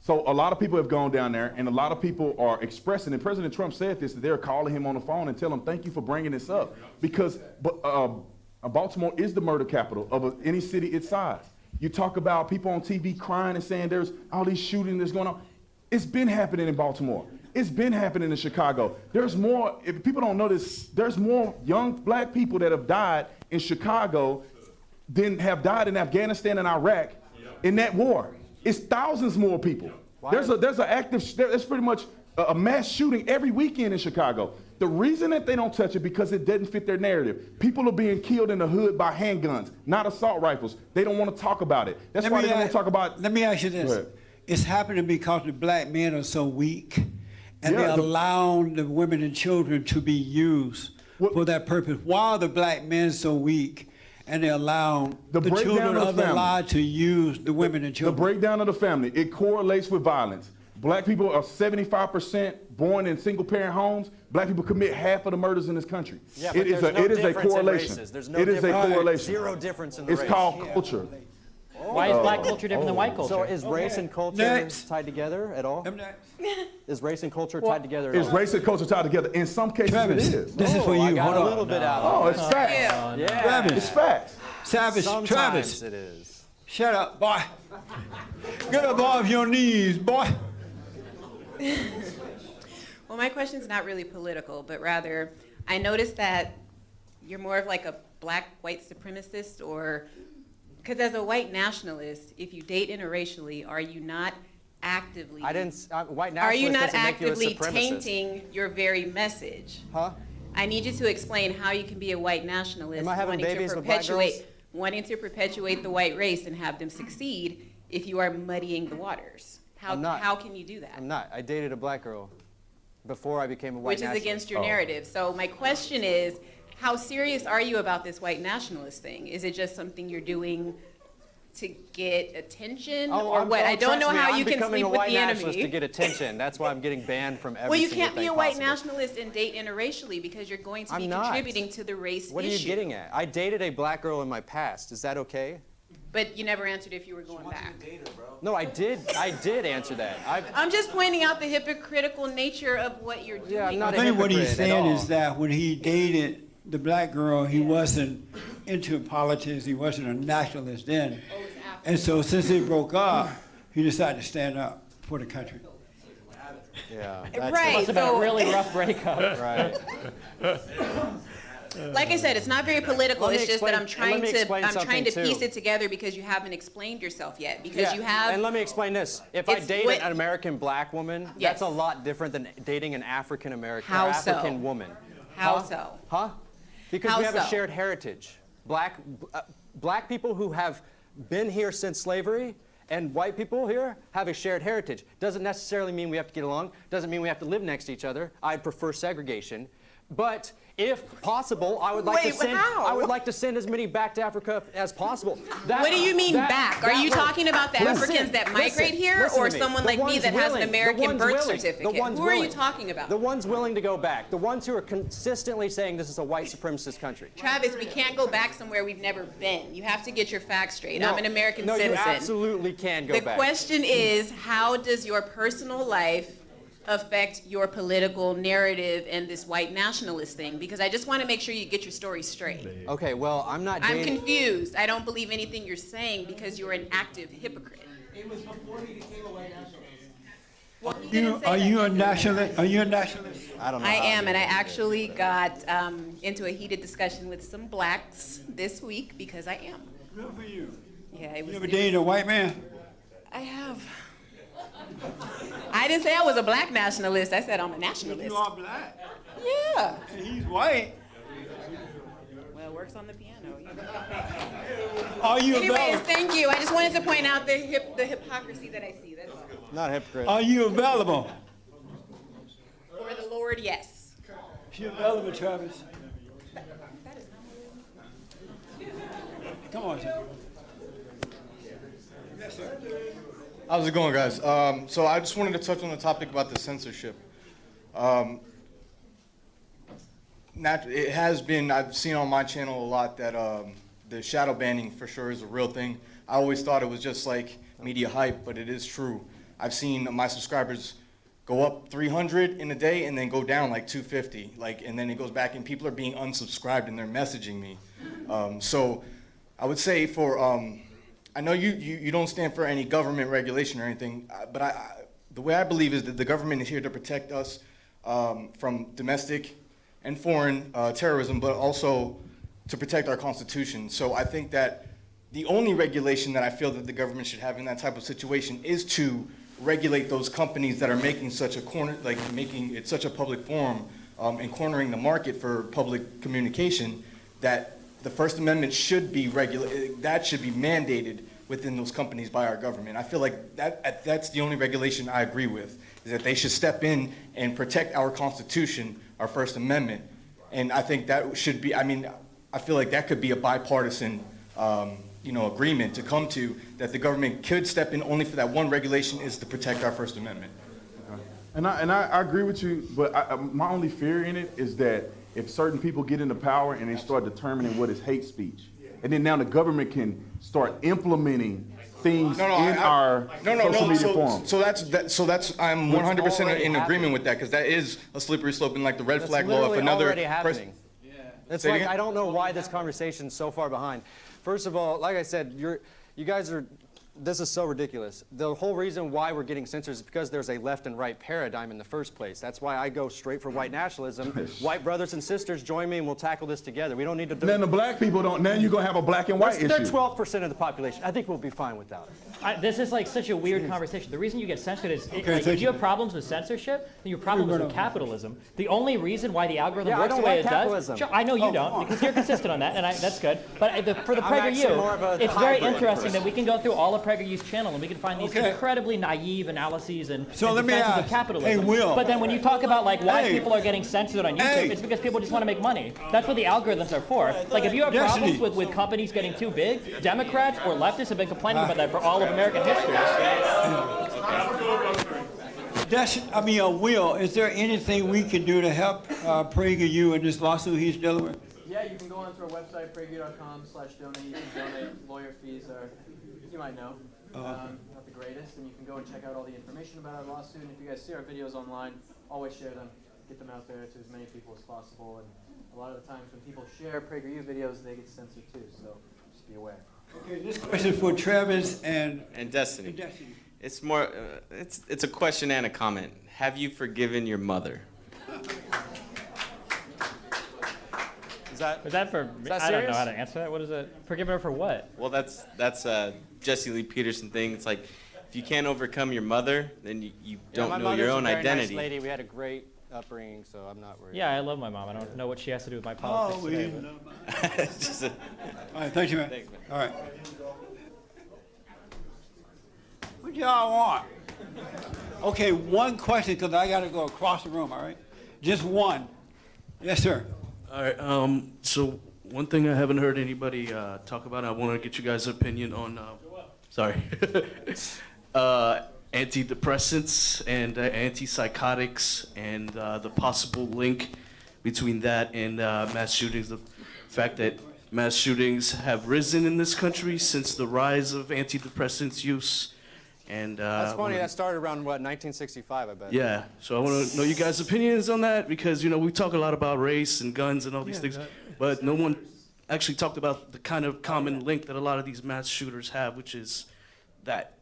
So a lot of people have gone down there, and a lot of people are expressing, and President Trump said this, that they're calling him on the phone and telling him, thank you for bringing this up. Because Baltimore is the murder capital of any city its size. You talk about people on TV crying and saying there's all these shootings that's going on. It's been happening in Baltimore. It's been happening in Chicago. There's more, if people don't know this, there's more young Black people that have died in Chicago than have died in Afghanistan and Iraq in that war. It's thousands more people. There's pretty much a mass shooting every weekend in Chicago. The reason that they don't touch it because it doesn't fit their narrative. People are being killed in the hood by handguns, not assault rifles. They don't want to talk about it. That's why they don't want to talk about. Let me ask you this. It's happening because the Black men are so weak, and they're allowing the women and children to be used for that purpose. Why are the Black men so weak? And they allow the children of the lie to use the women and children. The breakdown of the family, it correlates with violence. Black people are 75% born in single-parent homes. Black people commit half of the murders in this country. Yeah, it is a correlation. It is a correlation. Zero difference in the race. It's called culture. Why is Black culture different than white culture? So is race and culture tied together at all? Is race and culture tied together at all? Is race and culture tied together? In some cases Travis, it is. this is for you. I got a little bit out of it. Oh, it's facts. Yeah. Travis. It's facts. Savage, Sometimes Travis. it is. Shut up, boy. Get up off your knees, boy. Well, my question's not really political, but rather, I noticed that you're more of like a black white supremacist, or, because as a white nationalist, if you date interracially, are you not actively, I didn't, white are you nationalist not doesn't make you a actively supremacist. tainting your very message? Huh? I need you to explain how you can be a white nationalist Am I having wanting to babies with black girls? perpetuate the white race and have them succeed if you are muddying the waters. I'm not. How can you do that? I'm not. I dated a black girl before I became a white Which is nationalist. against your narrative. So my question is, how serious are you about this white nationalist thing? Is it just something you're doing to get attention, or what? I don't know how you can sleep with the I'm becoming a white nationalist to enemy. get attention. That's why I'm getting banned from every Well, you single can't be thing a white possible. nationalist and date interracially because you're going to be I'm not. contributing to the race What are issue. you getting at? I dated a black girl in my past. Is that okay? But you never answered if you were going back. No, I did answer that. I'm just pointing out the hypocritical nature of what you're doing. Yeah, I'm not I think what he's saying all. is that when he dated the black girl, he wasn't into politics. He wasn't a nationalist then. And so since they broke up, he decided to stand up for the country. Yeah. Right, Must have been so- a really rough breakup. Right. Like I said, it's not very political. Let me It's just that explain- I'm let me explain trying to something, piece too. it together because you haven't explained yourself yet. Because Yeah, you have. and let me explain this. If I It's date what- an American black woman, Yes. that's a lot different than dating an African American or How so? African woman. How Huh? so? Huh? Because How we have a so? shared heritage. Black people who have been here since slavery and white people here have a shared heritage. Doesn't necessarily mean we have to get along. Doesn't mean we have to live next to each other. I'd prefer segregation. But if possible, I would like Wait, to send. how? I would like to send as many back to Africa as possible. What do you mean back? Are you talking about the Africans that migrate here, or someone like me that has an American birth certificate? Who are you talking about? The ones willing to go back. The ones who are consistently saying this is a white supremacist country. Travis, we can't go back somewhere we've never been. You have to get your facts straight. No, I'm an American no, citizen. you absolutely can go The back. question is, how does your personal life affect your political narrative and this white nationalist thing? Because I just want to make sure you get your story straight. Okay, well, I'm not I'm dating. confused. I don't believe anything you're saying because you're an active hypocrite. It was before he became a white nationalist. Well, he didn't say Are that. you a nationalist? Are you a nationalist? I don't know. I how am, to and I do it. actually got into a heated discussion with some blacks this week because I am. Good for you. Yeah, it was. You ever dated a white man? I have. I didn't say I was a black nationalist. I said I'm a nationalist. You are black. Yeah. And he's white. Well, it works on the piano. Are you Anyways, available? thank you. I just wanted to point out the hypocrisy that I see. That's all. Not a hypocrite. Are you available? For the Lord, yes. She available, Travis. Come on, sir. Yes, sir. How's it going, guys? So I just wanted to touch on the topic about the censorship. It has been, I've seen on my channel a lot that the shadow banning for sure is a real thing. I always thought it was just like media hype, but it is true. I've seen my subscribers go up 300 in a day and then go down like 250, and then it goes back and people are being unsubscribed and they're messaging me. So I would say for, I know you don't stand for any government regulation or anything, but the way I believe is that the government is here to protect us from domestic and foreign terrorism, but also to protect our Constitution. So I think that the only regulation that I feel that the government should have in that type of situation is to regulate those companies that are making such a making it such a public forum and cornering the market for public communication, that the First Amendment should be that should be mandated within those companies by our government. I feel like that's the only regulation I agree with, is that they should step in and protect our Constitution, our First Amendment. And I think that should be, I feel like that could be a bipartisan agreement to come to, that the government could step in only for that one regulation, is to protect our First Amendment. And I agree with you, but my only fear in it is that if certain people get into power and they start determining what is hate speech, and then now the government can start implementing things in our social media forums. So that's I'm 100% in agreement with that, because that is a slippery slope, and like the red flag law. If another already person, happening. It's like, I don't know why this conversation's so far behind. First of all, like I said, you guys are This is so ridiculous. The whole reason why we're getting censored is because there's a left and right paradigm in the first place. That's why I go straight for white nationalism. White brothers and sisters, join me and we'll tackle this together. We don't need to do Then the black people don't, now you're going to have a black and white issue. They're 12% of the population. I think we'll be fine without it. This is like such a weird conversation. The reason you get censored is Okay, like, thank if you have problems with censorship, then your problem is with capitalism. The only reason why the algorithm Yeah, I works the don't way like it capitalism. does. Sure, I know you don't, because you're consistent on that, and that's good. But for the I'm actually more of a PragerU, it's very hybrid interesting person. that we can go through all of PragerU's channel and we can find these incredibly naive analyses and, So and let me defenses of ask, capitalism. hey, Will. But then when you talk about like why Hey. people are getting censored on YouTube, Hey. it's because people just want to make money. That's what the algorithms are for. Like if you have Destiny. problems with companies getting too big, Democrats or leftists have been complaining about that for all of American history. Will, is there anything we can do to help PragerU in this lawsuit he's dealing with? Yeah, you can go onto our website, prageru.com/donate. You can donate. Lawyer fees are, you might know, not the greatest. And you can go and check out all the information about our lawsuit. And if you guys see our videos online, always share them. Get them out there to as many people as possible. And a lot of the times when people share PragerU videos, they get censored too. So just be aware. Okay, this question for Travis and Destiny. Destiny. It's more, it's a question and a comment. Have you forgiven your mother? Is that for me? that I don't know serious? how to answer that. What is it? Forgive her for what? Well, that's a Jesse Lee Peterson thing. It's like, if you can't overcome your mother, then you don't know your own identity. Nice lady. We had a great upbringing, so I'm not worried. Yeah, I love my mom. I don't know what she has to do with my Oh, politics we today. know but- It's just a- All right, thank you, man. Thanks, man. All right. What y'all want? Okay, one question, because I got to go across the room, all right? Just one. Yes, sir. All right. So one thing I haven't heard anybody talk about, I want to get you guys' opinion on. Sorry. Antidepressants and antipsychotics and the possible link between that and mass shootings. The fact that mass shootings have risen in this country since the rise of antidepressants use. And That's funny. That started around, what, 1965, I bet. yeah, so I want to know you guys' opinions on that because, you know, we talk a lot about race and guns and all these things, but no one actually talked about the kind of common link that a lot of these mass shooters have, which is that.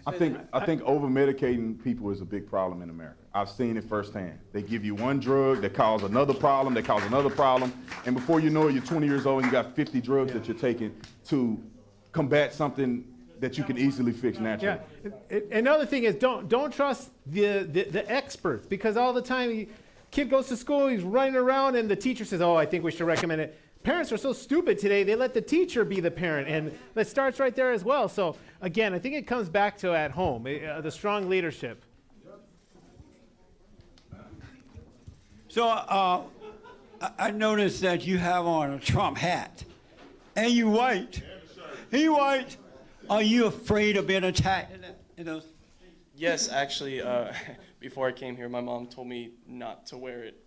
I think over-medicating people is a big problem in America. I've seen it firsthand. They give you one drug that causes another problem, and before you know it, you're 20 years old and you got 50 drugs that you're taking to combat something that you can easily fix naturally. Yeah. Another thing is don't trust the experts, because all the time kid goes to school, he's running around and the teacher says, oh, I think we should recommend it. Parents are so stupid today, they let the teacher be the parent, and that starts right there as well. So again, I think it comes back to at home, the strong leadership. So I noticed that you have on a Trump hat, and you white. He white. Are you afraid of being attacked in those? Yes, actually, before I came here, my mom told me not to wear it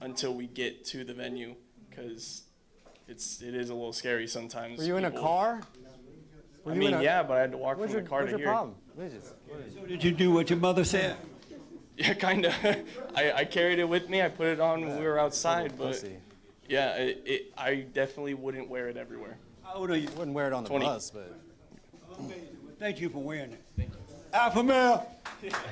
until we get to the venue, because it is a little scary sometimes. Were you in a car? I mean, yeah, but I had to walk from the car to here. What's your problem? So did you do what your mother said? Yeah, kind of. I carried it with me. I put it on when we were outside, but yeah, I definitely wouldn't wear it everywhere. How old are you? Wouldn't wear it on the 20. bus, but. Thank you for wearing it. Thank you. Alpha male.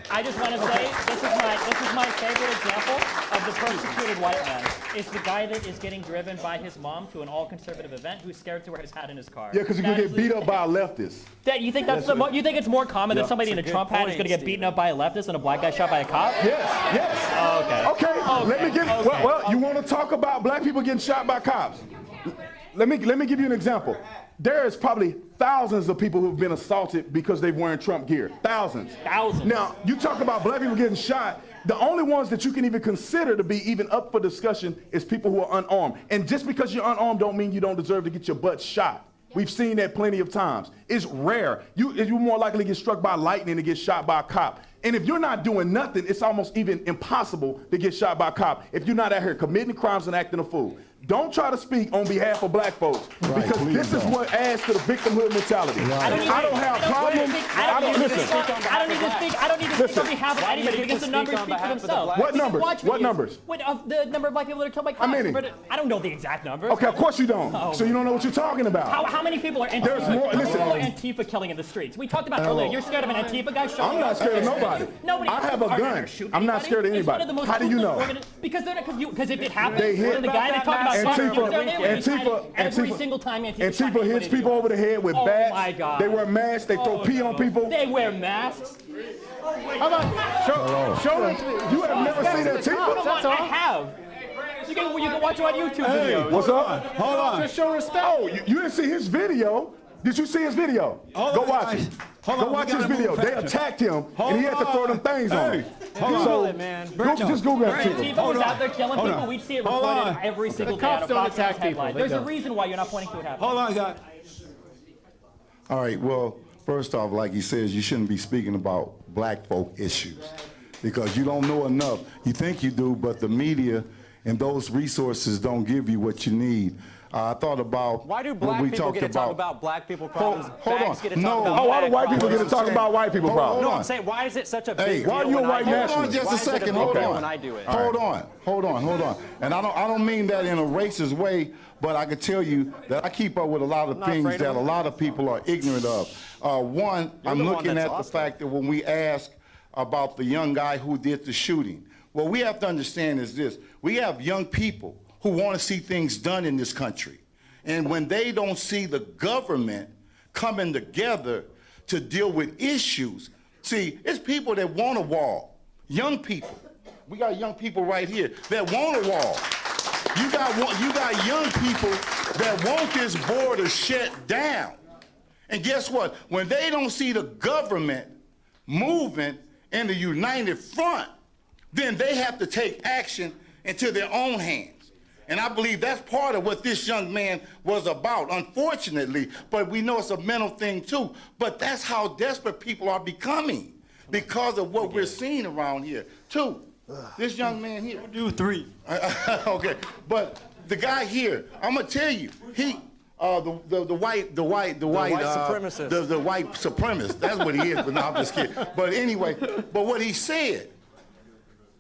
I just want to say, this is my favorite example of the persecuted white man. It's the guy that is getting driven by his mom to an all-conservative event who's scared to wear his hat in his car. Yeah, because you're going to get beat up by a leftist. That, you think you think it's more common that somebody in a Trump hat is going to get beaten up by a leftist than a black guy shot by a cop? Yes. Oh, okay. Okay, let me give well, you want to talk about black people getting shot by cops? Let me give you an example. There is probably thousands of people who've been assaulted because they're wearing Trump gear. Thousands. Now, you talk about black people getting shot. The only ones that you can even consider to be even up for discussion is people who are unarmed. And just because you're unarmed don't mean you don't deserve to get your butt shot. We've seen that plenty of times. It's rare. You're more likely to get struck by lightning than to get shot by a cop. And if you're not doing nothing, it's almost even impossible to get shot by a cop if you're not out here committing crimes and acting a fool. don't try to speak on behalf of black folks because please this is don't. what adds to the victimhood mentality. I don't have problems. I don't listen. I don't need to speak. I don't need to speak on behalf of anybody because the numbers speak for themselves. What numbers? What numbers? The number of black people that are killed by cops. How many? But I don't know the exact numbers. Okay, of course you don't. So you don't know what you're talking about. How many people are Antifa? There's more. How many Listen. people are Antifa killing in the streets? We talked about earlier. You're scared of an Antifa guy showing I'm not up? scared of nobody. Nobody. I have a Are you gun. gonna shoot I'm not anybody? scared of It's one anybody. of the most How do you know? ruthless because if it happens, They hit the guy they talk about every single time Antifa hits people over the head with bats. My God. They wear masks. They throw pee on people. They wear masks. How about show us? You have never seen Antifa? I have. You can watch it on YouTube videos. What's up? Hold on. Just show respect. Oh, you didn't see his video? Did you see his video? Go watch it. Go watch his video. They attacked him, and he had to throw them things on him. So, just Google Antifa Antifa. was out there killing people. We'd see it reported every single day. cops on a don't Fox attack News headline. people. They There's a don't. reason why you're not pointing to what happened. Hold on, guys. All right, well, first off, like he says, you shouldn't be speaking about black folk issues because you don't know enough. You think you do, but the media and those resources don't give you what you need. I thought about Why do when black we people talked get to talk about about black people problems? hold Fags on. get to No. talk about Why do fag white people get to problems? talk about white people problems? No, I'm saying, why is it such a big Hey, deal why are you a when white I do it? nationalist? Hold on just Why a is it second. big Hold deal on. when I do it? Hold on. And I don't mean that in a racist way, but I can tell you that I keep up with a lot of not things afraid that of a it. lot of people are ignorant of. One, You're I'm the one looking that's at the lost fact that when we ask about the young guy who did the shooting, what we have to understand is this. We have young people who want to see things done in this country. And when they don't see the government coming together to deal with issues, see, it's people that want a wall, young people. We got young people right here that want a wall. You got young people that want this border shut down. And guess what? When they don't see the government moving in the united front, then they have to take action into their own hands. And I believe that's part of what this young man was about, unfortunately. But we know it's a mental thing too. But that's how desperate people are becoming because of what we're seeing around here. Two, this young man here. Do three. Okay, but the guy here, I'm gonna tell you, he, the white supremacist. the white supremacist. That's what he is. But no, I'm just kidding. But anyway, but what he said,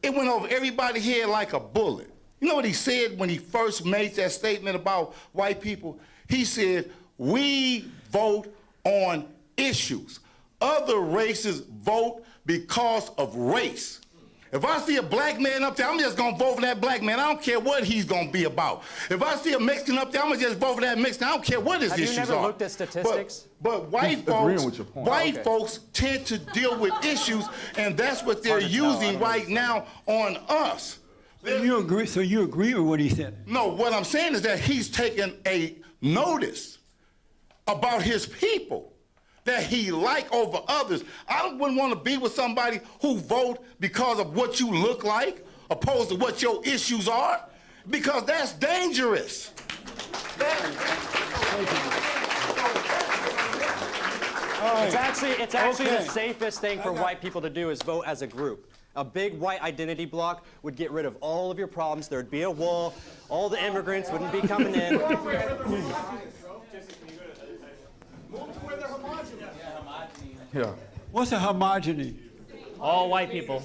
it went over everybody's head like a bullet. You know what he said when he first made that statement about white people? He said, "We vote on issues. Other races vote because of race." If I see a black man up there, I'm just gonna vote for that black man. I don't care what he's gonna be about. If I see a Mexican up there, I'm gonna just vote for that Mexican. I don't care what his issues are. Have you never looked at statistics? But white folks tend to deal with issues, and that's what they're using right now on us. So you agree with what he said? No, what I'm saying is that he's taken a notice about his people that he like over others. I wouldn't want to be with somebody who vote because of what you look like, opposed to what your issues are, because that's dangerous. It's actually the safest thing for white people to do is vote as a group. A big white identity block would get rid of all of your problems. There'd be a wall. All the immigrants wouldn't be coming in. Yeah. What's a homogeny? All white people.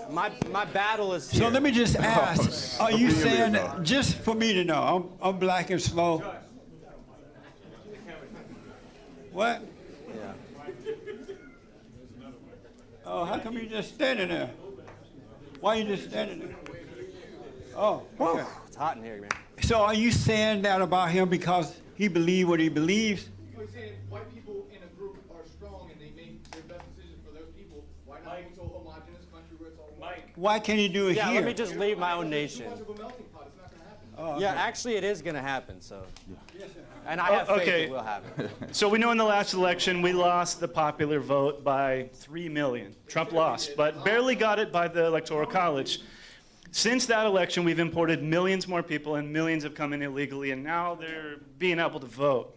My battle is So let me just ask, are you saying, just for me to know, I'm black and slow. What? Oh, how come you just standing there? Why are you just standing there? Oh, okay. It's hot in here, man. So are you saying that about him because he believes what he believes? You're saying white people in a group are strong and they make their best decisions for those people. Why not make it so homogenous country where it's all white? Why can't he do it Yeah, here? let me just leave my own nation. Oh, Yeah, okay. actually it is going to happen, so. And I have faith it will happen. So we know in the last election we lost the popular vote by 3 million. Trump lost, but barely got it by the Electoral College. Since that election, we've imported millions more people, and millions have come in illegally, and now they're being able to vote.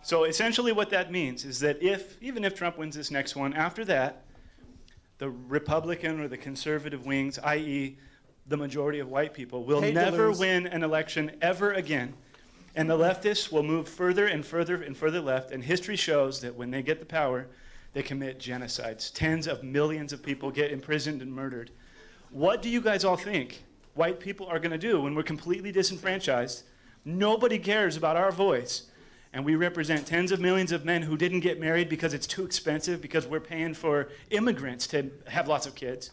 So essentially what that means is that even if Trump wins this next one, after that, the Republican or the conservative wings, i.e. the majority of white people, will Hate to never lose. win an election ever again. And the leftists will move further and further and further left. And history shows that when they get the power, they commit genocides. Tens of millions of people get imprisoned and murdered. What do you guys all think white people are going to do when we're completely disenfranchised? Nobody cares about our voice. And we represent tens of millions of men who didn't get married because it's too expensive, because we're paying for immigrants to have lots of kids.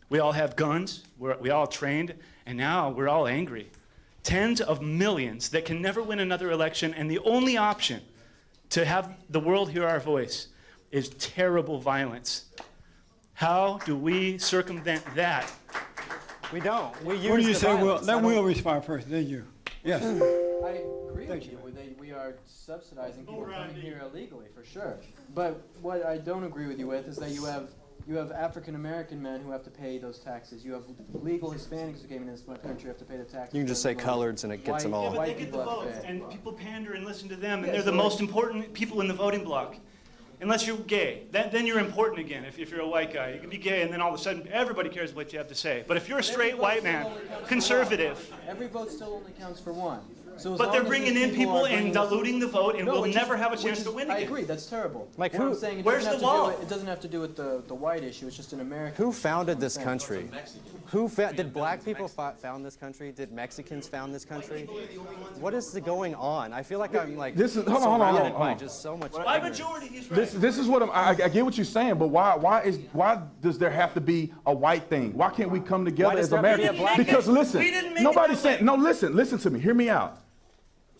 We all have guns, we all trained, and now we're all angry. Tens of millions that can never win another election, and the only option to have the world hear our voice is terrible violence. How do we circumvent that? We don't. We use What do you the say, Will? violence. Let Will respond first, then you. Yes. I agree Thank with you. you. We are subsidizing people coming here illegally, for sure. But what I don't agree with you with is that you have African American men who have to pay those taxes. You have legal Hispanics who came in this country who have to pay the taxes. You can just say coloreds and it gets them all. Yeah, but they get the votes, and people pander and listen to them, and they're the most important people in the voting bloc. Unless you're gay. Then you're important again, if you're a white guy. You can be gay, and then all of a sudden, everybody cares what you have to say. But if you're a straight white man, conservative. Every vote still only counts for one. So as But long they're as bringing these in people are and bringing- diluting the vote, and No, we'll which never is- have a which chance is- to win I again. agree, that's terrible. Like What who- I'm saying, where's the wall? It doesn't have to do with the white issue. It's just an American. Who founded this country? Did black people found this country? Did Mexicans found this country? What is going on? I feel like I'm like This is- hold on, hold on, surrounded hold by on. just so much By ignorance. majority, he's right. This is what I get what you're saying, but why does there have to be a white thing? Why can't we come together does as there have to be a Americans? black Because thing? listen, We didn't make it nobody's that way. saying no. Listen to me. Hear me out.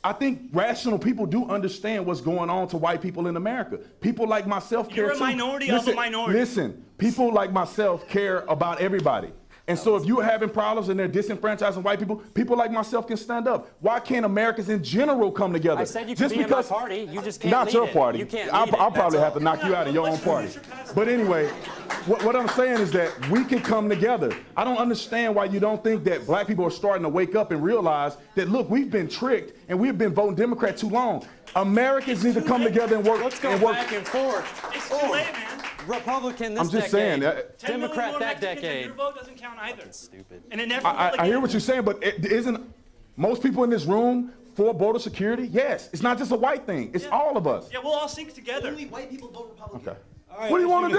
I think rational people do understand what's going on to white people in America. People like myself care You're a too. minority of a minority. Listen, people like myself care about everybody. And so if you're having problems and they're disenfranchising white people, people like myself can stand up. Why can't Americans in general come together? I said you could be in my party, you just can't Not lead your it. party. You can't I'll lead it, probably that's have all. to knock you out of your own party. But anyway, what I'm saying is that we can come together. I don't understand why you don't think that black people are starting to wake up and realize that, look, we've been tricked and we've been voting Democrat too long. Americans need to come together and work. Let's go and work. back and forth. It's too late, man. Republican this I'm just saying decade. that- 10 million Democrat more that Mexicans, and decade. your vote doesn't count either. Stupid. And it never will I again. hear what you're saying, but isn't most people in this room for border security? Yes. It's not just a white thing. It's all of us. Yeah, we'll all sync together. Only white people vote Republican. Okay. All right, What do you let's want to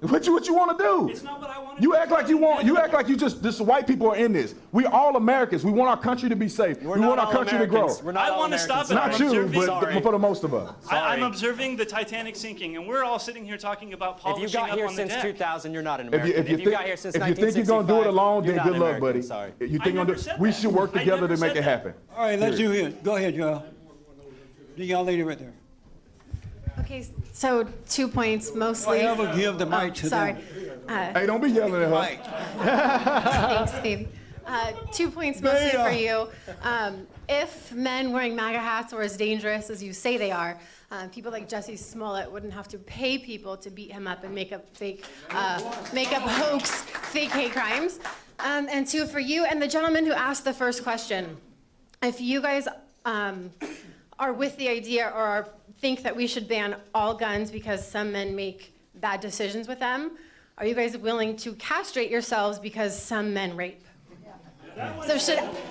do? What you want to do? It's not what I want to You do. act like you want. You act like you just. This white people are in this. We all Americans. We want our country to be safe. We're we not want our all country to grow. Americans. We're not I all want to stop Americans. it. Not I'm you, observing- but for the most of us. I'm observing the Titanic sinking, and we're all sitting here talking about If polishing you got up here on the since deck. 2000, you're not an If American. you, If you got here since if you think you're gonna do it 1965, alone, you're then not good luck, American. buddy. Sorry. You I think never gonna said do, we that. should work I together never to make said it that. happen. All right, let's do it. Go ahead, Joel. The young lady right there. Okay, so 2 points mostly. I ever give the mic to sorry. them. Hey, don't be yelling at her. Thanks, babe. 2 points mostly for you. If men wearing MAGA hats are as dangerous as you say they are, people like Jussie Smollett wouldn't have to pay people to beat him up and make up hoax, fake hate crimes. And 2 for you and the gentleman who asked the first question. If you guys are with the idea or think that we should ban all guns because some men make bad decisions with them, are you guys willing to castrate yourselves because some men rape? So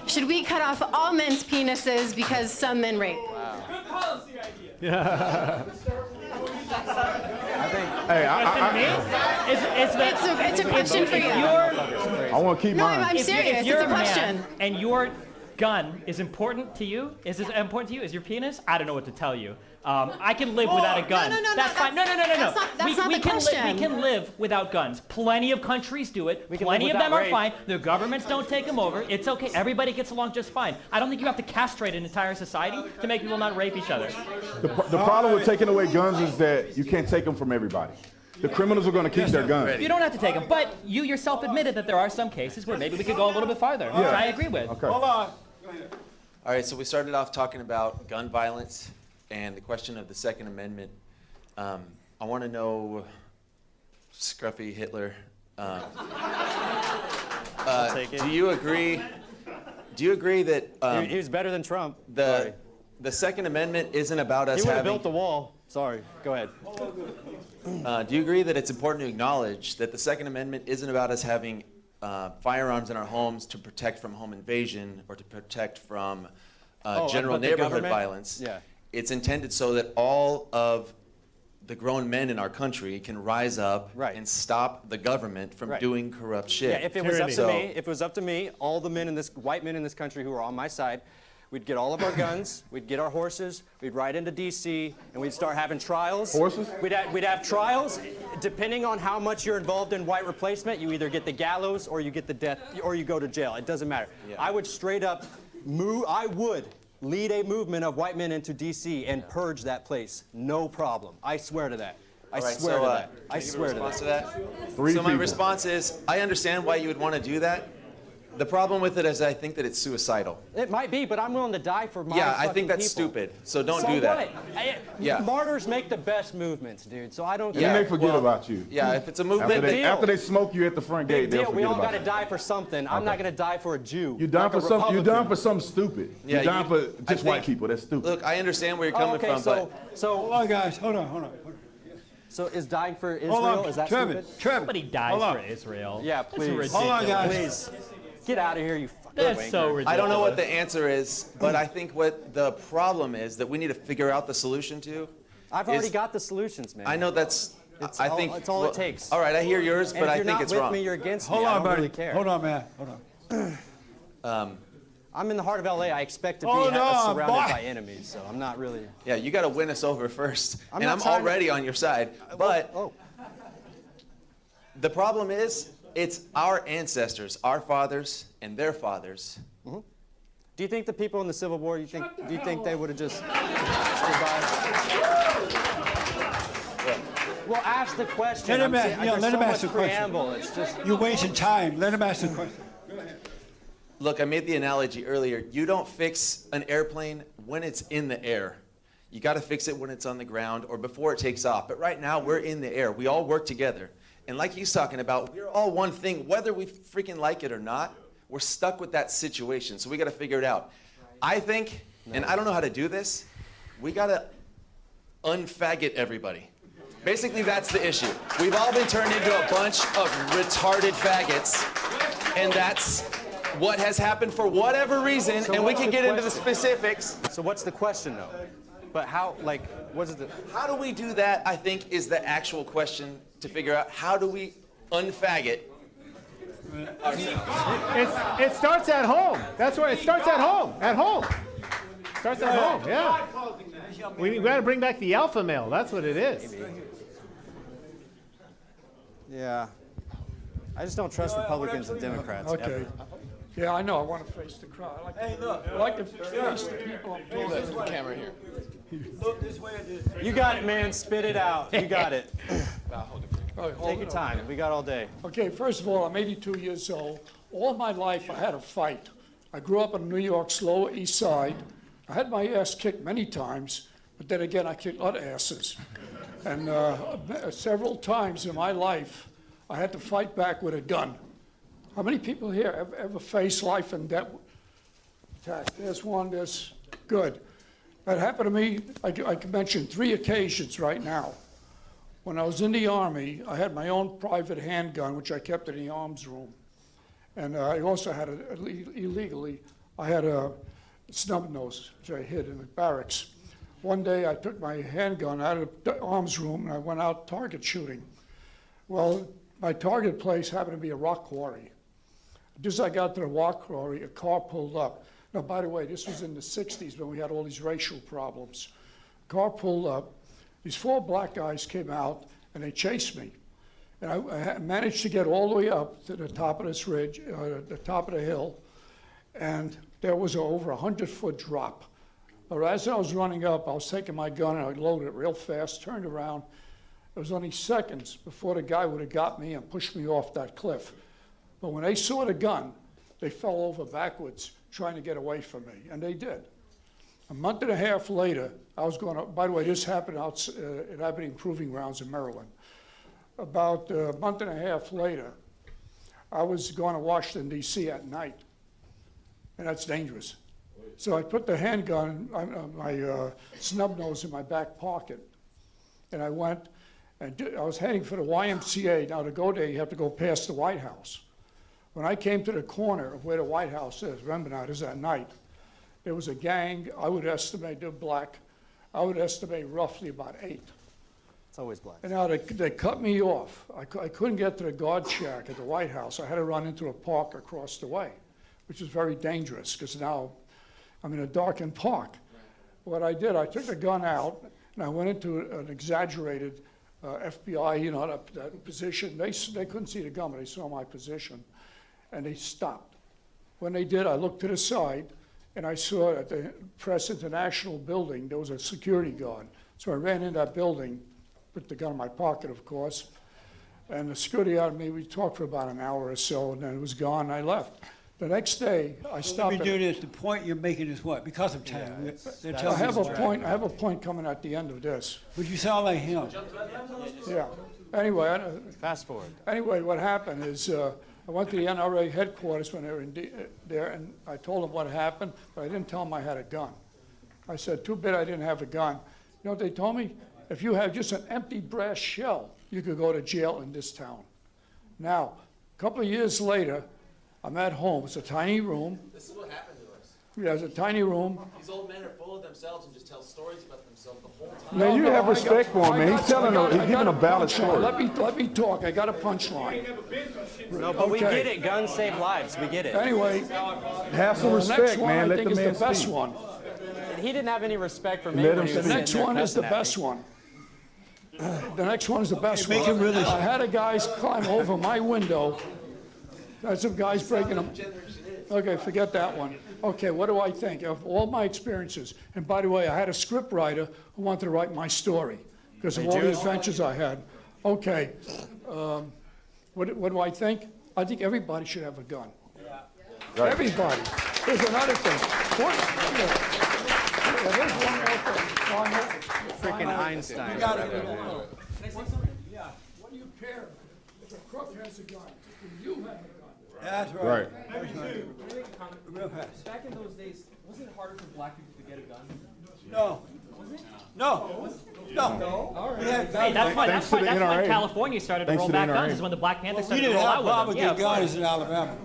should we cut off all men's penises because some men rape? Good policy idea. Yeah. Hey, It's a question for you. I want to keep No, mine. I'm serious. If you're It's a a man question. and your gun is important to you, is this important to you? Is your penis? I don't know what to tell you. I can live without a gun. No, That's fine. No. that's not we the can question. we can live without guns. Plenty of countries do it. We can Plenty live of them without are rape. fine. Their governments don't take them over. It's okay. Everybody gets along just fine. I don't think you have to castrate an entire society to make people not rape each other. The problem with taking away guns is that you can't take them from everybody. The criminals are going to keep their guns. You don't have to take them, but you yourself admitted that there are some cases where maybe we could go a little bit farther, which I agree with. Okay. Hold on. Go ahead. All right, so we started off talking about gun violence and the question of the Second Amendment. I want to know, Scruffy Hitler, take it. do you agree that He was better than Trump. the Second Amendment isn't about us He would have having... built the wall. Sorry. Go ahead. Do you agree that it's important to acknowledge that the Second Amendment isn't about us having firearms in our homes to protect from home invasion or to protect from general but the neighborhood government? violence. Yeah. It's intended so that all of the grown men in our country can rise up and stop the government from Right. doing corrupt shit. Yeah, if it was up to me, all the white men in this country who are on my side, we'd get all of our guns, we'd get our horses, we'd ride into D.C., and we'd start having trials. Horses? We'd have trials. Depending on how much you're involved in white replacement, you either get the gallows or you get the death, or you go to jail. It doesn't matter. Yeah. I would straight up I would lead a movement of white men into D.C. and purge that place. No problem. I swear to that. I All right, swear so, to that. can I you give a swear to response that. to that? Three so my people. response is, I understand why you would want to do that. The problem with it is I think that it's suicidal. It might be, but I'm willing to die for my Yeah, I fucking think that's people. stupid. So don't So do that. what? Yeah. Martyrs make the best movements, dude. So I don't And care. then they forget well, about you. Yeah, if it's a movement, After they smoke you at the front Big gate, they'll deal. forget We all about got to you. die for something. I'm not going to die for a Jew. You're down like for a something. You're Republican. down for something stupid. Yeah, you're down for I just think- white people. That's stupid. Look, I understand where you're coming okay, from, so Hold on, guys. Hold on. so is dying for Israel? Hold on, Is that Trevor. stupid? Trevor. Nobody dies Hold on. for Israel. Yeah, That's please. ridiculous. Hold on, guys. Please. Get out of here, you fucking That's so wanker. ridiculous. I don't know what the answer is, but I think what the problem is that we need to figure out the solution to. I've already got the solutions, man. I know that's. It's I all- think it's all well, it takes. All right, I hear yours, And but if I you're think not it's with wrong. me, you're against me. Hold I on, don't buddy. really care. Hold on, man. Hold on. I'm in the heart of LA. I expect to be Hold on, surrounded boy. by enemies, so I'm not really. Yeah, you got to win us over first, I'm and not I'm trying to- already on your side. But the problem is, it's our ancestors, our fathers, and their fathers. Do you think the people in the Civil War, do you think they would have just stood by? Well, ask the question. Let him I'm ask- saying, yeah, there's let so him ask much the question. preamble. It's just. You're wasting time. Let him ask the question. Look, I made the analogy earlier. You don't fix an airplane when it's in the air. You got to fix it when it's on the ground or before it takes off. But right now, we're in the air. We all work together. And like he's talking about, we're all one thing, whether we freaking like it or not. We're stuck with that situation, so we got to figure it out. I think, and I don't know how to do this, we got to unfaggot everybody. Basically, that's the issue. We've all been turned into a bunch of retarded faggots, and that's what has happened for whatever reason, So and we what's can the get into the question? specifics. So what's the question, though? But how, like, what is the? How do we do that, I think, is the actual question to figure out. How do we unfaggot ourselves? It starts at home. That's where it starts at home. At home. Starts at home. Yeah. We got to bring back the alpha male. That's what it is. Yeah. I just don't trust Republicans and Democrats. Okay. Ever. Yeah, I know. I want to face the crowd. I like to face the people. The camera here. You got it, man. Spit it out. You got it. All right, hold Take your it time. up. We got all day. Okay, first of all, I'm 82 years old. All my life, I had a fight. I grew up on New York's Lower East Side. I had my ass kicked many times, but then again, I kicked other asses. And several times in my life, I had to fight back with a gun. How many people here ever face life and death attack? There's one, there's good. That happened to me, I can mention 3 occasions right now. When I was in the Army, I had my own private handgun, which I kept in the arms room. And I also had, illegally, I had a snub nose, which I hid in the barracks. One day I took my handgun out of the arms room and I went out target shooting. Well, my target place happened to be a rock quarry. Just as I got to the rock quarry, a car pulled up. Now, by the way, this was in the 60s when we had all these racial problems. Car pulled up. These 4 black guys came out and they chased me. And I managed to get all the way up to the top of this ridge, the top of the hill, and there was over a 100-foot drop. But as I was running up, I was taking my gun and I loaded it real fast, turned around. It was only seconds before the guy would have got me and pushed me off that cliff. But when they saw the gun, they fell over backwards trying to get away from me, and they did. A month and a half later, I was going to, by the way, this happened out at Abbott Proving Grounds in Maryland. About a month and a half later, I was going to Washington, D.C. at night, and that's dangerous. So I put the handgun, my snub nose in my back pocket, and I went, and I was heading for the YMCA. Now, to go there, you have to go past the White House. When I came to the corner of where the White House is, remember now, this is at night, there was a gang, I would estimate, they're black, I would estimate roughly about 8. It's always black. And now they cut me off. I couldn't get to the guard shack at the White House. I had to run into a park across the way, which is very dangerous because now I'm in a darkened park. What I did, I took the gun out and I went into an exaggerated FBI, you know, that position. They couldn't see the gun, but they saw my position, and they stopped. When they did, I looked to the side, and I saw at the Press International building, there was a security guard. So I ran in that building, put the gun in my pocket, of course, and the security out of me, we talked for about an hour or so, and then it was gone, and I left. The next day, I stopped. Let me do this. The point you're making is what? Because of time. I have a point coming at the end of this. But you sound like him. Yeah. Anyway, fast forward. Anyway, what happened is I went to the NRA headquarters when they were there, and I told them what happened, but I didn't tell them I had a gun. I said, too bad I didn't have a gun. You know what they told me? If you have just an empty brass shell, you could go to jail in this town. Now, a couple of years later, I'm at home. It's a tiny room. This is what happened to us. Yeah, it's a tiny room. These old men are full of themselves and just tell stories about themselves the whole time. Man, you have respect for him, man. He's giving a valid story. Let me talk. I got a punchline. No, but we get it. Guns save lives. We get it. Anyway, have some respect, man. Let the man the best speak. one. He didn't have any respect for me. Let him when he was The speak. next sitting there one is the cussing at best me. one. The next one is the best Make one. him really- I had a guy climb over my window. Had some guys breaking them. Okay, forget that one. Okay, what do I think of all my experiences? And by the way, I had a script writer who wanted to write my story because of all the adventures I had. Okay, what do I think? I think everybody should have a gun. Right. Everybody. There's another thing. There's one more thing. Freaking Einstein. got it. Yeah. What do you care if a crook has a gun? If you have a gun. That's right. Right. Real fast. Back in those days, wasn't it harder for black people to get a gun? No. No. No. We had Hey, guns. that's why, Thanks that's why, to the that's why NRA. California started to Thanks roll to the back NRA. guns, is when the Black Panthers We started to didn't roll have out with them. problems Yeah, with of course. guns in Alabama.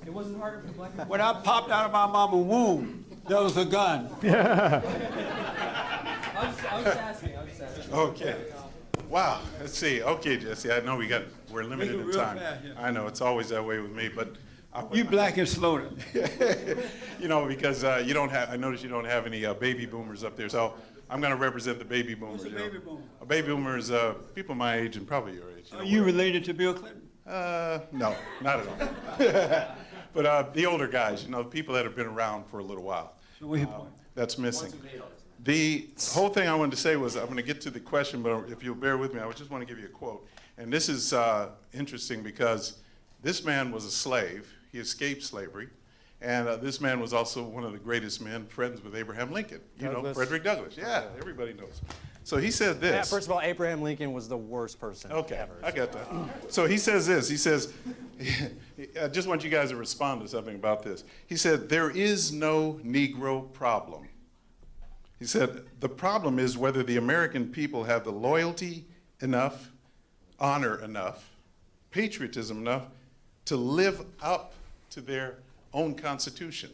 It wasn't harder for black people. When I popped out of my mama's womb, there was a gun. I was just asking. Okay. Wow. Let's see. Okay, Jesse. I know we're limited Make it in real time. fast, yeah. I know it's always that way with me, but You black and slow. you know, because you don't have. I noticed you don't have any baby boomers up there, so I'm going to represent the baby boomers. What's a baby boomer? A baby boomer is people my age and probably your age. Are you related to Bill Clinton? No, not at all. But the older guys, you know, the people that have been around for a little while. So what's your point? That's missing. The whole thing I wanted to say was, I'm going to get to the question, but if you'll bear with me, I just want to give you a quote. And this is interesting because this man was a slave. He escaped slavery. And this man was also one of the greatest men, friends with Abraham Lincoln. You know, Douglas. Frederick Douglass. Yeah, everybody knows. So he said this. Yeah, first of all, Abraham Lincoln was the worst person Okay, ever. I got that. So he says this. He says, I just want you guys to respond to something about this. He said, there is no Negro problem. He said, the problem is whether the American people have the loyalty enough, honor enough, patriotism enough to live up to their own Constitution.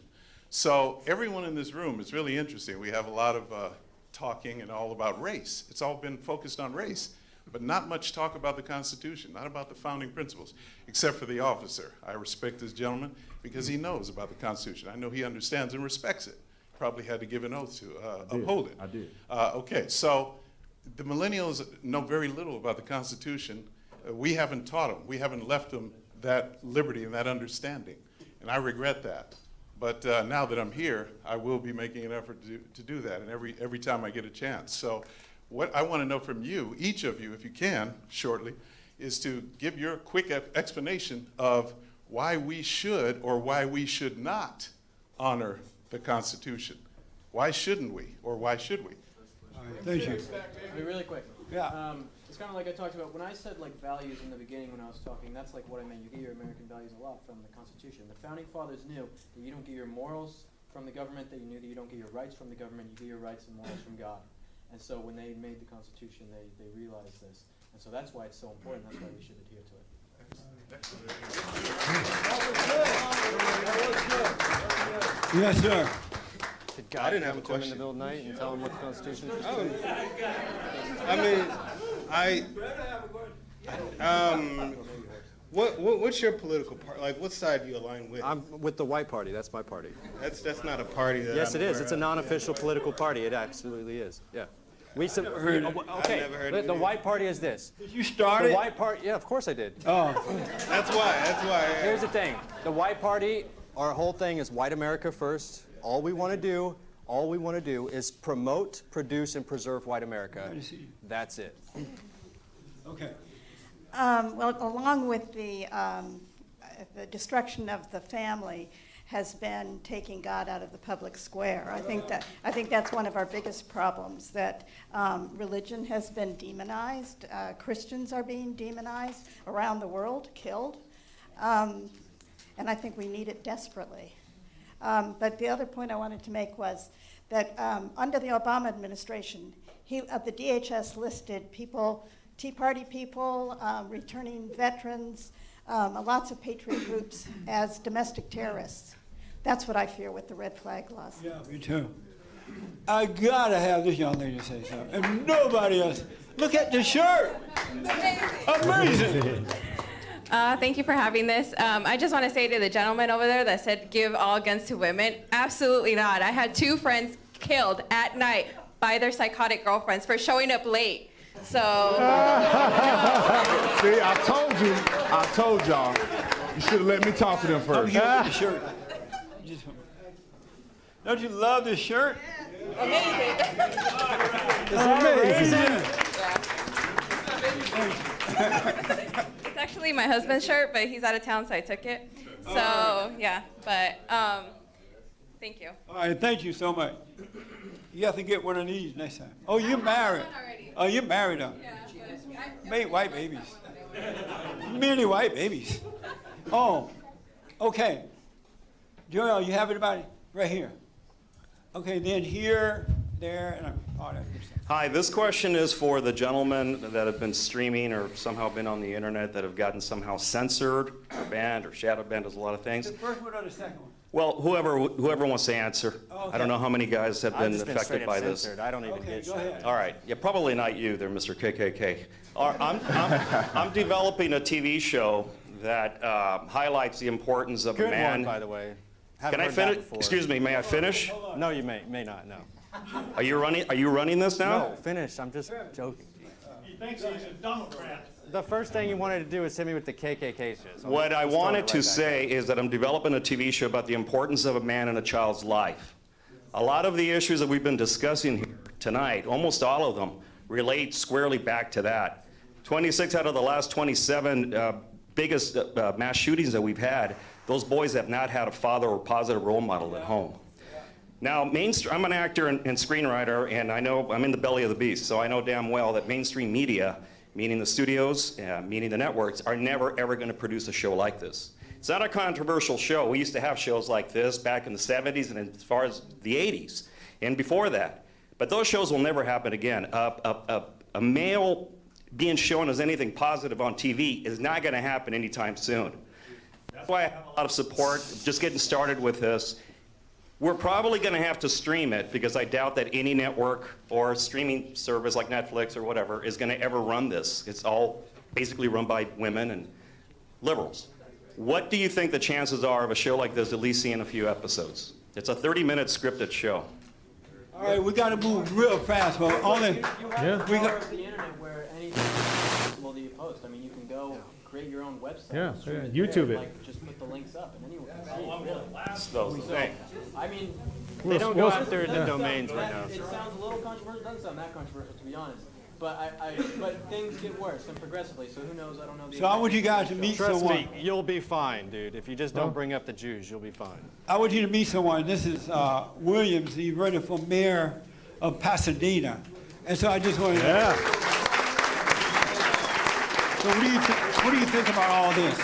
So everyone in this room, it's really interesting. We have a lot of talking and all about race. It's all been focused on race, but not much talk about the Constitution, not about the founding principles, except for the officer. I respect this gentleman because he knows about the Constitution. I know he understands and respects it. Probably had to give an oath to uphold it. I did. Okay, so the millennials know very little about the Constitution. We haven't taught them. We haven't left them that liberty and that understanding. And I regret that. But now that I'm here, I will be making an effort to do that, and every time I get a chance. So what I want to know from you, each of you, if you can, shortly, is to give your quick explanation of why we should or why we should not honor the Constitution. Why shouldn't we, or why should we? All right, thank you. I'll be really quick. Yeah. It's kind of like I talked about when I said like values in the beginning when I was talking. That's like what I meant. You get your American values a lot from the Constitution. The founding fathers knew that you don't get your morals from the government. That you knew that you don't get your rights from the government. You get your rights and morals from God. And so when they made the Constitution, they realized this. And so that's why it's so important. That's why we should adhere to it. Yes, sir. Did God didn't have a come to him in question. the middle of the night and tell him what the Constitution is? What's your political party? Like, what side do you align with? I'm with the white party. That's my party. That's not a party that Yes, I'm it is. aware It's a of. non-official political party. It absolutely is. Yeah. We never heard of it. Okay. I've never heard of The it. white party is this. Did you start The it? white party. Yeah, of course I did. Oh. That's why. Here's the thing. The white party. Our whole thing is white America first. All we want to do is promote, produce, and preserve white America. That's it. Okay. Well, along with the destruction of the family has been taking God out of the public square. I think that's one of our biggest problems, that religion has been demonized. Christians are being demonized around the world, killed. And I think we need it desperately. But the other point I wanted to make was that under the Obama administration, the DHS listed people, Tea Party people, returning veterans, lots of patriot groups as domestic terrorists. That's what I fear with the red flag laws. Yeah, me too. I gotta have this young lady say something. And nobody else. Look at the shirt. Amazing. Thank you for having this. I just want to say to the gentleman over there that said give all guns to women, absolutely not. I had 2 friends killed at night by their psychotic girlfriends for showing up late. So. See, I told y'all. You should have let me talk to them I'm first. here with the shirt. Don't you love this shirt? Amazing. It's amazing. It's actually my husband's shirt, but he's out of town, so I took it. So, yeah, but thank you. All right, thank you so much. You have to get one of these next time. Oh, you're married. Oh, you're married, huh? Yeah, Made white babies. Many white babies. Oh, okay. Joel, you have anybody? Right here. Okay, then here, there, and all that good stuff. Hi, this question is for the gentlemen that have been streaming or somehow been on the internet that have gotten somehow censored or banned or shadow banned. There's a lot of things. The first one or the second one? Well, whoever wants to answer. Okay. I don't know how many guys have I've been just been affected straight by up this. censored. I don't even get go shit. ahead. All right. Yeah, probably not you there, Mr. KKK. I'm developing a TV show that highlights the importance of Good a man. one, by the way. Can Haven't I heard that finish? before. Excuse me, may I finish? No, you may not. No. Are you running this now? No, finish. I'm just joking. He thinks he's a Democrat. The first thing you wanted to do is hit me with the KKK shit. So What I I'm just throwing wanted it to right back say is that I'm developing a TV show about the importance of a man in a child's life. A lot of the issues that we've been discussing here tonight, almost all of them, relate squarely back to that. 26 out of the last 27 biggest mass shootings that we've had, those boys have not had a father or positive role model at home. Now, I'm an actor and screenwriter, and I know I'm in the belly of the beast, so I know damn well that mainstream media, meaning the studios, meaning the networks, are never ever going to produce a show like this. It's not a controversial show. We used to have shows like this back in the 70s and as far as the 80s and before that. But those shows will never happen again. A male being shown as anything positive on TV is not going to happen anytime soon. That's why I have a lot of support, just getting started with this. We're probably going to have to stream it because I doubt that any network or streaming service like Netflix or whatever is going to ever run this. It's all basically run by women and liberals. What do you think the chances are of a show like this at least seeing a few episodes? It's a 30-minute scripted show. All right, we got to move real fast, but only. We got the internet where anything is possible that you post. I mean, you can go create your own website. Yeah, stream yeah, it YouTube there, it. Like, just put the links up, and anyone can see it. Really. That's the thing. I mean, They don't go after the domains right now. It sounds a little controversial. It doesn't sound that controversial, to be honest. But but things get worse and progressively. So who knows? I don't know. So I want you guys to meet Trust someone. me, you'll be fine, dude. If you just don't bring up the Jews, you'll be fine. I want you to meet someone. This is Williams. He's running for mayor of Pasadena. And so I just want to. Yeah. So what do you think about all this?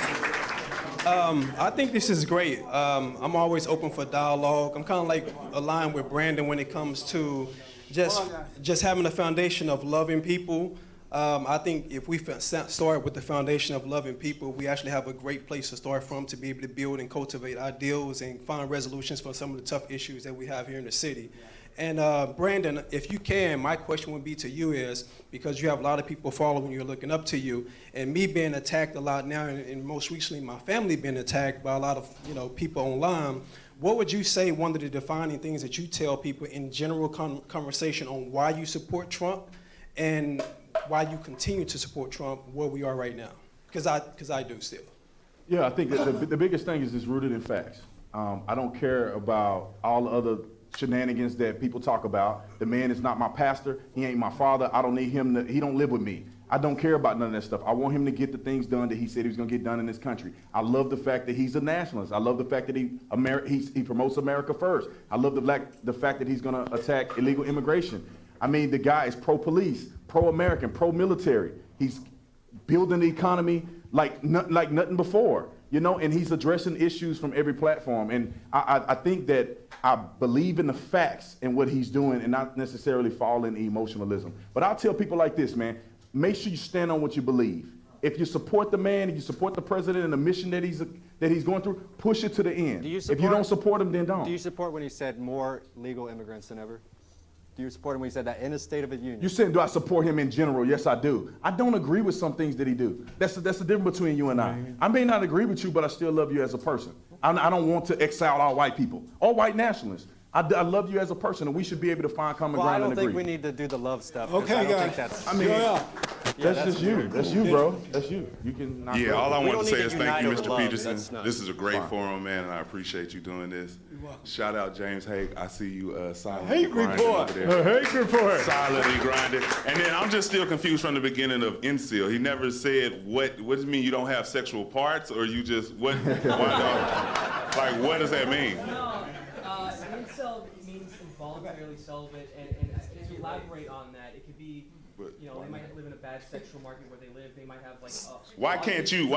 I think this is great. I'm always open for dialogue. I'm kind of like aligned with Brandon when it comes to just having a foundation of loving people. I think if we start with the foundation of loving people, we actually have a great place to start from to be able to build and cultivate ideals and find resolutions for some of the tough issues that we have here in the city. And Brandon, if you can, my question would be to you is, because you have a lot of people following you, looking up to you, and me being attacked a lot now, and most recently my family being attacked by a lot of people online, what would you say one of the defining things that you tell people in general conversation on why you support Trump and why you continue to support Trump where we are right now? Because I do still. Yeah, I think that the biggest thing is it's rooted in facts. I don't care about all the other shenanigans that people talk about. The man is not my pastor. He ain't my father. I don't need him. He don't live with me. I don't care about none of that stuff. I want him to get the things done that he said he was going to get done in this country. I love the fact that he's a nationalist. I love the fact that he promotes America first. I love the fact that he's going to attack illegal immigration. I mean, the guy is pro-police, pro-American, pro-military. He's building the economy like nothing before, and he's addressing issues from every platform. And I think that I believe in the facts and what he's doing and not necessarily fall in emotionalism. But I'll tell people like this, man, make sure you stand on what you believe. If you support the man, if you support the president and the mission that he's going through, push it to the end. If you don't support him, then don't. Do you support when he said more legal immigrants than ever? Do you support him when he said that in a State of the Union? You saying, do I support him in general? Yes, I do. I don't agree with some things that he do. That's the difference between you and I. I may not agree with you, but I still love you as a person. I don't want to exile all white people or white nationalists. I love you as a person, and we should be able to find common ground and agree. I don't think we need to do the love stuff. Okay, guys. That's just you. That's you, bro. That's you. You can. Yeah, all I want to say is thank you, Mr. Peterson. This is a great forum, man, and I appreciate you doing this. Shout out James Haig. I see you silently grinding over there. Hate report. Silently grinding. And then I'm just still confused from the beginning of incel. He never said what does it mean you don't have sexual parts, or you just what? Like what does that mean? Incel means involuntarily celibate, and to elaborate on that, it could be, they might live in a bad sexual market where they live. They might have Why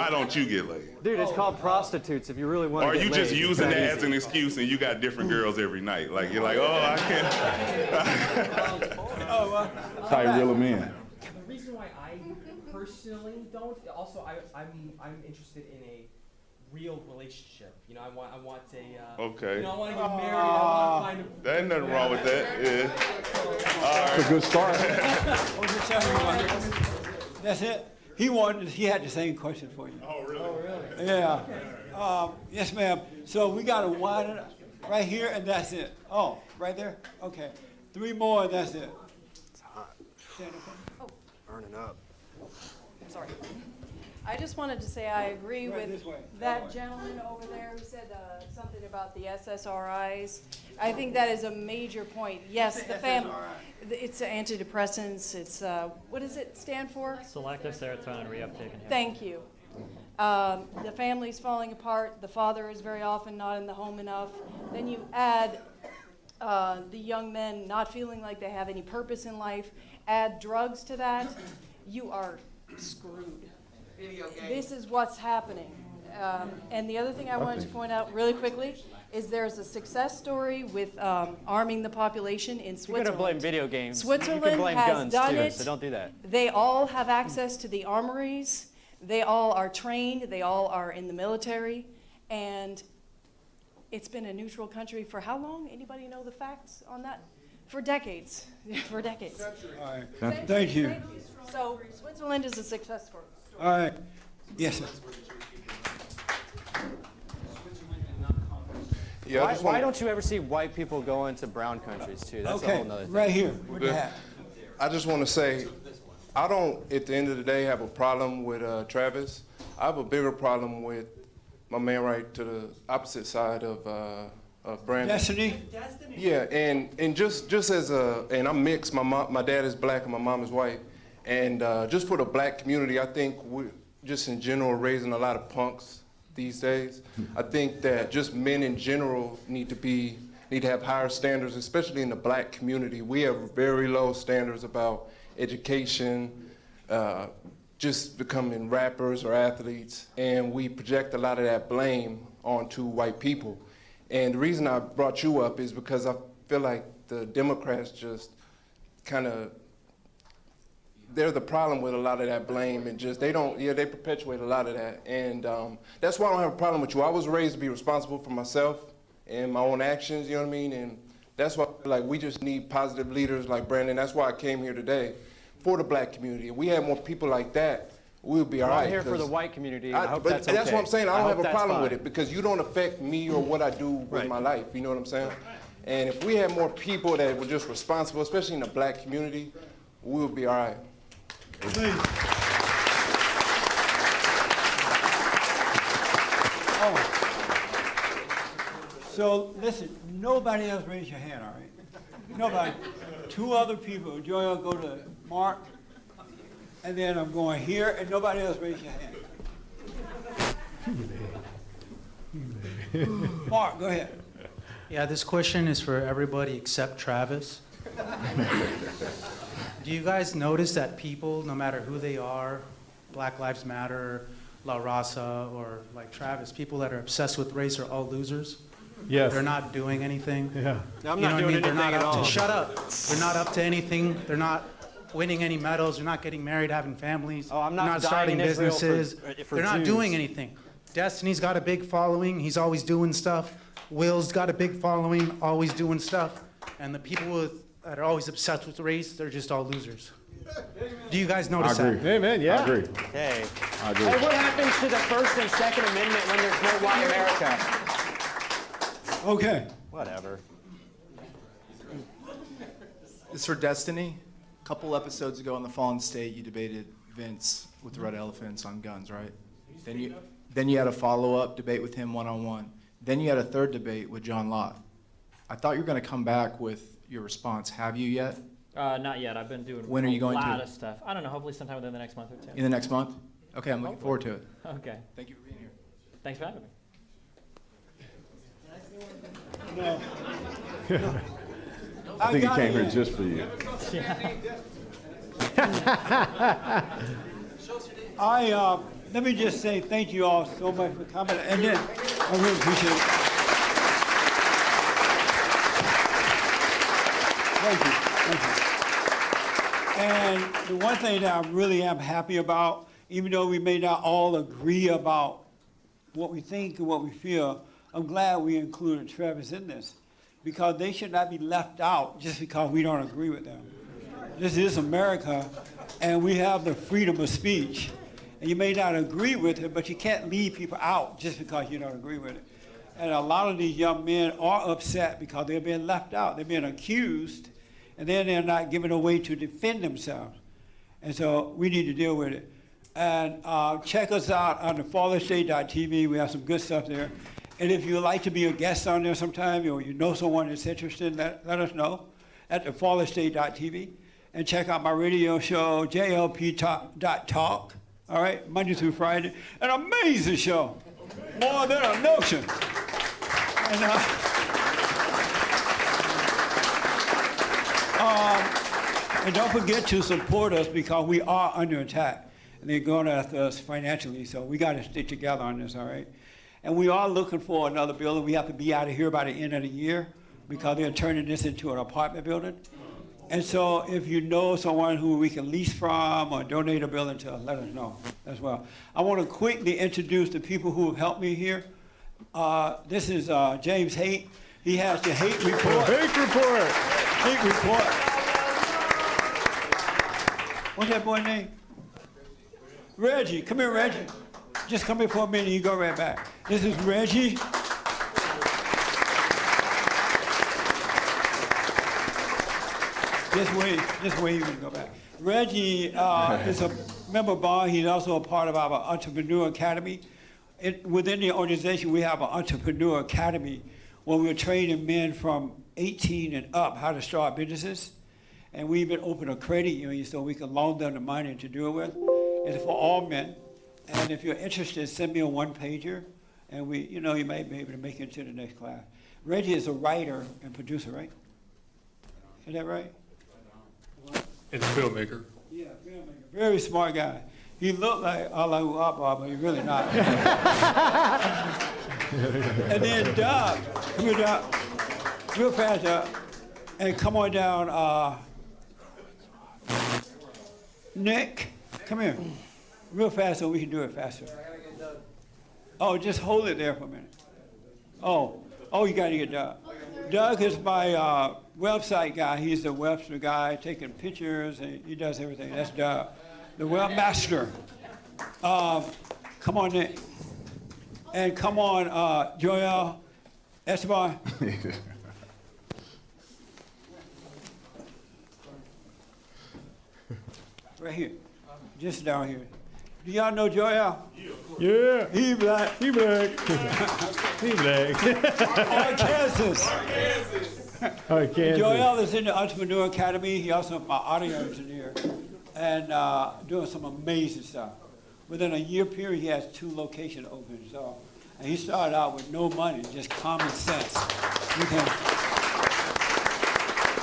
don't you get laid? Dude, it's called prostitutes. If you really want to get laid. Or are you just using that as an excuse and you got different girls every night? Like you're like, I can't. That's how you reel them in. The reason why I personally don't, also I'm interested in a real relationship. I want a. Okay. I want to get married. I want to find a. There ain't nothing wrong with that. Yeah. All right. It's a good start. That's it. He had the same question for you. Oh, really? Yeah. Yes, ma'am. So we got to widen it right here, and that's it. Oh, right there? Okay. 3 more, and that's it. It's hot. Burning up. Sorry. I just wanted to say I agree with that gentleman over there who said something about the SSRIs. I think that is a major point. Yes, the family. It's antidepressants. It's what does it stand for? Selective serotonin reuptake inhibitor. Thank you. The family's falling apart. The father is very often not in the home enough. Then you add the young men not feeling like they have any purpose in life. Add drugs to that. You are screwed. This is what's happening. And the other thing I wanted to point out really quickly is there's a success story with arming the population in Switzerland. You're going to blame video games. Switzerland you can blame has guns done too, it. so don't do that. They all have access to the armories. They all are trained. They all are in the military. And it's been a neutral country for how long? Anybody know the facts on that? For decades. For decades. All right. Thank you. So Switzerland is a success story. All right. Yes, sir. Yeah, why don't you ever see white people go into brown countries too? That's a whole nother thing. Right here. What do you have? I just want to say, I don't, at the end of the day, have a problem with Travis. I have a bigger problem with my man right to the opposite side of Brandon. Destiny? Yeah, and just as and I'm mixed. My dad is black and my mom is white. And just for the black community, I think we're just in general raising a lot of punks these days. I think that just men in general need to have higher standards, especially in the black community. We have very low standards about education, just becoming rappers or athletes, and we project a lot of that blame onto white people. And the reason I brought you up is because I feel like the Democrats just kind of they're the problem with a lot of that blame, and just they perpetuate a lot of that, and that's why I don't have a problem with you. I was raised to be responsible for myself and my own actions, you know what I mean, and that's why like we just need positive leaders like Brandon. That's why I came here today for the black community. If we had more people like that, we would be all right. I'm here for the white community. I hope but that's okay. That's what I'm saying. I don't have a problem fine. with it because you don't affect me or what I do with my life. You know what I'm saying? And if we had more people that were just responsible, especially in the black community, we would be all right. So listen, nobody else raise your hand, all right? Nobody. Two other people. Joy will go to Mark, and then I'm going here, and nobody else raise your hand. Mark, go ahead. Yeah, this question is for everybody except Travis. Do you guys notice that people, no matter who they are, Black Lives Matter, La Raza, or like Travis, people that are obsessed with race are all losers? Yes. They're not doing anything. Yeah. I'm not doing They're not anything at up all. to, shut up. They're not up to anything. They're not winning any medals. They're not getting married, having families. Oh, I'm not They're not dying starting in Israel businesses. for They're not Jews. doing anything. Destiny's got a big following. He's always doing stuff. Will's got a big following, always doing stuff. And the people that are always obsessed with race, they're just all losers. Do you guys notice that? Amen, yeah. I agree. Okay. I agree. Hey, what happens to the First and Second Amendment when there's no white America? Okay. Whatever. It's for Destiny. A couple episodes ago on The Fallen State, you debated Vince with the Red Elephants on guns, right? Then you had a follow-up debate with him one-on-one. Then you had a third debate with John Lott. I thought you were going to come back with your response. Have you yet? Not yet. I've been doing When are you going a to? lot of stuff. I don't know. Hopefully sometime within the next month or two. In the next month? Okay, I'm looking forward to it. Okay. Thank you for being here. Thanks for having me. No. I think he gotta came here end. just for you. Let me just say thank you all so much for coming, and then I really appreciate it. Thank you. And the one thing that I really am happy about, even though we may not all agree about what we think and what we feel, I'm glad we included Travis in this, because they should not be left out just because we don't agree with them. This is America, and we have the freedom of speech. And you may not agree with it, but you can't leave people out just because you don't agree with it. And a lot of these young men are upset because they're being left out. They're being accused, and then they're not given a way to defend themselves. And so we need to deal with it. And check us out on the fatherstate.tv. We have some good stuff there. And if you would like to be a guest on there sometime, or you know someone that's interested, let us know at the fatherstate.tv. And check out my radio show, JLP.talk. All right, Monday through Friday. An amazing show. More than a notion. And don't forget to support us because we are under attack. And they're going after us financially, so we got to stick together on this, all right? And we are looking for another building. We have to be out of here by the end of the year because they're turning this into an apartment building. And so if you know someone who we can lease from or donate a building to, let us know as well. I want to quickly introduce the people who have helped me here. This is James Haight. He has the Haight Report. Haight Report. Haight Report. What's that boy's name? Reggie. Come here, Reggie. Just come here for a minute. You go right back. This is Reggie. This way you can go back. Reggie is a member of BOND. He's also a part of our Entrepreneur Academy. Within the organization, we have an Entrepreneur Academy where we're training men from 18 and up how to start businesses. And we even opened a credit union so we can loan them the money to do it with. It's for all men. And if you're interested, send me a one-pager, and you might be able to make it to the next class. Reggie is a writer and producer, right? Is that right? And a filmmaker. Yeah, filmmaker. Very smart guy. He looked like Allahu Akbar, but he's really not. And then Doug, come here, Doug. Real fast, Doug. And come on down. Nick, come here. Real fast so we can do it faster. Oh, just hold it there for a minute. Oh, you gotta get Doug. Doug is my website guy. He's the website guy, taking pictures, and he does everything. That's Doug, the webmaster. Come on, Nick. And come on, Joel Esteban. Right here, just down here. Do y'all know Joel? Yeah. He black. He black. He black. Arkansas. Arkansas. Joel is in the Entrepreneur Academy. He also my audio engineer and doing some amazing stuff. Within a year period, he has 2 locations open. So, and he started out with no money, just common sense.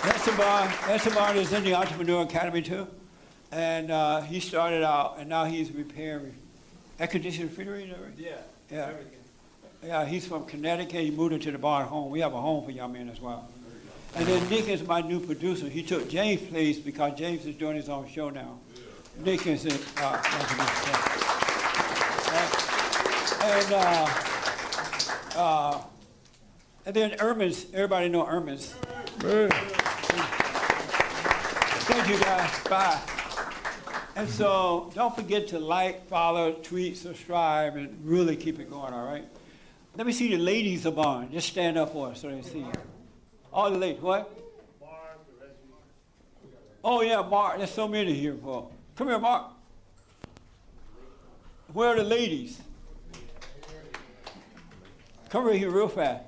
Esteban is in the Entrepreneur Academy too. And he started out, and now he's repairing air-conditioned refrigerator, right? Yeah. Yeah, he's from Connecticut. He moved into the barn home. We have a home for young men as well. And then Nick is my new producer. He took James' place because James is doing his own show now. Nick is in, and then Ermins, everybody know Ermins. Thank you guys, bye. And so don't forget to like, follow, tweet, subscribe, and really keep it going, all right? Let me see the ladies of on. Just stand up for us so they see you. All the ladies, what? Oh yeah, Mark, there's so many here, Paul. Come here, Mark. Where are the ladies? Come right here real fast.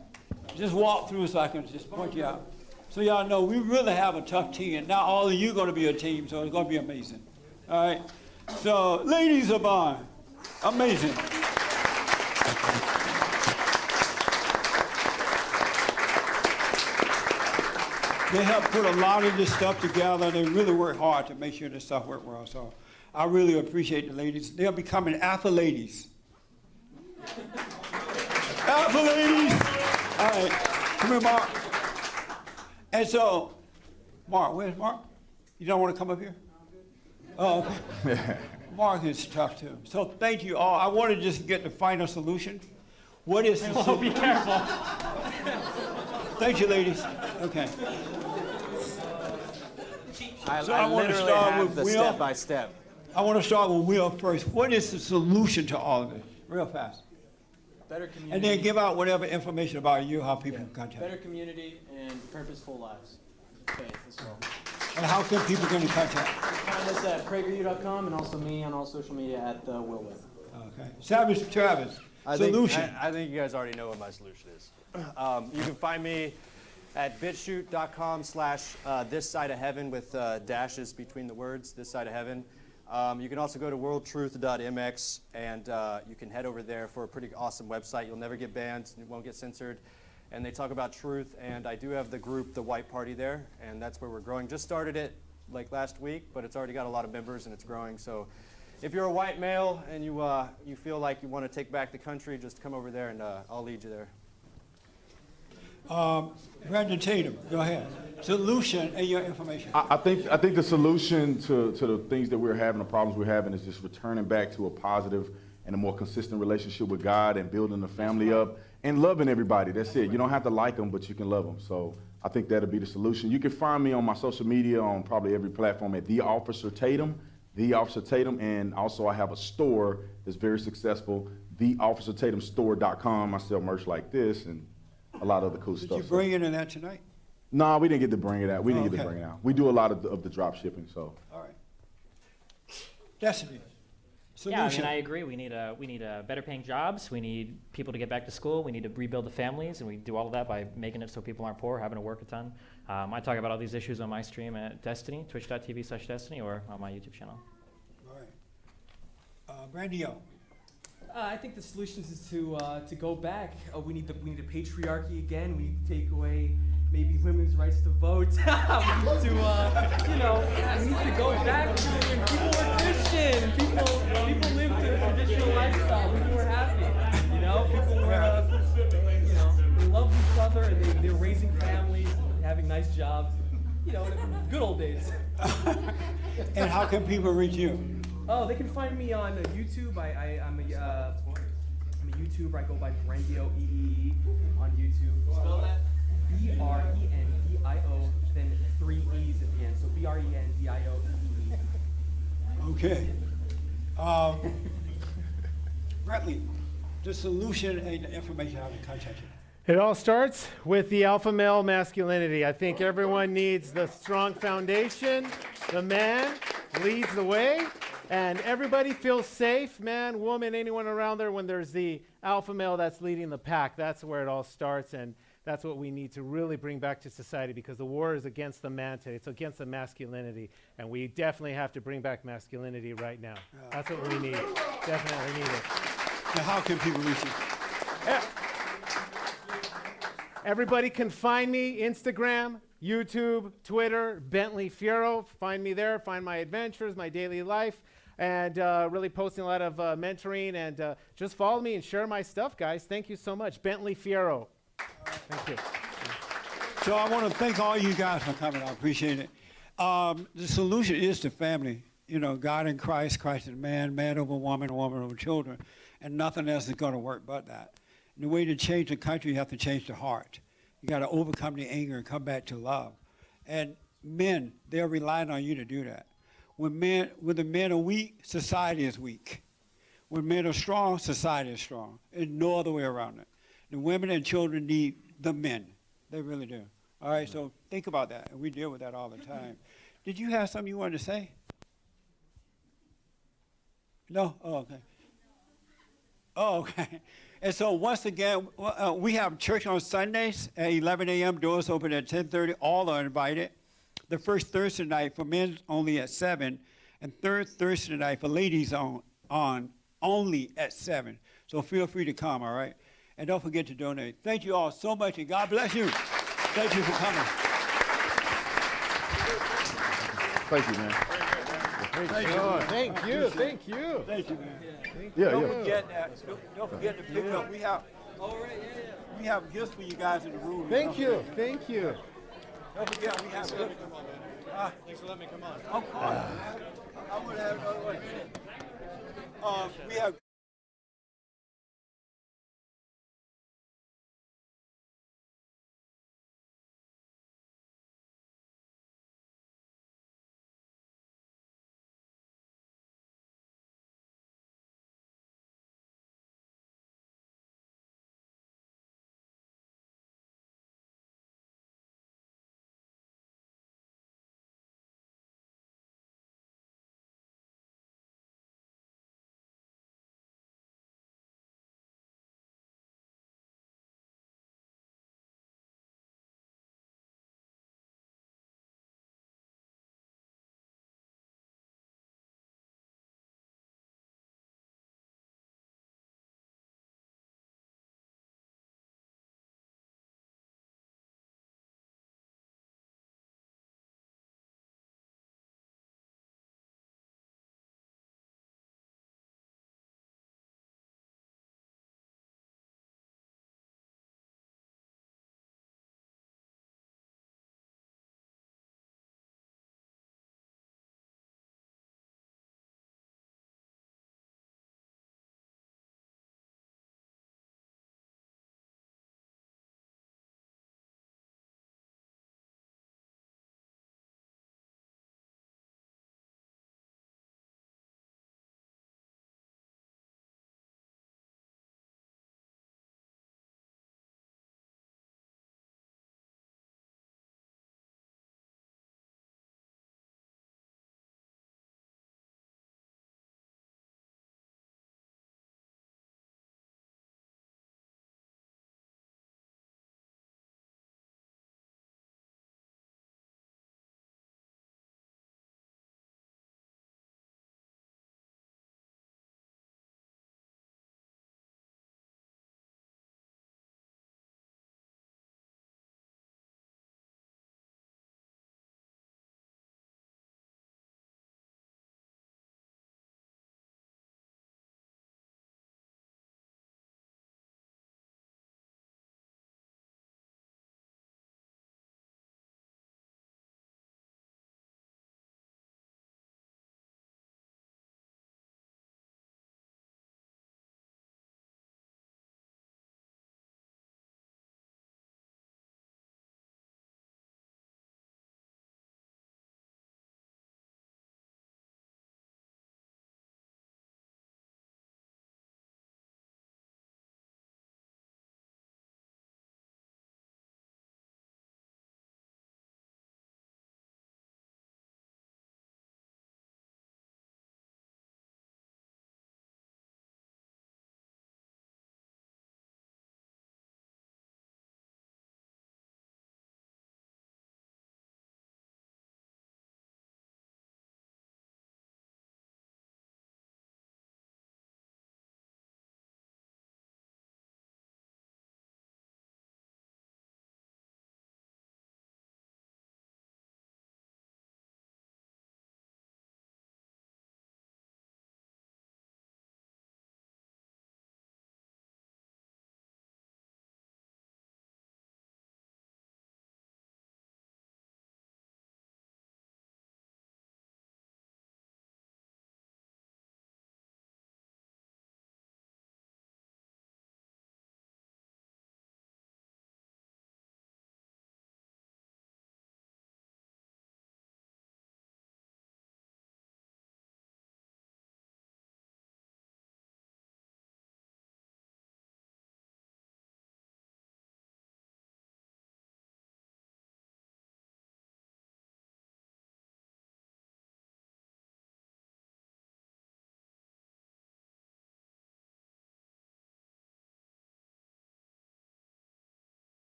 Just walk through so I can just point you out. So y'all know we really have a tough team, and now all of you are going to be a team, so it's going to be amazing. All right? So, ladies of on, amazing. They help put a lot of this stuff together. They really work hard to make sure this stuff works well. So, I really appreciate the ladies. They're becoming alpha ladies. Alpha ladies! All right, come here, Mark. And so, Mark, where's Mark? You don't want to come up here? Oh, okay. Mark is tough too. So thank you all. I want to just get the final solution. What is the solution? Be careful. Thank you, ladies. Okay. I literally have the step by step. I want to start with Will first. What is the solution to all of this? Real fast. Better community. And then give out whatever information about you, how people can contact you. Better community and purposeful lives. Faith as well. And how can people get in contact? Find us at PragerU.com and also me on all social media at Will With. Okay. Savage Travis, solution. I think you guys already know what my solution is. You can find me at bitshoot.com/thissideofheaven with dashes between the words, this side of heaven. You can also go to worldtruth.mx and you can head over there for a pretty awesome website. You'll never get banned, it won't get censored. And they talk about truth, and I do have the group, The White Party, there, and that's where we're growing. Just started it like last week, but it's already got a lot of members and it's growing. So if you're a white male and you feel like you want to take back the country, just come over there and I'll lead you there. Brandon Tatum, go ahead. Solution and your information. I think the solution to the things that we're having, the problems we're having, is just returning back to a positive and a more consistent relationship with God and building the family up and loving everybody. That's it. You don't have to like them, but you can love them. So I think that'll be the solution. You can find me on my social media on probably every platform at The Officer Tatum, and also I have a store that's very successful, theofficertatumstore.com. I sell merch like this and a lot of other cool stuff. Did you bring any of that tonight? No, we didn't get to bring it out. We didn't get to bring it out. We do a lot of the drop shipping, so. All right. Destiny. Yeah, I Solution. mean, I agree. We need better paying jobs. We need people to get back to school. We need to rebuild the families, and we do all of that by making it so people aren't poor, having to work a ton. I talk about all these issues on my stream at Destiny, twitch.tv/Destiny, or on my YouTube channel. All right. Brandio. I think the solution is to go back. We need a patriarchy again. We need to take away maybe women's rights to vote. We need to, we need to go back to when people were Christian. People lived a traditional lifestyle. People were happy. People were, they loved each other and they were raising families, and having nice jobs. You know, good old days. And how can people reach you? Oh, they can find me on YouTube. I'm a YouTuber. I go by Brendio EEE on YouTube. Spell that. BRENDIO, then 3 E's at the end. So BRENDIOEEE. Okay. Bradley, the solution and the information how to contact you. It all starts with the alpha male masculinity. I think everyone needs the strong foundation. The man leads the way, and everybody feels safe, man, woman, anyone around there, when there's the alpha male that's leading the pack. That's where it all starts, and that's what we need to really bring back to society, because the war is against the man today. It's against the masculinity, and we definitely have to bring back masculinity right now. That's what we need. Definitely need it. Now, how can people reach you? Everybody can find me, Instagram, YouTube, Twitter, Bentley Fiero. Find me there, find my adventures, my daily life, and really posting a lot of mentoring, and just follow me and share my stuff, guys. Thank you so much. Bentley Fiero. Thank you. So I want to thank all you guys for coming. I appreciate it. The solution is the family. You know, God in Christ, Christ in man, man over woman, woman over children, and nothing else is going to work but that. And the way to change the country, you have to change the heart. You got to overcome the anger and come back to love. And men, they're relying on you to do that. When the men are weak, society is weak. When men are strong, society is strong. There's no other way around it. The women and children need the men. They really do. All right, so think about that. And we deal with that all the time. Did you have something you wanted to say? No? Oh, okay. Oh, okay. And so once again, we have church on Sundays at 11 a.m. Doors open at 10:30. All are invited. The first Thursday night for men only at 7, and third Thursday night for ladies on only at 7. So feel free to come, all right? And don't forget to donate. Thank you all so much, and God bless you. Thank you for coming. Thank you, man. Thank you. Thank you. Thank you. Thank you, man. Yeah, Don't yeah. forget that. Don't forget to pick up. We have gifts for you guys in the room. Thank you. Thank you. Don't forget we have gifts. Thanks for letting me come on. Of course. I would have another way. We have